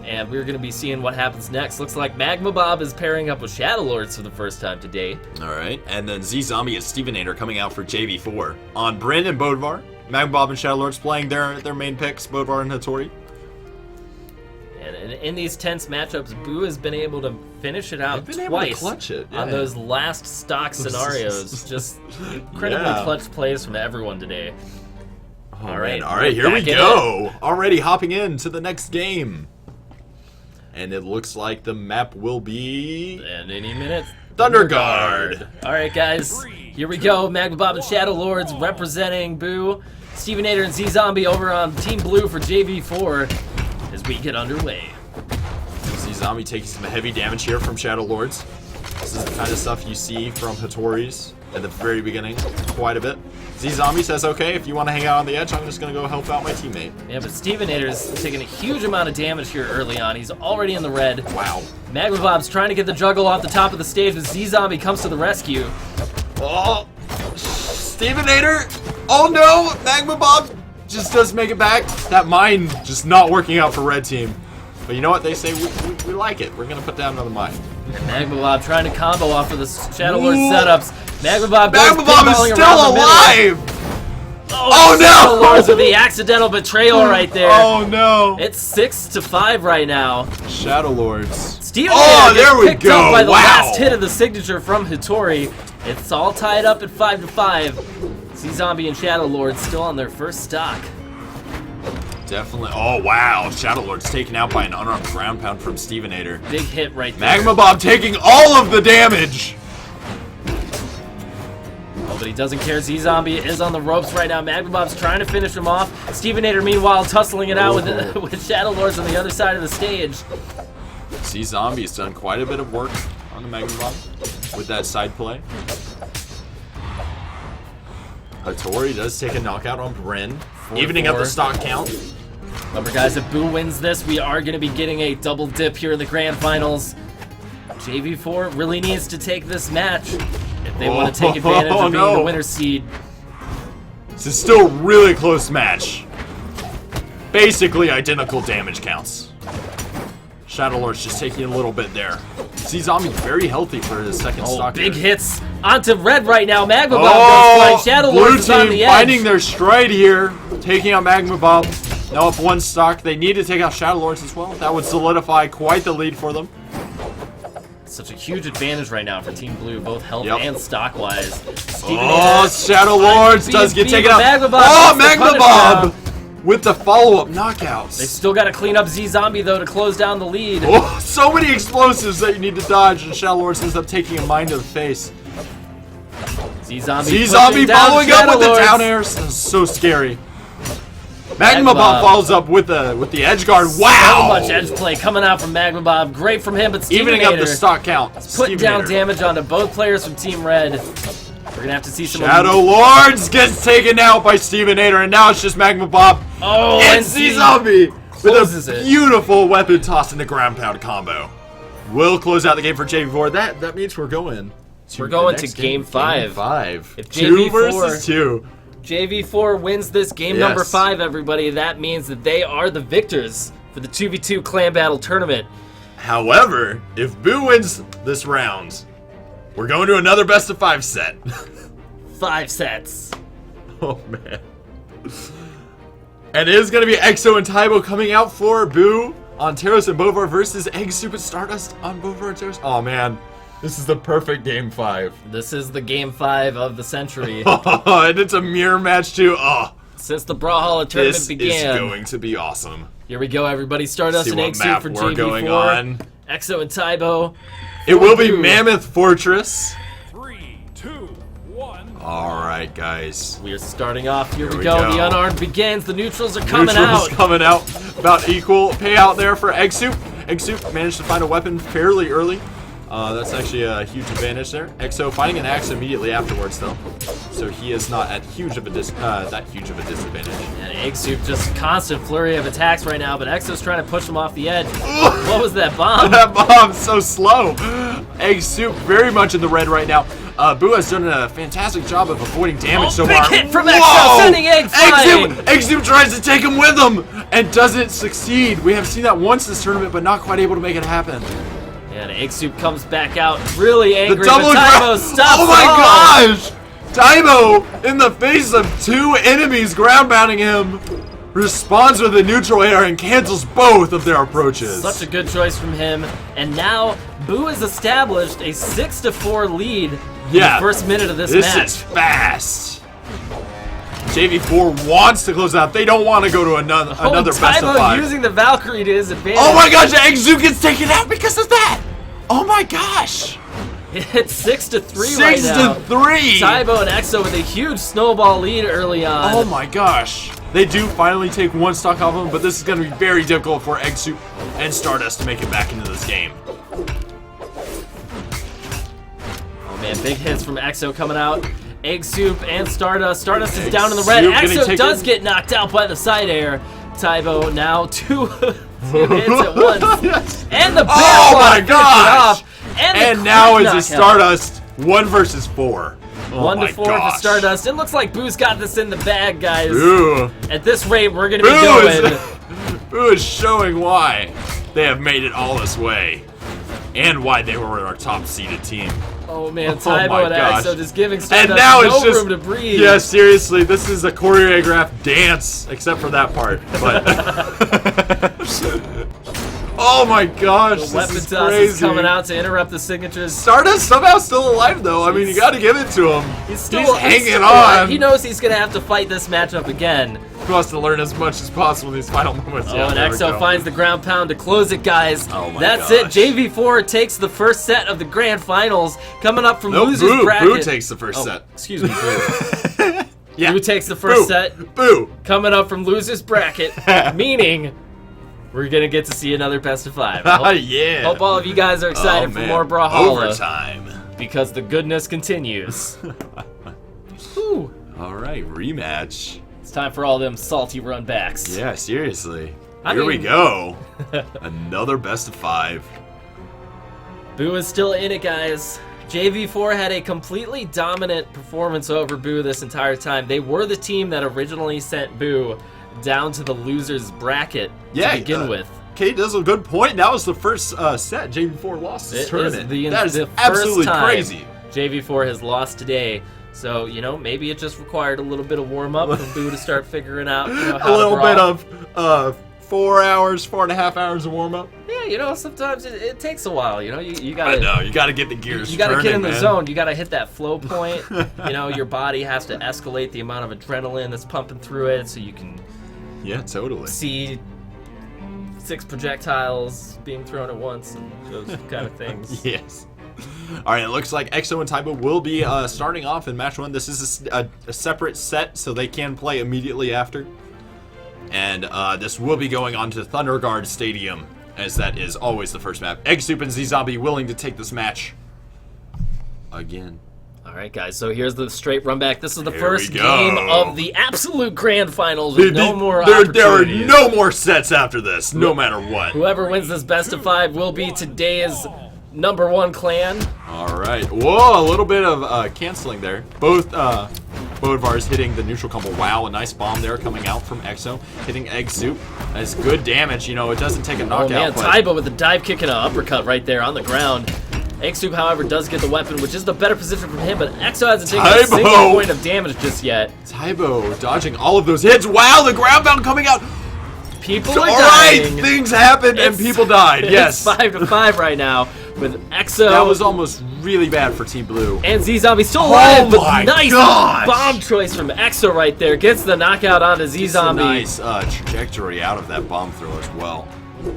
And we're gonna be seeing what happens next. Looks like Magma Bob is pairing up with Shadow Lords for the first time today. All right, and then Z Zombie and Stevenator coming out for JV4 on Bryn and Bodvar. Magma Bob and Shadow Lords playing their main picks, Bodvar and Hattori. And in these tense matchups, Boo has been able to finish it out twice able to clutch it, on those last stock scenarios. Just incredibly clutch plays from everyone today. Oh, all right, here we go. Already hopping into the next game. And it looks like the map will be... in any minute. Thunderguard. All right, guys, here we go. Magma Bob and Shadow Lords representing Boo. Stevenator and Z Zombie over on Team Blue for JV4 as we get underway. Z Zombie taking some heavy damage here from Shadow Lords. This is the kind of stuff you see from Hattori's at the very beginning, quite a bit. Z Zombie says, okay, if you want to hang out on the edge, I'm just going to go help out my teammate. Yeah, but Stevenator's taking a huge amount of damage here early on. He's already in the red. Wow. Magma Bob's trying to get the juggle off the top of the stage, but Z Zombie comes to the rescue. Oh, Stevenator! Oh no, Magma Bob just does make it back. That mine just not working out for red team. But you know what they say? We like it. We're going to put down another mine. And Magma Bob trying to combo off of the Shadow Lord setups. Magma Bob is still alive! Oh no! Shadow Lords with the accidental betrayal right there. Oh no! It's 6-5 right now. Shadow Lords. Stevenator gets picked up by the last hit of the signature from Hattori. It's all tied up at 5-5. Z Zombie and Shadow Lord still on their first stock. Definitely. Oh, wow. Shadow Lord's taken out by an unarmed ground pound from Stevenator. Big hit right there. Magma Bob taking all of the damage. Oh, but he doesn't care. Z Zombie is on the ropes right now. Magma Bob's trying to finish him off. Stevenator, meanwhile, tussling it out with Shadow Lords on the other side of the stage. Z Zombie's done quite a bit of work on the Magma Bob with that side play. Hattori does take a knockout on Bryn, evening up the stock count. Remember, guys, if Boo wins this, we are going to be getting a double dip here in the grand finals. JV4 really needs to take this match if they want to take advantage of being the winner seed. This is still a really close match. Basically identical damage counts. Shadow Lord's just taking a little bit there. Z Zombie very healthy for his second stock. Big hits onto red right now. Magma Bob goes flying. Shadow Lord is on the edge. Finding their stride here, taking out Magma Bob. Now up one stock. They need to take out Shadow Lords as well. That would solidify quite the lead for them. Such a huge advantage right now for Team Blue, both health Yep. and stock-wise. Oh, Shadow Lords does get taken out. Magma Bomb Oh, gets the Magma punish Bomb down. with the follow-up knockouts. They still got to clean up Z-Zombie, though, to close down the lead. Oh, so many explosives that you need to dodge, and Shadow Lords ends up taking a mine to the face. Z-Zombie following up with the Lords. down airs. This is so scary. Magma Bomb follows up with the edge guard. Wow! So much edge play coming out from Magma Bomb. Great from him, but Evening up the Stevenator stock count. putting down Stevenator. damage onto both players from Team Red. We're gonna have to see some Shadow Lords gets taken out by Stevenator, and now it's just Magma Bomb. Oh, and and Z-Zombie with closes a it. beautiful weapon toss in the ground pound combo. We'll close out the game for JV4. That means we're going. We're the going next to game 5. 5. If 2 JV4 versus 2. JV4 wins this game Yes. number 5, everybody. That means that they are the victors for the 2v2 Clan Battle Tournament. However, if Boo wins this round, we're going to another best of 5 set. 5 sets. Oh man. And it is going to be EXO and Taibo coming out for Boo on Taros and Bovar versus Egg Soup and Stardust on Bovar and Taros. Oh man, this is the perfect game 5. This is the game 5 of the century. And it's a mirror match too. Oh, Since the Brawlhalla tournament this began. is going to be awesome. Here we go, everybody. Stardust See and what Egg Soup map for we're JV4. going on. EXO and Taibo. It will be Boo. Mammoth Fortress. 3, 2, 1. All right, guys. We are starting off. Here we we go. go. The unarmed begins. The neutrals are coming Neutrals out. coming out. About equal payout there for Egg Soup. Egg Soup managed to find a weapon fairly early. That's actually a huge advantage there. EXO finding an axe immediately afterwards, though, so he is not at that huge of a disadvantage. And Egg Soup just constant flurry of attacks right now, but EXO's trying to push him off the edge. What was that bomb? That bomb's so slow. Egg Soup very much in the red right now. Boo has done a fantastic job of avoiding damage so big far. hit from Whoa! EXO, sending Egg flying. Egg Soup tries to take him with him and doesn't succeed. We have seen that once this tournament, but not quite able to make it happen. And Egg Soup comes back out really angry, The double but Taibo stops Oh my it all. gosh! Taibo, in the face of 2 enemies ground pounding him, responds with a neutral air and cancels both of their approaches. Such a good choice from him. And now Boo has established a 6-4 lead in the first minute of this match. Is fast. JV4 wants to close out. They don't want to go to another best of Taibo 5. using the Valkyrie to his advantage. Oh my gosh, Egg gets taken out because of that! Oh my gosh! It's 6-3 right 6 now. to 3! Taibo and EXO with a huge snowball lead early on. Oh my gosh. They do finally take 1 stock off him, but this is going to be very difficult for Egg Soup and Stardust to make it back into this game. Oh man, big hits from EXO coming out. Egg Soup and Stardust. Stardust is down in the red. Soup getting EXO taken- does get knocked out by the side air. Taibo now 2 hits at once. Yes. And the bear Oh claw my finishes it gosh! off. And, the And now quick it's a knockout. Stardust 1 versus 4. Oh 1 my to 4 gosh. for Stardust. It looks like Boo's got this in the bag, guys. Boo. At this rate, we're gonna be Boo going. Boo is showing why they have made it all this way. And why they were our top seeded team. Oh man, Oh Taibo my and gosh. EXO just giving And Stardust now no it's just room to breathe. Yeah, seriously, this is a choreographed dance, except for that part. But oh my gosh, The this weapon is toss crazy. is coming out to interrupt the signatures. Stardust somehow still alive though. I mean, you got to give it to him. He's still hanging still on. alive. He knows he's gonna have to fight this matchup again. He wants to learn as much as possible in these final moments. Oh, Yeah, and there we EXO go. finds the ground pound to close it, guys. Oh my That's gosh. it. JV4 takes the first set of the grand finals. Coming up from No, losers Boo. bracket. Boo takes the first Oh, set. excuse me, Boo. Yeah. Boo takes the first Boo. set. Boo. Coming up from losers bracket, meaning we're gonna get to see another best of 5. Hope, Yeah. hope all of you guys are excited Oh, for man. more Brawlhalla Overtime. because the goodness continues. Whew. All right, rematch. It's time for all them salty run backs. Yeah, seriously. I Here we mean- go. Another best of 5. Boo is still in it, guys. JV4 had a completely dominant performance over Boo this entire time. They were the team that originally sent Boo down to the losers bracket to begin with. Kate does a good point. That was the first set JV4 lost this It tournament. is the, That is the absolutely first time crazy. JV4 has lost today. So, you know, maybe it just required a little bit of warm-up for Boo to start figuring out, you know, how A little to brawl. bit of 4 hours, 4.5 hours of warm up. Yeah, sometimes it takes a while. You gotta. I know, you gotta get the gears. You gotta turning, get in the man. zone. You gotta hit that flow point. Your body has to escalate the amount of adrenaline that's pumping through it, so you can Yeah, totally. see 6 projectiles being thrown at once and those kind of things. Yes. All right, it looks like EXO and Taibo will be starting off in match 1. This is a separate set, so they can play immediately after. And this will be going on to Thunderguard Stadium, as that is always the first map. Egg Soup and Z-Zombie willing to take this match again. All right, guys, so here's the straight run back. This is the Here first we go. game of the absolute grand finals with no more There are opportunities. no more sets after this, no matter what. Whoever wins this best of 5 will be today's #1 clan. All right. Whoa, a little bit of canceling there. Both Bodvars hitting the neutral combo. Wow, a nice bomb there coming out from EXO. Hitting Egg Soup. That's good damage. It doesn't take a knockout. Oh man, but Taibo with a dive kick and an uppercut right there on the ground. Egg Soup, however, does get the weapon, which is the better position from him, but EXO hasn't taken a single Taibo! point of damage just yet. Taibo dodging all of those hits. Wow, the ground pound coming out. People All are right, dying. things happened and people died. Yes. It's 5-5 right now with EXO. That was almost really bad for Team Blue. And Z-Zombie still alive, but my nice gosh! bomb choice from EXO right there. Gets the knockout onto It's a Z-Zombie. nice trajectory out of that bomb throw as well.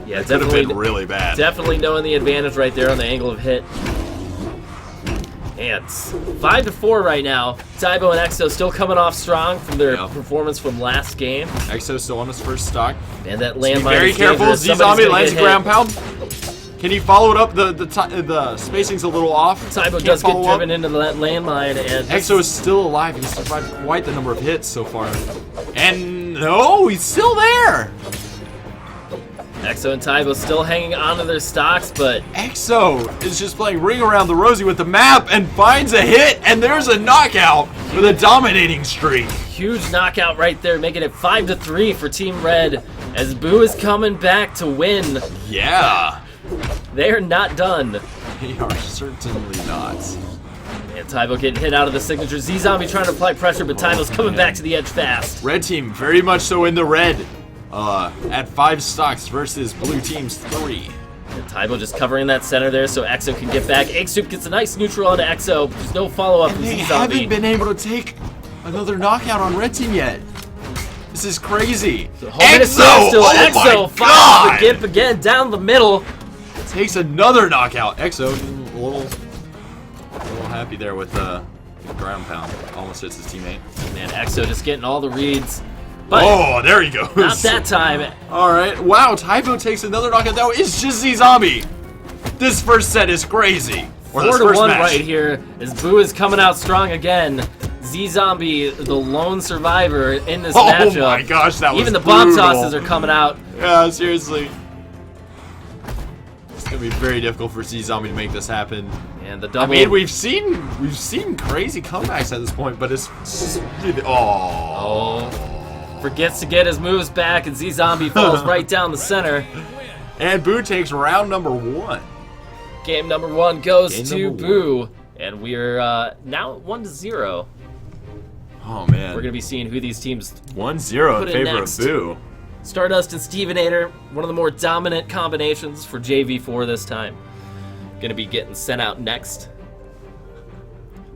Yeah, Could have definitely, been really bad. definitely knowing the advantage right there on the angle of hit. And it's 5-4 right now. Taibo and EXO still coming off strong from their Yep. performance from last game. EXO still on his first stock. And that Be landmine very is careful. dangerous. Somebody's Z-Zombie gonna lands a get ground hit. pound. Can he follow it up? The spacing's a little off. Taibo Can't does get follow up. driven into that landmine, and EXO is still alive. He's survived quite the number of hits so far. And no, he's still there. EXO and Taibo still hanging onto their stocks, but EXO is just playing Ring Around the Rosie with the map and finds a hit, and there's a knockout with a dominating streak. huge knockout right there, making it 5-3 for Team Red as Boo is coming back to win. Yeah, They're not done. they are certainly not. And Taibo getting hit out of the signature. Z-Zombie trying to apply pressure, but Taibo's coming back to the edge fast. Red team very much so in the red at 5 stocks versus blue team's 3. And Taibo just covering that center there so EXO can get back. Egg Soup gets a nice neutral onto EXO. There's no follow-up from They Z-Zombie. haven't been able to take another knockout on red team yet. This is crazy. Holding it still, oh EXO my finds the God! gip again down the middle. Takes another knockout. EXO a little happy there with the ground pound. Almost hits his teammate. Man, EXO just getting all the reads. But Oh, there he goes. not that time. All right. Wow, Taibo takes another knockout. That is just Z-Zombie. This first set is crazy. Or this 4-1 first match. right here as Boo is coming out strong again. Z-Zombie, the lone survivor in this matchup. Oh my gosh, that was Even the bomb brutal. tosses are coming out. Yeah, seriously. It's gonna be very difficult for Z-Zombie to make this happen. And the I double. mean, we've seen crazy comebacks at this point, but it's just really Forgets to get his moves back, and Z-Zombie falls right down the center. And Boo takes round number 1. Game number 1 goes Game to number Boo, and we're now 1-0. Oh man. We're gonna be seeing who these teams. 1-0 Put in it favor next. of Boo. Stardust and Stevenator, one of the more dominant combinations for JV4 this time. Gonna be getting sent out next.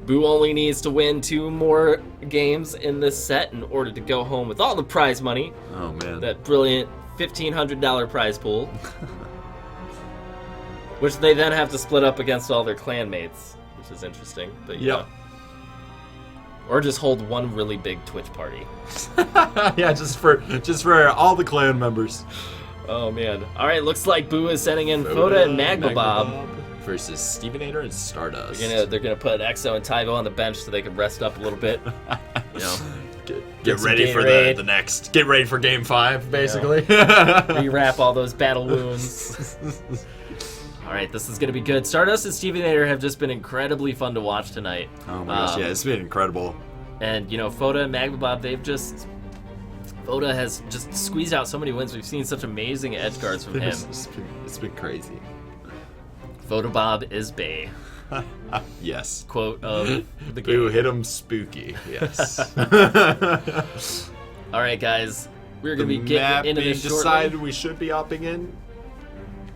Boo only needs to win 2 more games in this set in order to go home with all the prize money. Oh man. That brilliant $1,500 prize pool. Which they then have to split up against all their clanmates, which is interesting. But yeah. Yep. Or just hold one really big Twitch party. Yeah, just for all the clan members. Oh man. Alright, looks like Boo is sending in Foda and Magmabob. versus Stevenator and Stardust. They're gonna put EXO and Taibo on the bench so they can rest up a little bit. Get some ready for Gatorade. the next. Get ready for game 5, basically. Rewrap all those battle wounds. Alright, this is gonna be good. Stardust and Stevenator have just been incredibly fun to watch tonight. Oh my gosh, yeah, it's been incredible. And Foda and Magmabob, Foda has just squeezed out so many wins. We've seen such amazing edge guards from him. It's been crazy. Fodabob is bae. Yes. Quote of the Boo game. hit him spooky. Yes. Alright guys, We're going to be getting into this shortly. Decided we should be opting in.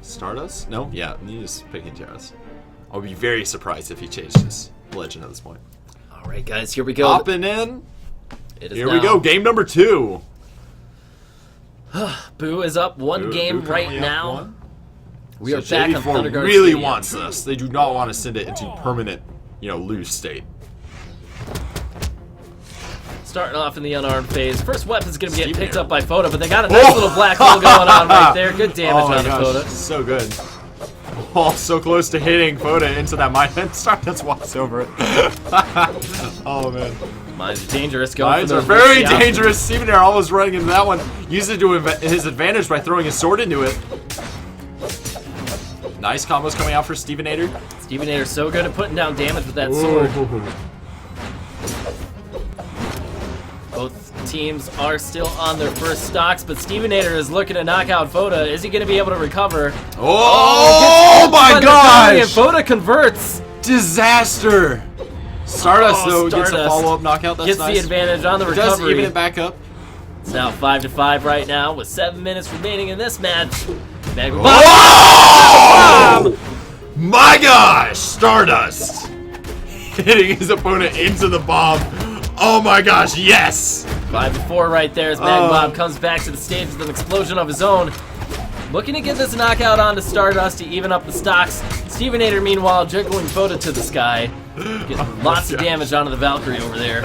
Stardust? No? Yeah, he's picking Terrace. I'll be very surprised if he changed his legend at this point. All right, guys, here we go. Hopping in. Here we go. Game number 2. Boo is up one game right now. We are back on Thunder Guard really Stadium. wants this. They do not want to send it into permanent, lose state. Starting off in the unarmed phase. First weapon's going to get picked up by Foda, but they got a nice little black hole going on right there. Good damage on the Foda. So good. Oh, so close to hitting Foda into that mine. And Stardust walks over it. Oh, man. Mines are dangerous. Mines are very dangerous. Steven there almost running into that one. Used it to his advantage by throwing his sword into it. Nice combos coming out for Stevenator. Stevenator's so good at putting down damage with that sword. Both teams are still on their first stocks, but Stevenator is looking to knock out Foda. Is he going to be able to recover? Oh my gosh! And Foda converts. Disaster! Stardust, though, gets a follow-up knockout. That's nice. Gets the advantage on the recovery. Does even it back up. It's now 5-5 right now with 7 minutes remaining in this match. Oh! My gosh! Stardust! Hitting his opponent into the bomb. Oh my gosh, yes! 5-4 right there as Magbob comes back to the stage with an explosion of his own. Looking to get this knockout onto Stardust to even up the stocks. Stevenator, meanwhile, juggling Foda to the sky. Getting lots of damage onto the Valkyrie over there.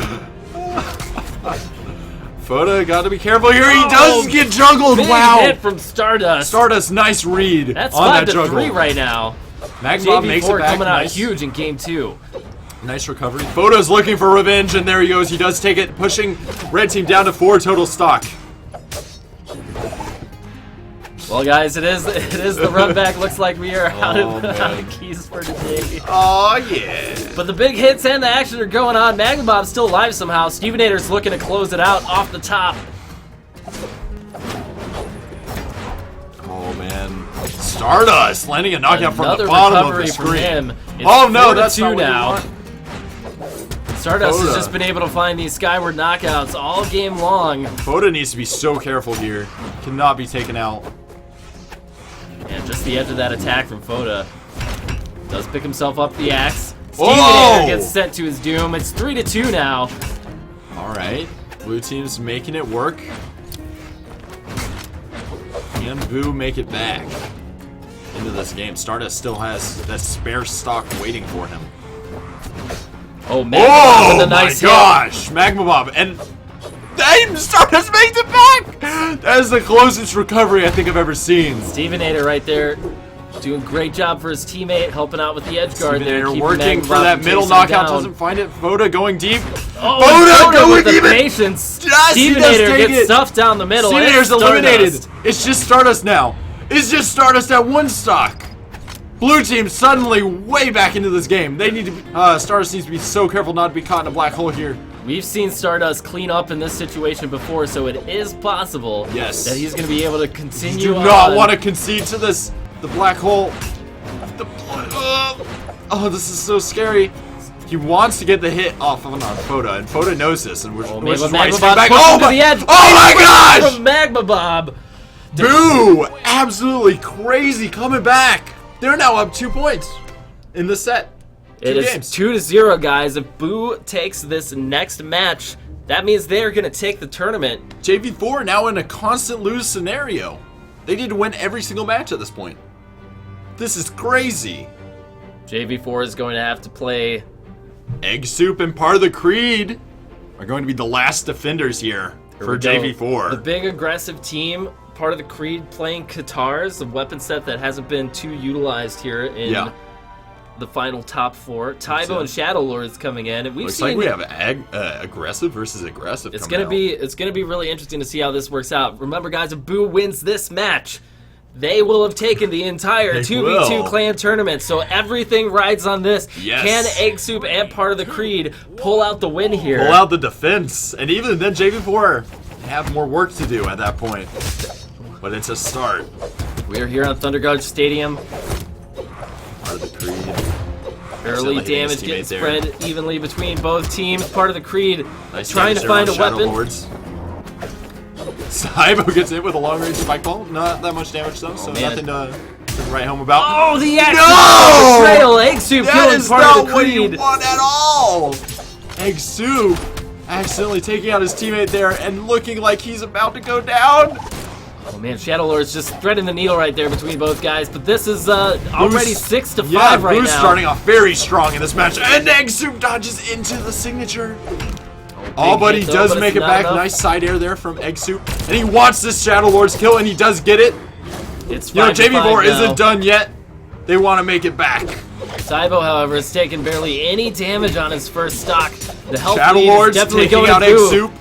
Foda, gotta be careful here. He does get juggled. Big Wow! hit from Stardust. Stardust, nice read. That's on 5-3 right now. Magbob makes it back. Coming out huge in game 2. Nice recovery. Foda's looking for revenge, and there he goes. He does take it, pushing red team down to 4 total stock. Well, guys, it is the run back. Looks like we are out of keys for today. Oh yeah! But the big hits and the action are going on. Magnabob's still alive somehow. Stevenator's looking to close it out off the top. Oh man! Stardust landing a knockout from the Another bottom of the recovery from screen. him. It's Oh no, 4-2 that's not what now. you want. Stardust Foda has just been able to find these skyward knockouts all game long. Foda needs to be so careful here. Cannot be taken out. And just the edge of that attack from Foda. Does pick himself up the axe. Whoa! Stevenator gets sent to his doom. It's 3-2 now. Alright. Blue team's making it work. Can Boo make it back into this game? Stardust still has that spare stock waiting for him. Oh, Magma with a nice my gosh! Magmabob. And Stardust makes it back! That is the closest recovery I think I've ever seen. Stevenator right there. Doing a great job for his teammate, helping out with the edge guard there. Working for that middle knockout, doesn't find it. Foda going deep. Oh, Foda going deep! Patience. Yes, Stevenator gets stuffed down the middle. Stevenator's eliminated. It's just Stardust now. It's just Stardust at 1 stock. Blue team suddenly way back into this game. They need to be, Stardust needs to be so careful not to be caught in a black hole here. We've seen Stardust clean up in this situation before, so it is possible that he's going to be able to continue You do not want to concede to this. The black hole. Oh, this is so scary. He wants to get the hit off on Foda, and Foda knows this, and which is why he's back. Oh my gosh! From Magmabob. Boo! Absolutely crazy coming back. They're now up 2 points in the set. It is 2-0, guys. If Boo takes this next match, that means they're going to take the tournament. JV4 now in a constant lose scenario. They need to win every single match at this point. This is crazy. JV4 is going to have to play. Egg Soup and part of the Creed are going to be the last defenders here for JV4. The big aggressive team, part of the Creed, playing Katars, a weapon set that hasn't been too utilized here in the final top 4. Tybo and Shadow Lords coming in, and looks like we have aggressive versus aggressive. It's gonna be really interesting to see how this works out. Remember, guys, if Boo wins this match, they will have taken the entire 2v2 clan tournament. So everything rides on this. Yes. Can Egg Soup and part of the Creed pull out the win here? Pull out the defense, and even then, JV4 have more work to do at that point. But it's a start. We are here on Thunder Guard Stadium. Part of the Creed. Early damage getting spread evenly between both teams. Part of the Creed nice trying to find a weapon. Lords. Tybo gets hit with a long-range spike ball. Not that much damage though, so man. nothing to write home about. Oh, the No! betrayal. Egg Soup That killing is part not of the what you Creed. want at all! Egg Soup accidentally taking out his teammate there and looking like he's about to go down. Oh man, Shadow Lord's just threading the needle right there between both guys, but this is already 6-5 right Boo's now. starting off very strong in this match, and Egg Soup dodges into the signature. Oh, but he hit, though, does but make it's it not back. enough. Nice side air there from Egg Soup, and he wants this Shadow Lord's kill, and he does get it. It's You know, 5-5 JV4 now. isn't done yet. They want to make it back. Tybo, however, has taken barely any damage on his first stock. The health Shadow lead is Lord's definitely taking going out to Egg Boo. Soup.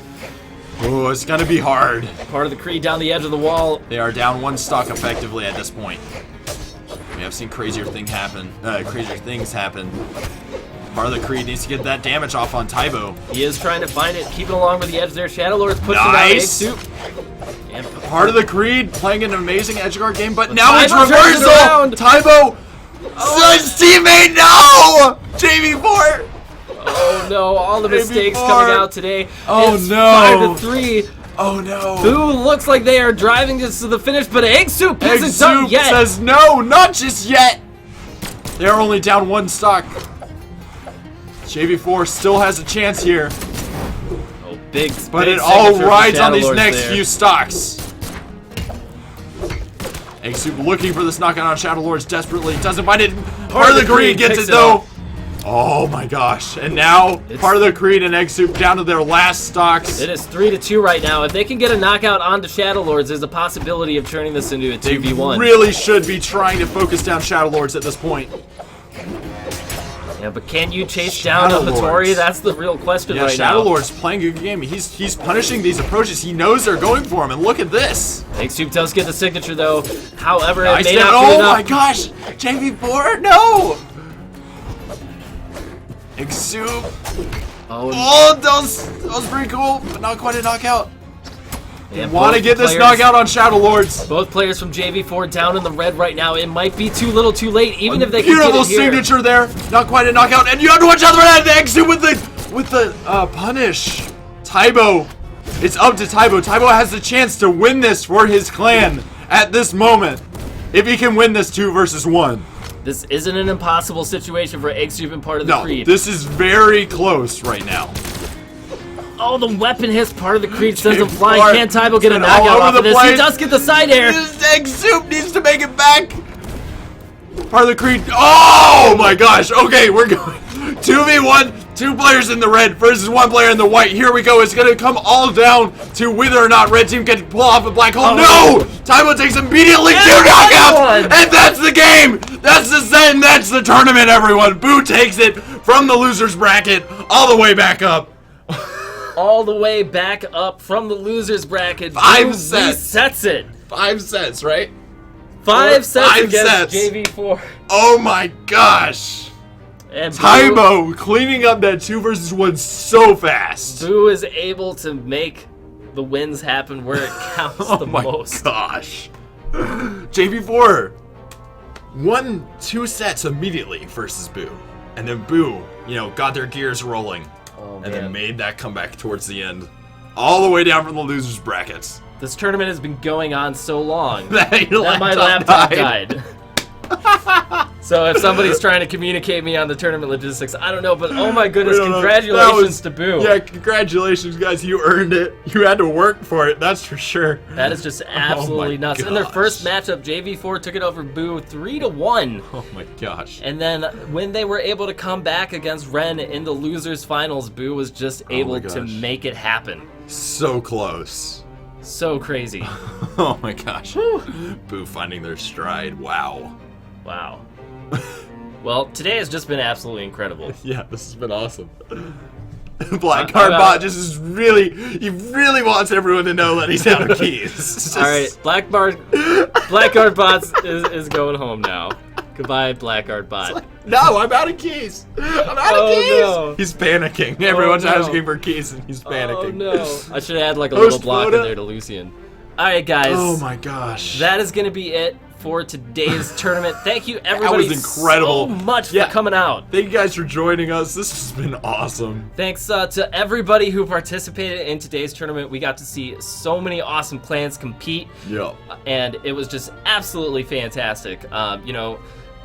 Oh, it's gonna be hard. Part of the Creed down the edge of the wall. They are down one stock effectively at this point. We have seen crazier things happen. Part of the Creed needs to get that damage off on Tybo. He is trying to find it, keeping along with the edge there. Shadow Lord's pushing out Egg Nice. Soup. And Part of the Creed playing an amazing edgeguard game, but now it's Tybo turns it reversal. around. Tybo, his teammate, no! JV4. oh no, all the Maybe mistakes more. coming out today. Oh, It's no. 5-3. Oh no. Boo looks like they are driving this to the finish, but Egg Soup Egg isn't done Soup yet. says no, not just yet. They're only down one stock. JV4 still has a chance here, Oh, big, but big it all signature from rides on Shadow these Lords next there. few stocks. Egg Soup looking for this knockout on Shadow Lords desperately. Doesn't find it. Part of the Creed gets picks it it though. up. Oh my gosh. And now part of the Creed and Egg Soup down to their last stocks. It is 3-2 right now. If they can get a knockout onto Shadow Lords, there's a possibility of turning this into a They 2v1. really should be trying to focus down Shadow Lords at this point. Yeah, but can you chase down Shadow a Vittori? Lords. That's the real question Yeah, right Shadow now. Lord's playing a good game. He's punishing these approaches. He knows they're going for him, and look at this. Egg Soup does get the signature though. However, Nice it may down. not be Oh enough. my gosh, JV4, no! Egg Soup. Oh, Oh, that was pretty cool, but not quite a knockout. and Want to both get this players- knockout on Shadow Lords. Both players from JV4 down in the red right now. It might be too little too late, even if they can Beautiful get it here. signature there. Not quite a knockout, and you have to watch out for that Egg Soup with the punish. Tybo. It's up to Tybo. Tybo has the chance to win this for his clan at this moment. If he can win this 2 versus 1. This isn't an impossible situation for Egg Soup and part of the No, Creed. this is very close right now. Oh, the weapon hits part of the Creed sends him JV4 flying. Can Tybo get a been all knockout over off the of this? He place. does get the side air. This Egg Soup needs to make it back. Part of the Creed. Oh my gosh. Okay, we're going 2v1. 2 players in the red versus 1 player in the white. Here we go. It's going to come all down to whether or not red team can pull off a black hole. Oh. No! Tybo takes immediately 2 knockouts. one. And that's the game. That's the set. And that's the tournament, everyone. Boo takes it from the loser's bracket all the way back up. All the way back up from the loser's bracket. 5 Boo sets. resets it. 5 sets, right? 5 sets 5 against sets. JV4. Oh my gosh. And Boo, Tybo cleaning up that 2 versus 1 so fast. Boo is able to make the wins happen where it counts the Oh my most. gosh. JV4 won 2 sets immediately versus Boo. And then Boo, got their gears rolling. Oh, And then man. made that comeback towards the end. All the way down from the losers brackets. This tournament has been going on so long That your that my laptop died. So if somebody's trying to communicate me on the tournament logistics, I don't know, but oh my goodness, We don't know. congratulations That to Boo. Yeah, congratulations, guys. You earned it. You had to work for it, that's for sure. That is just absolutely my nuts. In their gosh. first matchup, JV4 took it over Boo 3-1. Oh my gosh. And then when they were able to come back against Ren in the losers finals, Boo was just able to gosh. make it happen. So close. So crazy. Oh my gosh. Boo finding their stride. Wow. Wow. Well, today has just been absolutely incredible. Yeah, this has been awesome. Black I'm Card out. Bot just is he really wants everyone to know that he's out of keys. It's All right, just- Blackguard Bots is going home now. Goodbye, Blackguard Bot. No, I'm out of keys. I'm out Oh, of keys. no. He's panicking. Everyone's no. asking for keys and he's panicking. Oh no! I should add like a little Host block in quota? there to Lucian. All right, guys. Oh my gosh. That is going to be it for today's tournament. Thank you, everybody, was incredible. so much Yeah. for coming out. Thank you guys for joining us. This has been awesome. Thanks to everybody who participated in today's tournament. We got to see so many awesome clans compete, Yep. and it was just absolutely fantastic. You know,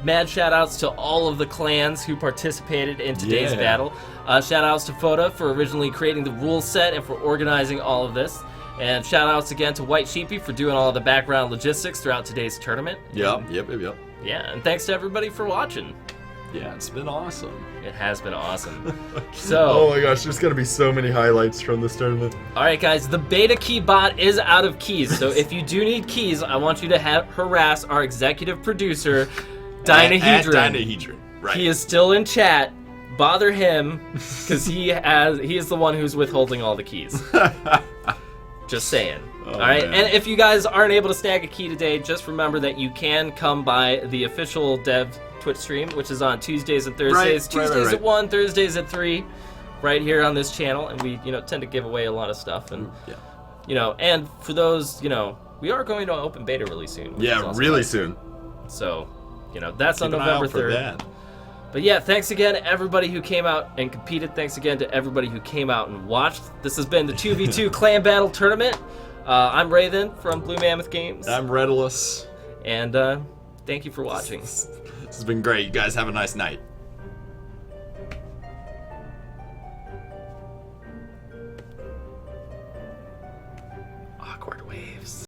mad shout outs to all of the clans who participated in today's Yeah. battle. Shout outs to Foda for originally creating the rule set and for organizing all of this. And shout outs again to White Sheepy for doing all of the background logistics throughout today's tournament. Yep. Yeah, and thanks to everybody for watching. Yeah, it's been awesome. It has been awesome. Oh So, my gosh, there's gonna be so many highlights from this tournament. alright guys, the beta key bot is out of keys. So if you do need keys, I want you to harass our executive producer, Dynahedron. Dynahedron. Right. He is still in chat. Bother him, because he is the one who's withholding all the keys. Just saying. All right, man. and if you guys aren't able to snag a key today, just remember that you can come by the official Dev Twitch stream, which is on Tuesdays and Thursdays. Tuesdays at 1, Thursdays at 3, right here on this channel, and we tend to give away a lot of stuff, and and for those we are going to open beta really soon. Which is Yeah, also really nice. soon. So that's on Keep an eye November out for 3rd. that. But yeah, thanks again everybody who came out and competed. Thanks again to everybody who came out and watched. This has been the 2v2 Clan Battle Tournament. I'm Raven from Blue Mammoth Games. I'm Redulous. And thank you for watching. This has been great. You guys have a nice night.